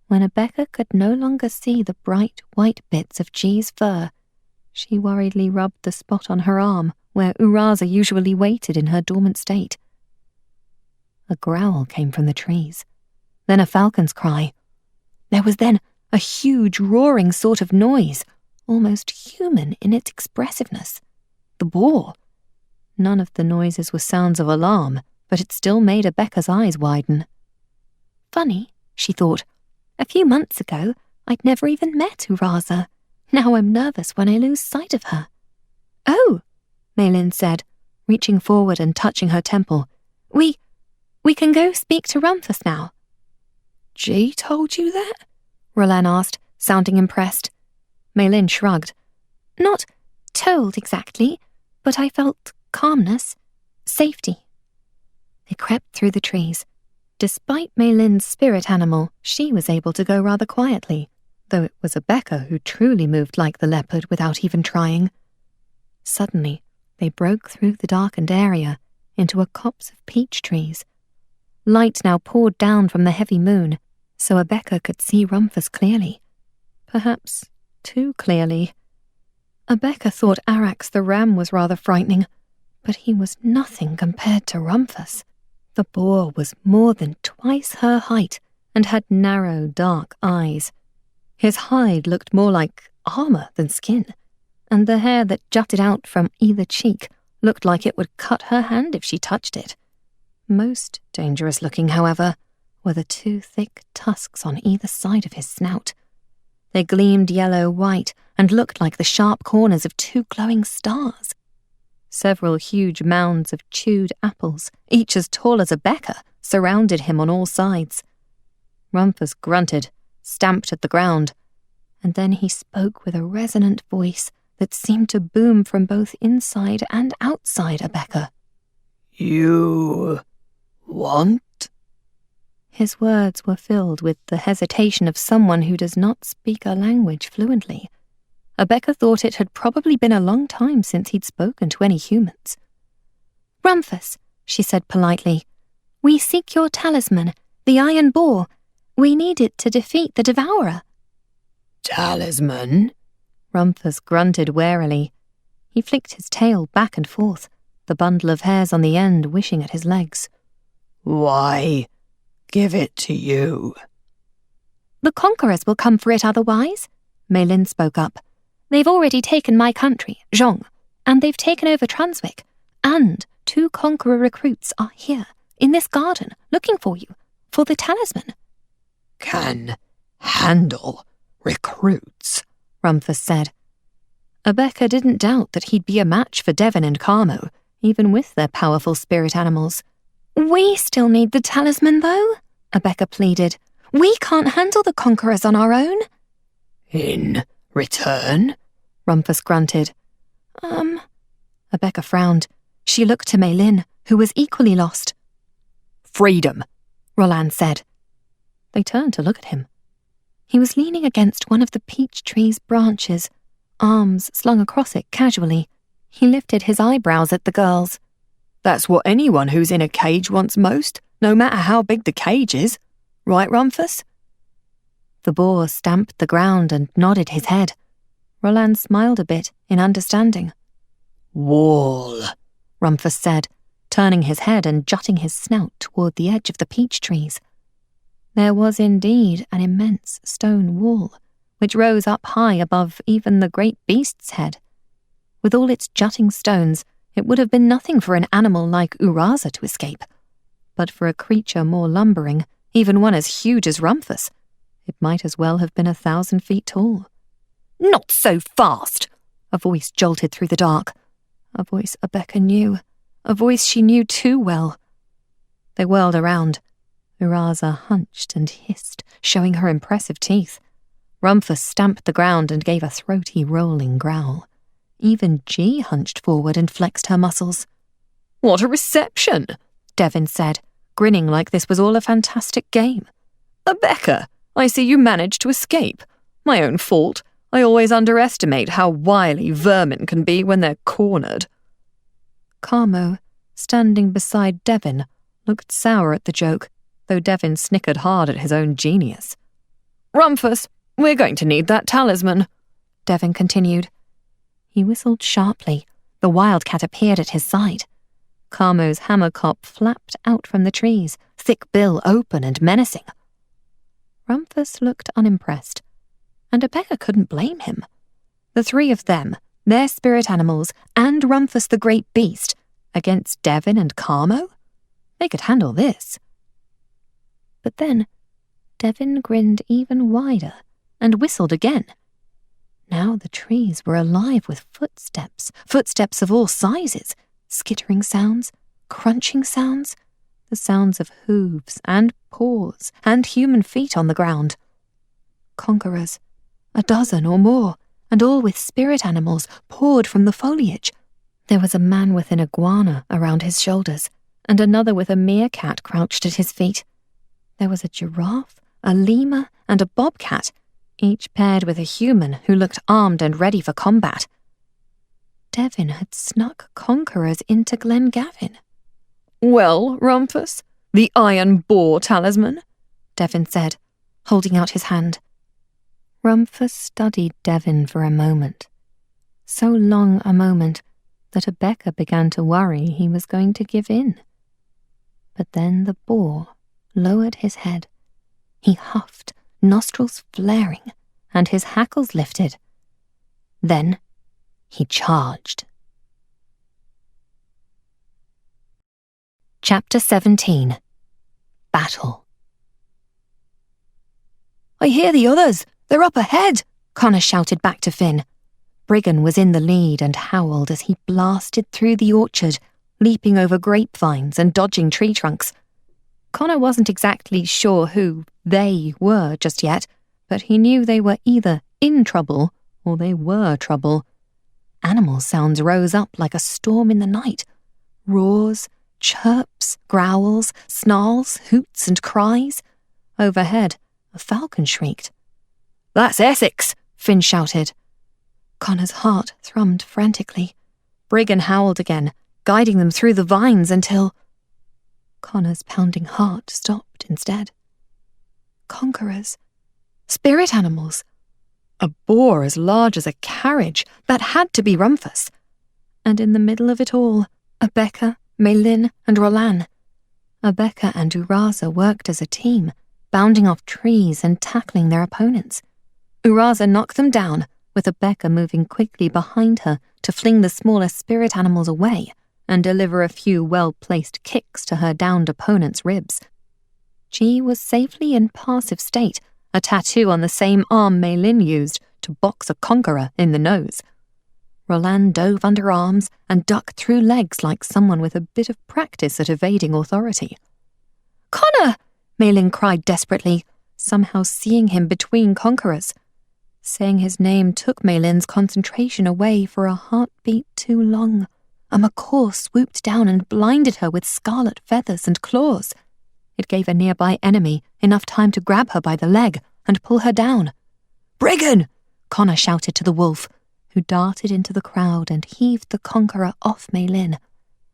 When Rebecca could no longer see the bright white bits of G's fur, she worriedly rubbed the spot on her arm where Uraza usually waited in her dormant state. A growl came from the trees, then a falcon's cry. There was then a huge roaring sort of noise, almost human in its expressiveness. The boar. None of the noises were sounds of alarm, but it still made Rebecca's eyes widen. Funny, she thought. A few months ago, I'd never even met Uraza. Now I'm nervous when I lose sight of her. "Oh," Maylin said, reaching forward and touching her temple. We can go speak to Rumphus now." "G told you that?" Roland asked, sounding impressed. Maylin shrugged. "Not told exactly, but I felt calmness, safety." They crept through the trees. Despite Maylin's spirit animal, she was able to go rather quietly, though it was Rebecca who truly moved like the leopard without even trying. Suddenly, they broke through the darkened area into a copse of peach trees. Light now poured down from the heavy moon, so Rebecca could see Rumphus clearly. Perhaps too clearly. Rebecca thought Arax the ram was rather frightening, but he was nothing compared to Rumphus. The boar was more than twice her height and had narrow, dark eyes. His hide looked more like armor than skin, and the hair that jutted out from either cheek looked like it would cut her hand if she touched it. Most dangerous looking, however, were the two thick tusks on either side of his snout. They gleamed yellow-white and looked like the sharp corners of two glowing stars. Several huge mounds of chewed apples, each as tall as Rebecca, surrounded him on all sides. Rumphus grunted, stamped at the ground, and then he spoke with a resonant voice that seemed to boom from both inside and outside Rebecca. "You want?" His words were filled with the hesitation of someone who does not speak a language fluently. Rebecca thought it had probably been a long time since he'd spoken to any humans. "Rumphus," she said politely, "we seek your talisman, the Iron Boar. We need it to defeat the Devourer." "Talisman?" Rumphus grunted warily. He flicked his tail back and forth, the bundle of hairs on the end wishing at his legs. "Why give it to you?" "The conquerors will come for it otherwise," Maylin spoke up. "They've already taken my country, Zhong, and they've taken over Transwick, and 2 conqueror recruits are here, in this garden, looking for you, for the talisman." "Can handle recruits," Rumphus said. Rebecca didn't doubt that he'd be a match for Devin and Carmo, even with their powerful spirit animals. "We still need the talisman, though," Rebecca pleaded. "We can't handle the conquerors on our own." "In return?" Rumphus grunted. Rebecca frowned. She looked to Maylin, who was equally lost. "Freedom," Roland said. They turned to look at him. He was leaning against one of the peach tree's branches, arms slung across it casually. He lifted his eyebrows at the girls. That's what anyone who's in a cage wants most, no matter how big the cage is. Right, Rumphus? The boar stamped the ground and nodded his head. Roland smiled a bit in understanding. Wall, Rumphus said, turning his head and jutting his snout toward the edge of the peach trees. There was indeed an immense stone wall, which rose up high above even the great beast's head. With all its jutting stones, it would have been nothing for an animal like Uraza to escape. But for a creature more lumbering, even one as huge as Rumphus, it might as well have been 1,000 feet tall. Not so fast! A voice jolted through the dark. A voice Abeka knew. A voice she knew too well. They whirled around. Uraza hunched and hissed, showing her impressive teeth. Rumphus stamped the ground and gave a throaty, rolling growl. Even G hunched forward and flexed her muscles. What a reception, Devin said, grinning like this was all a fantastic game. Abeka, I see you managed to escape. My own fault. I always underestimate how wily vermin can be when they're cornered. Carmo, standing beside Devin, looked sour at the joke, though Devin snickered hard at his own genius. Rumphus, we're going to need that talisman, Devin continued. He whistled sharply. The wildcat appeared at his side. Carmo's hammercop flapped out from the trees, thick bill open and menacing. Rumphus looked unimpressed, and Abeka couldn't blame him. The three of them, their spirit animals, and Rumphus the great beast, against Devin and Carmo? They could handle this. But then, Devin grinned even wider and whistled again. Now the trees were alive with footsteps, footsteps of all sizes, skittering sounds, crunching sounds, the sounds of hooves and paws and human feet on the ground. Conquerors, 12 or more, and all with spirit animals poured from the foliage. There was a man with an iguana around his shoulders, and another with a meerkat crouched at his feet. There was a giraffe, a lemur, and a bobcat, each paired with a human who looked armed and ready for combat. Devin had snuck conquerors into Glen Gavin. Well, Rumphus, the iron boar talisman, Devin said, holding out his hand. Rumphus studied Devin for a moment. So long a moment that Abeka began to worry he was going to give in. But then the boar lowered his head. He huffed, nostrils flaring, and his hackles lifted. Then he charged. Chapter 17. Battle. I hear the others. They're up ahead, Connor shouted back to Finn. Briggan was in the lead and howled as he blasted through the orchard, leaping over grapevines and dodging tree trunks. Connor wasn't exactly sure who they were just yet, but he knew they were either in trouble or they were trouble. Animal sounds rose up like a storm in the night. Roars, chirps, growls, snarls, hoots and cries. Overhead, a falcon shrieked. That's Essex, Finn shouted. Connor's heart thrummed frantically. Briggan howled again, guiding them through the vines until Connor's pounding heart stopped instead. Conquerors. Spirit animals. A boar as large as a carriage. That had to be Rumphus. And in the middle of it all, Abeka, Maylin, and Rolan. Abeka and Uraza worked as a team, bounding off trees and tackling their opponents. Uraza knocked them down, with Abeka moving quickly behind her to fling the smaller spirit animals away and deliver a few well-placed kicks to her downed opponent's ribs. G was safely in passive state, a tattoo on the same arm Maylin used to box a conqueror in the nose. Roland dove under arms and ducked through legs like someone with a bit of practice at evading authority. Connor! Maylin cried desperately, somehow seeing him between conquerors. Saying his name took Maylin's concentration away for a heartbeat too long. A macaw swooped down and blinded her with scarlet feathers and claws. It gave a nearby enemy enough time to grab her by the leg and pull her down. Briggan! Connor shouted to the wolf, who darted into the crowd and heaved the conqueror off Mei Lin.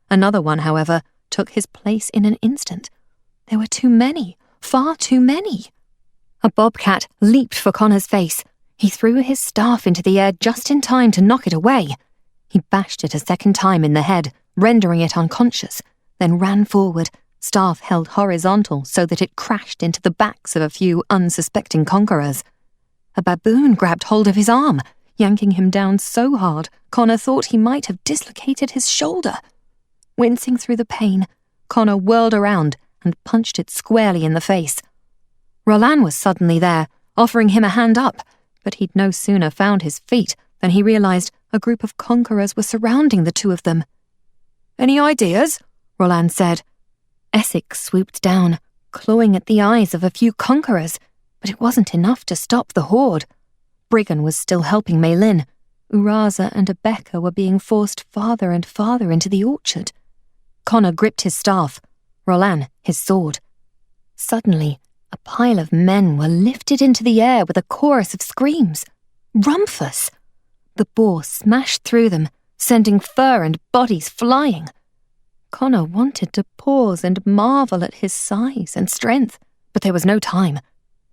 Another one, however, took his place in an instant. There were too many, far too many. A bobcat leaped for Connor's face. He threw his staff into the air just in time to knock it away. He bashed it a second time in the head, rendering it unconscious, then ran forward, staff held horizontal so that it crashed into the backs of a few unsuspecting conquerors. A baboon grabbed hold of his arm, yanking him down so hard Connor thought he might have dislocated his shoulder. Wincing through the pain, Connor whirled around and punched it squarely in the face. Roland was suddenly there, offering him a hand up, but he'd no sooner found his feet than he realized a group of conquerors were surrounding the two of them. "Any ideas?" Roland said. Essex swooped down, clawing at the eyes of a few conquerors, but it wasn't enough to stop the horde. Briggan was still helping Mei Lin. Uraza and Abeka were being forced farther and farther into the orchard. Connor gripped his staff, Roland his sword. Suddenly, a pile of men were lifted into the air with a chorus of screams. Rumphus! The boar smashed through them, sending fur and bodies flying. Connor wanted to pause and marvel at his size and strength, but there was no time.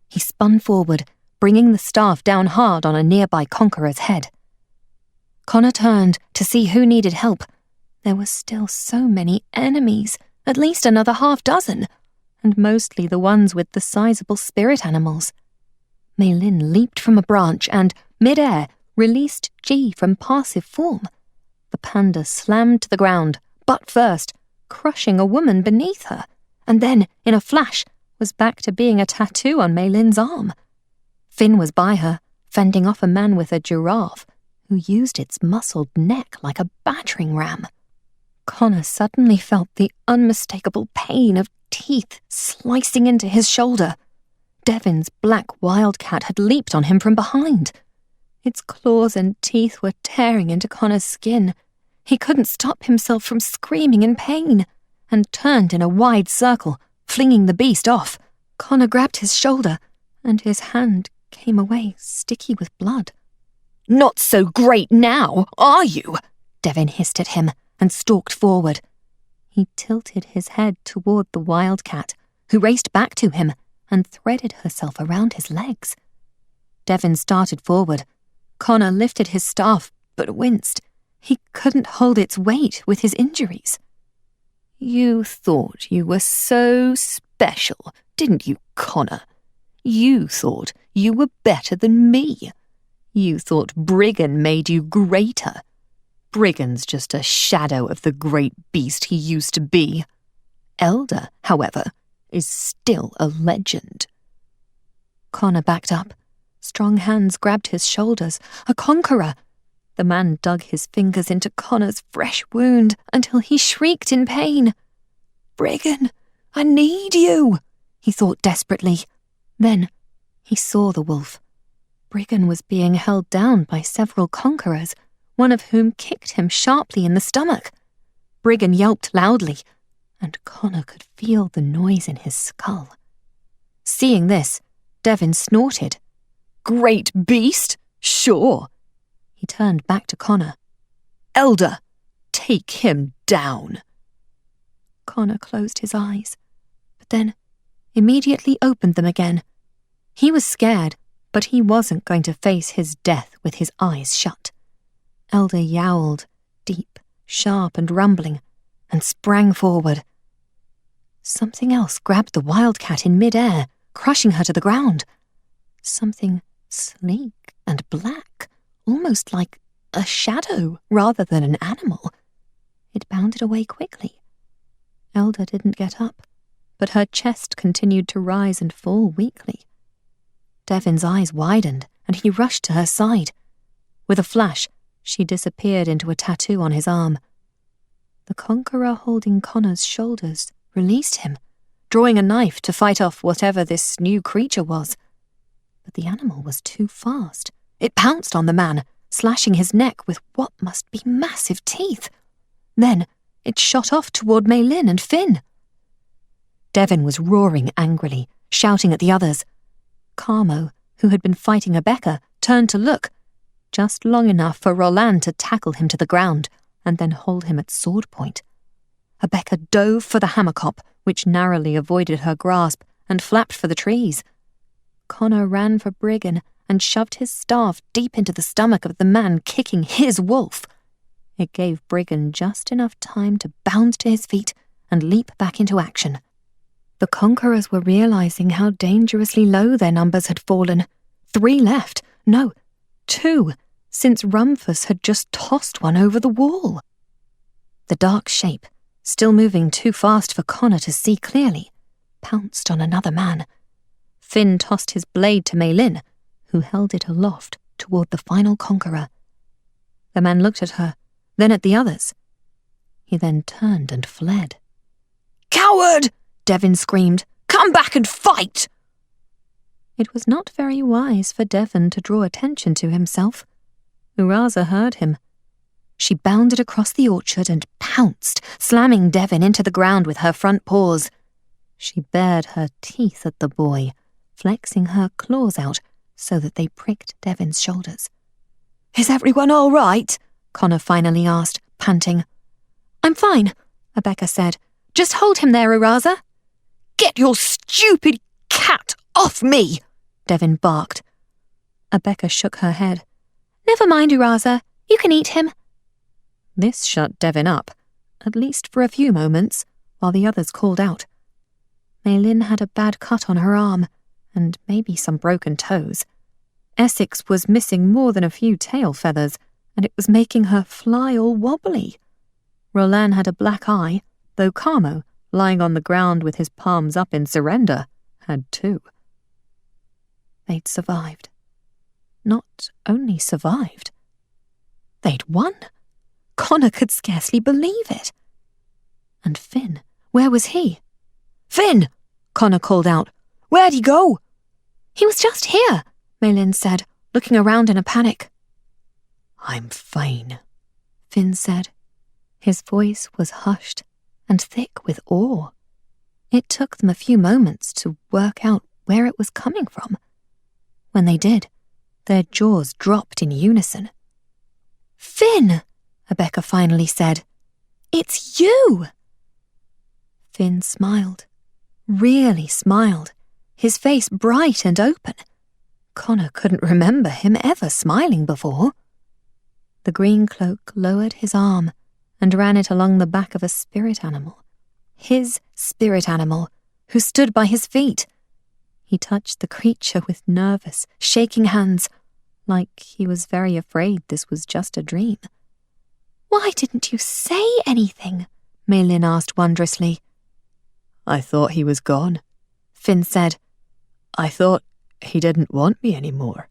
He spun forward, bringing the staff down hard on a nearby conqueror's head. Connor turned to see who needed help. There were still so many enemies, at least another half dozen, and mostly the ones with the sizable spirit animals. Mei Lin leaped from a branch and, mid-air, released Ji from passive form. The panda slammed to the ground, butt first, crushing a woman beneath her, and then, in a flash, was back to being a tattoo on Mei Lin's arm. Finn was by her, fending off a man with a giraffe, who used its muscled neck like a battering ram. Connor suddenly felt the unmistakable pain of teeth slicing into his shoulder. Devin's black wildcat had leaped on him from behind. Its claws and teeth were tearing into Connor's skin. He couldn't stop himself from screaming in pain, and turned in a wide circle, flinging the beast off. Connor grabbed his shoulder, and his hand came away sticky with blood. "Not so great now, are you?" Devin hissed at him, and stalked forward. He tilted his head toward the wildcat, who raced back to him and threaded herself around his legs. Devin started forward. Connor lifted his staff, but winced. He couldn't hold its weight with his injuries. "You thought you were so special, didn't you, Connor? You thought you were better than me. You thought Briggan made you greater. Briggan's just a shadow of the great beast he used to be. Elder, however, is still a legend." Connor backed up. Strong hands grabbed his shoulders. A conqueror! The man dug his fingers into Connor's fresh wound until he shrieked in pain. "Briggan, I need you," he thought desperately. Then he saw the wolf. Briggan was being held down by several conquerors, one of whom kicked him sharply in the stomach. Briggan yelped loudly, and Connor could feel the noise in his skull. Seeing this, Devin snorted. "Great beast? Sure." He turned back to Connor. "Elder, take him down." Connor closed his eyes, but then immediately opened them again. He was scared, but he wasn't going to face his death with his eyes shut. Elder yowled, deep, sharp and rumbling, and sprang forward. Something else grabbed the wildcat in mid-air, crushing her to the ground. Something sleek and black, almost like a shadow rather than an animal. It bounded away quickly. Elder didn't get up, but her chest continued to rise and fall weakly. Devin's eyes widened, and he rushed to her side. With a flash, she disappeared into a tattoo on his arm. The conqueror holding Connor's shoulders released him, drawing a knife to fight off whatever this new creature was. But the animal was too fast. It pounced on the man, slashing his neck with what must be massive teeth. Then it shot off toward Mei Lin and Finn. Devin was roaring angrily, shouting at the others. Carmo, who had been fighting Abeka, turned to look. just long enough for Roland to tackle him to the ground and then hold him at sword point. Rebecca dove for the hammercop, which narrowly avoided her grasp, and flapped for the trees. Connor ran for Briggan and shoved his staff deep into the stomach of the man kicking his wolf. It gave Briggan just enough time to bound to his feet and leap back into action. The conquerors were realizing how dangerously low their numbers had fallen. 3 left. No, 2, since Rumphus had just tossed one over the wall. The dark shape, still moving too fast for Connor to see clearly, pounced on another man. Finn tossed his blade to Maylin, who held it aloft toward the final conqueror. The man looked at her, then at the others. He then turned and fled. "Coward!" Devin screamed. "Come back and fight!" It was not very wise for Devin to draw attention to himself. Uraza heard him. She bounded across the orchard and pounced, slamming Devin into the ground with her front paws. She bared her teeth at the boy, flexing her claws out so that they pricked Devin's shoulders. "Is everyone all right?" Connor finally asked, panting. "I'm fine," Rebecca said. "Just hold him there, Uraza." "Get your stupid cat off me!" Devin barked. Rebecca shook her head. "Never mind, Uraza. You can eat him." This shut Devin up, at least for a few moments, while the others called out. Maylin had a bad cut on her arm, and maybe some broken toes. Essex was missing more than a few tail feathers, and it was making her fly all wobbly. Roland had a black eye, though Carmo, lying on the ground with his palms up in surrender, had 2. They'd survived. Not only survived, they'd won. Connor could scarcely believe it. And Finn, where was he? "Finn!" Connor called out. "Where'd he go?" "He was just here," Maylin said, looking around in a panic. "I'm fine," Finn said. His voice was hushed and thick with awe. It took them a few moments to work out where it was coming from. When they did, their jaws dropped in unison. "Finn!" Rebecca finally said. "It's you!" Finn smiled, really smiled, his face bright and open. Connor couldn't remember him ever smiling before. The green cloak lowered his arm and ran it along the back of a spirit animal. His spirit animal, who stood by his feet. He touched the creature with nervous, shaking hands, like he was very afraid this was just a dream. "Why didn't you say anything?" Maylin asked wondrously. "I thought he was gone," Finn said. "I thought he didn't want me anymore."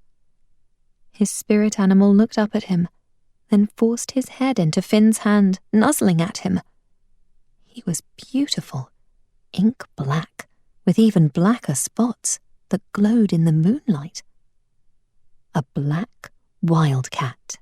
His spirit animal looked up at him, then forced his head into Finn's hand, nuzzling at him. He was beautiful, ink black, with even blacker spots that glowed in the moonlight. A black wildcat.